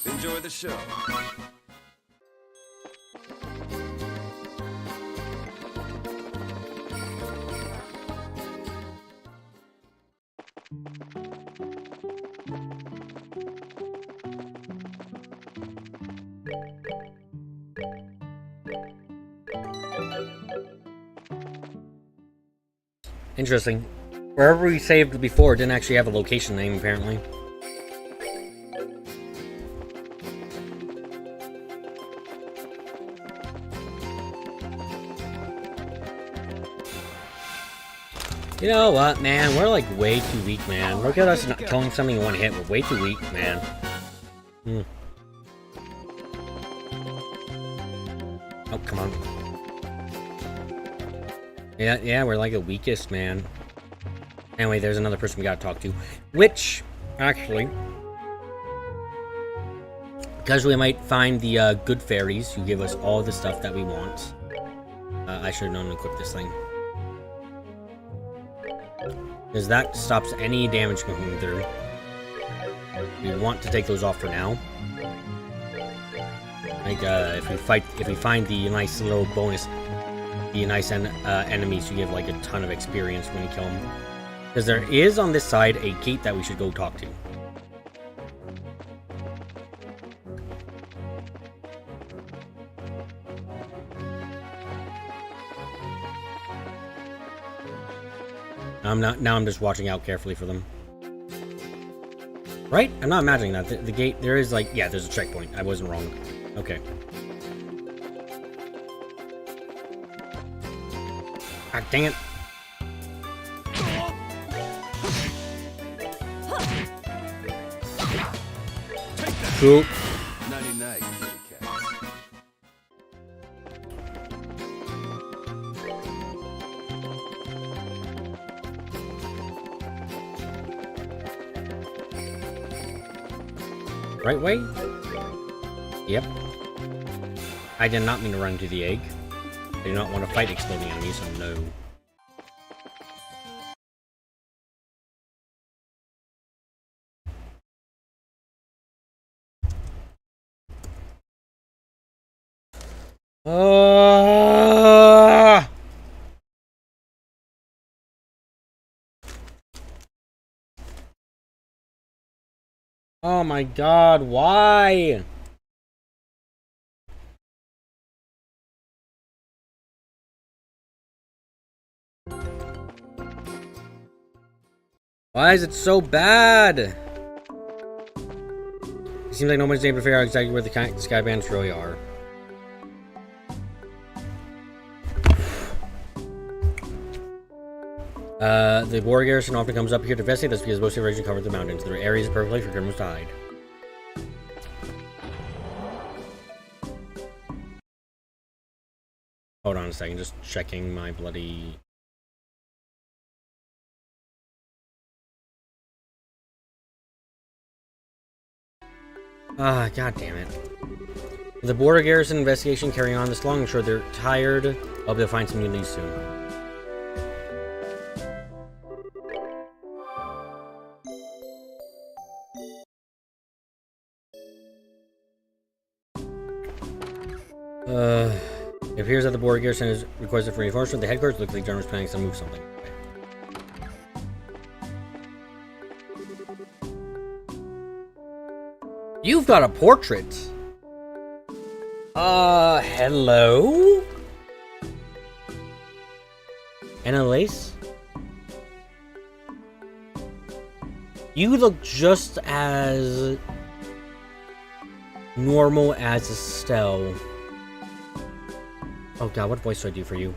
Enjoy the show. Interesting. Wherever we saved before didn't actually have a location name, apparently. You know what, man? We're like way too weak, man. Look at us not killing something in one hit. We're way too weak, man. Oh, come on. Yeah, we're like the weakest, man. Anyway, there's another person we gotta talk to. Which, actually, because we might find the good fairies who give us all the stuff that we want. I should have known to equip this thing. Because that stops any damage coming through. We want to take those off for now. Like, if we find the nice little bonus, the nice enemies, you give like a ton of experience when you kill them. Because there is on this side a gate that we should go talk to. Now I'm just watching out carefully for them. Right? I'm not imagining that. The gate, there is like, yeah, there's a checkpoint. I wasn't wrong. Okay. God dang it. Cool. 99 kitty cats. Right way? Yep. I did not mean to run into the egg. I do not want to fight exploding enemies, so no. Oh my god, why? Why is it so bad? It seems like nobody's able to figure out exactly where the sky bands really are. The war garrison often comes up here to investigate this because most of the region covers the mountains. There are areas perfectly for criminals to hide. Hold on a second, just checking my bloody... Ah, god damn it. The border garrison investigation carrying on this long and short, they're tired. I'll be able to find some new leads soon. It appears that the border garrison has requested for reinforcement. The headquarters looks like the Germans planning to move something. You've got a portrait. Hello? Annalise? You look just as normal as Estelle. Oh god, what voice do I do for you?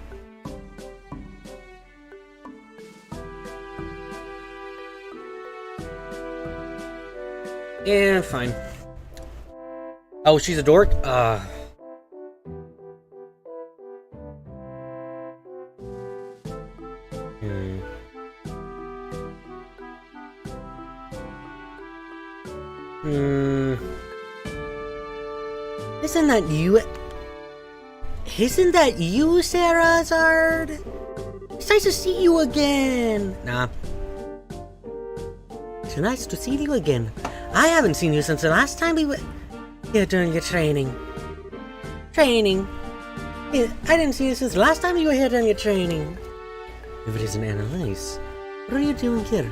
Yeah, fine. Oh, she's a dork? Hmm. Hmm. Isn't that you? Isn't that you, Sarazard? It's nice to see you again. Nah. It's nice to see you again. I haven't seen you since the last time we were here during your training. Training. Yeah, I didn't see you since the last time you were here during your training. If it isn't Annalise, what are you doing here?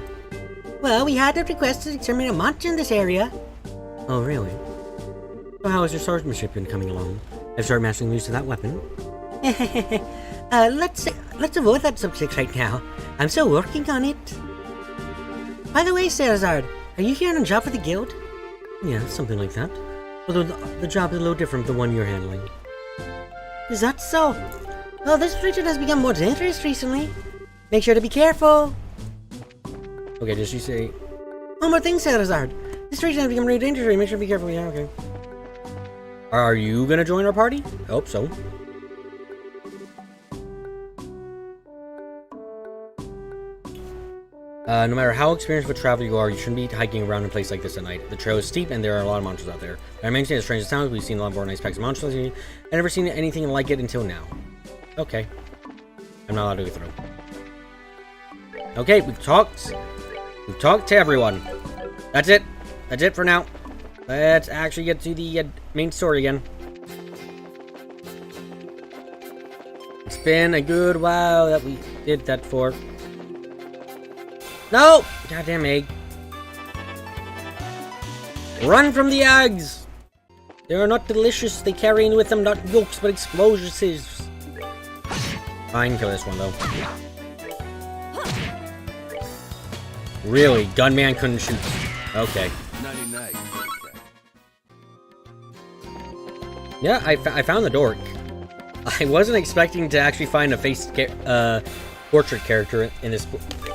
Well, we had a request to exterminate a monster in this area. Oh, really? So how has your swordsmanship been coming along? I've started mastering the use of that weapon. Let's avoid that subject right now. I'm still working on it. By the way, Sarazard, are you here on a job for the guild? Yeah, something like that. Although the job is a little different from the one you're handling. Is that so? Well, this region has become more dangerous recently. Make sure to be careful. Okay, did she say... One more thing, Sarazard. This region has become really dangerous. Make sure to be careful. Yeah, okay. Are you gonna join our party? I hope so. No matter how experienced of a traveler you are, you shouldn't be hiking around in a place like this at night. The trail is steep and there are a lot of monsters out there. I maintain the strangest sounds. We've seen a lot more nice packs of monsters. I've never seen anything like it until now. Okay. I'm not allowed to go through. Okay, we've talked. We've talked to everyone. That's it. That's it for now. Let's actually get to the main story again. It's been a good while that we did that for. No! Goddamn egg. Run from the eggs! They are not delicious. They carry in with them not yolks but explosives. Fine, kill this one though. Really? Gunman couldn't shoot. Okay. 99 Yeah, I found the dork. I wasn't expecting to actually find a face portrait character in this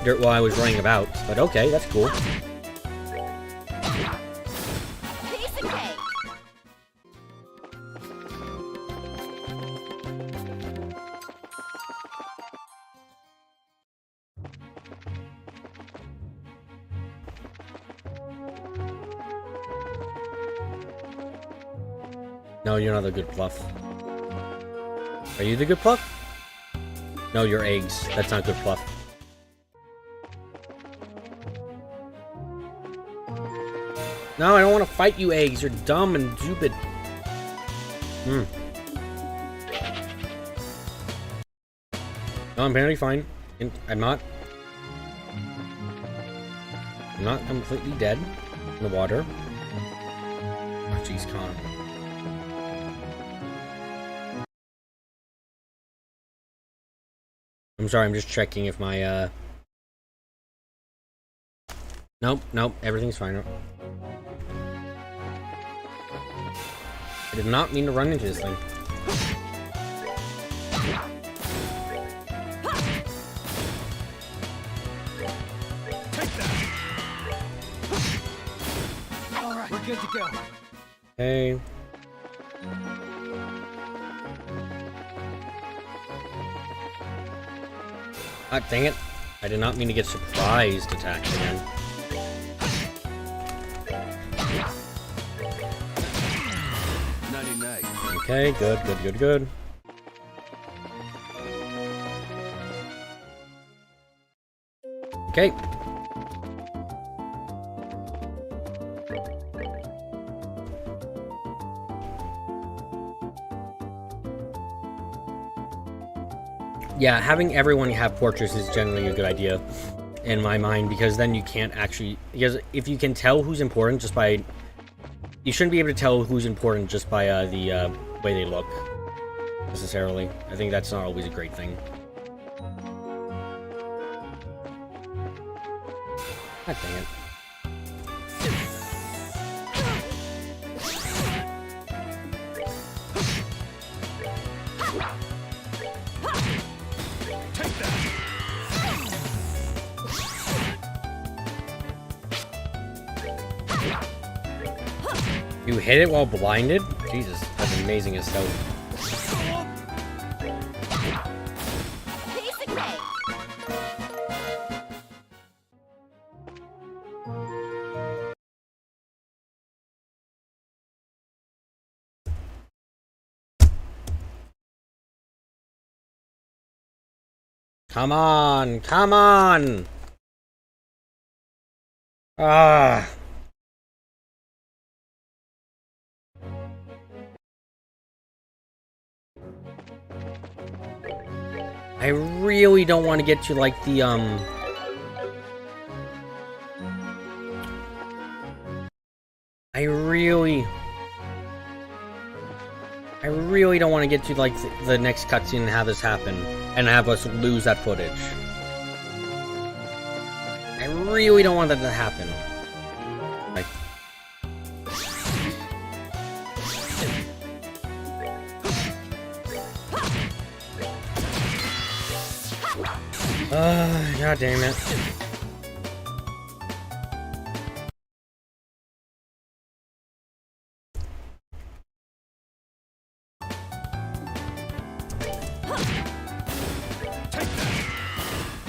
dirt while I was running about, but okay, that's cool. No, you're not the good Fluff. Are you the good Fluff? No, you're eggs. That's not good Fluff. No, I don't want to fight you, eggs. You're dumb and stupid. No, I'm apparently fine. I'm not completely dead in the water. Oh, jeez, Connor. I'm sorry, I'm just checking if my, Nope, everything's fine. I did not mean to run into this thing. Alright, we're good to go. Hey. Ah, dang it. I did not mean to get surprised attacked again. Okay, good. Okay. Yeah, having everyone have portraits is generally a good idea in my mind, because then you can't actually, because if you can tell who's important just by, you shouldn't be able to tell who's important just by the way they look, necessarily. I think that's not always a great thing. God dang it. You hit it while blinded? Jesus, that's amazing as hell. Come on, come on! Ah. I really don't want to get to, like, the, I really don't want to get to, like, the next cutscene and have this happen. And have us lose that footage. I really don't want that to happen. Like... God damn it.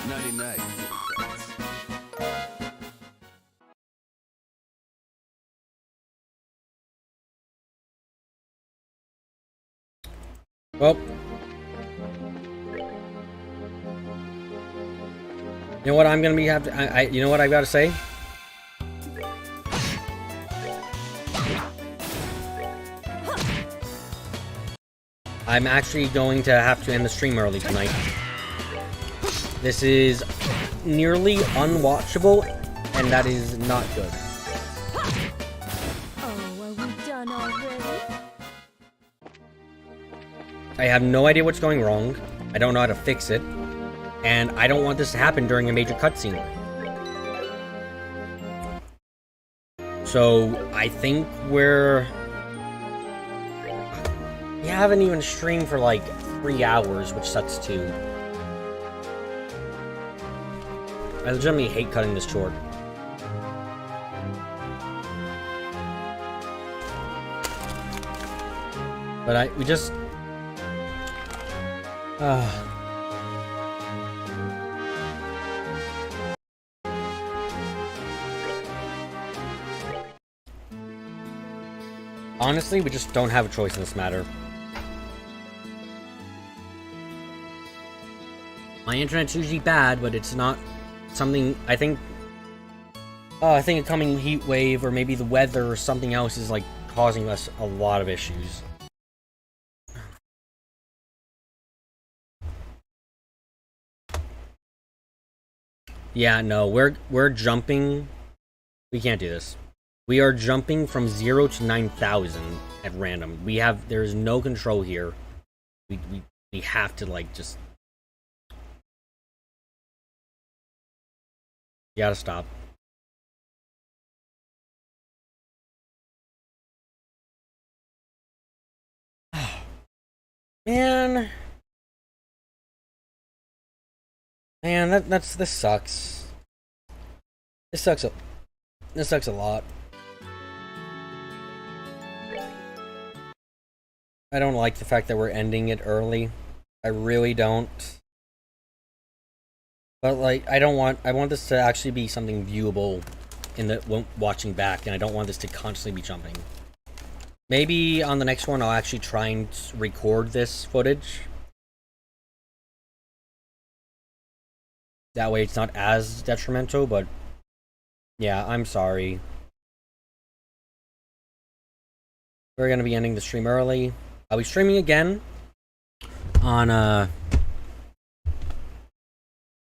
Nighty night. Well, you know what I'm gonna be have to, you know what I've got to say? I'm actually going to have to end the stream early tonight. This is nearly unwatchable, and that is not good. Oh, are we done already? I have no idea what's going wrong. I don't know how to fix it. And I don't want this to happen during a major cutscene. So, I think we haven't even streamed for like 3 hours, which sucks too. I legitimately hate cutting this short. But we just... Honestly, we just don't have a choice in this matter. My internet's usually bad, but it's not something... I think a coming heat wave, or maybe the weather, or something else is, like, causing us a lot of issues. Yeah, no, we're jumping... We can't do this. We are jumping from 0 to 9,000 at random. There's no control here. We have to, like, just... You gotta stop. Man, this sucks. This sucks a lot. I don't like the fact that we're ending it early. I really don't. But, like, I want this to actually be something viewable in the watching back, and I don't want this to constantly be jumping. Maybe on the next one I'll actually try and record this footage. That way it's not as detrimental, but yeah, I'm sorry. We're gonna be ending the stream early. I'll be streaming again on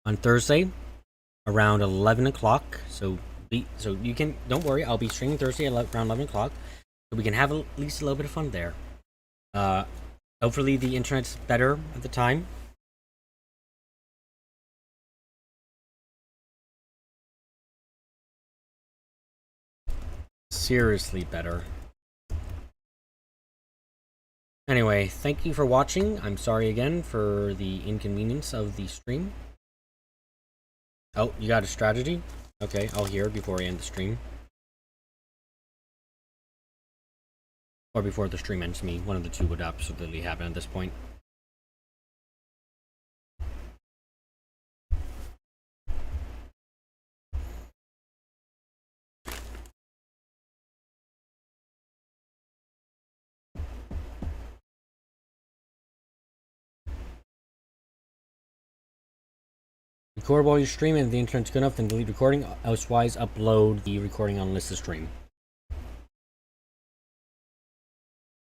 Thursday around 11 o'clock. So you can, don't worry, I'll be streaming Thursday around 11 o'clock. So we can have at least a little bit of fun there. Hopefully the internet's better at the time. Seriously better. Anyway, thank you for watching. I'm sorry again for the inconvenience of the stream. Oh, you got a strategy? Okay, I'll hear it before I end the stream. Or before the stream ends me. One of the two would absolutely happen at this point. Record while you stream, and if the internet's good enough, then delete recording. Elsewise, upload the recording on list to stream.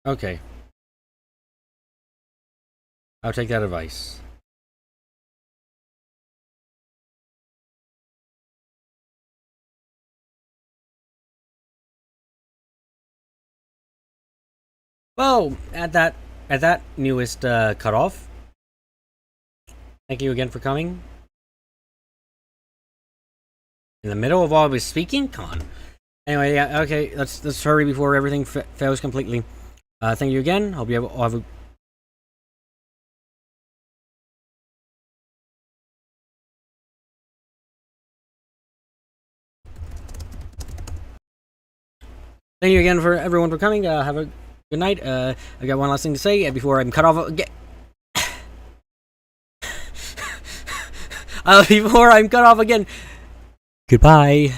Okay. I'll take that advice. Well, at that newest cutoff. Thank you again for coming. In the middle of all I was speaking? Come on. Anyway, yeah, okay, let's hurry before everything fails completely. Thank you again. Hope you have a... Thank you again for everyone for coming. Have a good night. I got one last thing to say before I'm cut off again. Before I'm cut off again. Goodbye.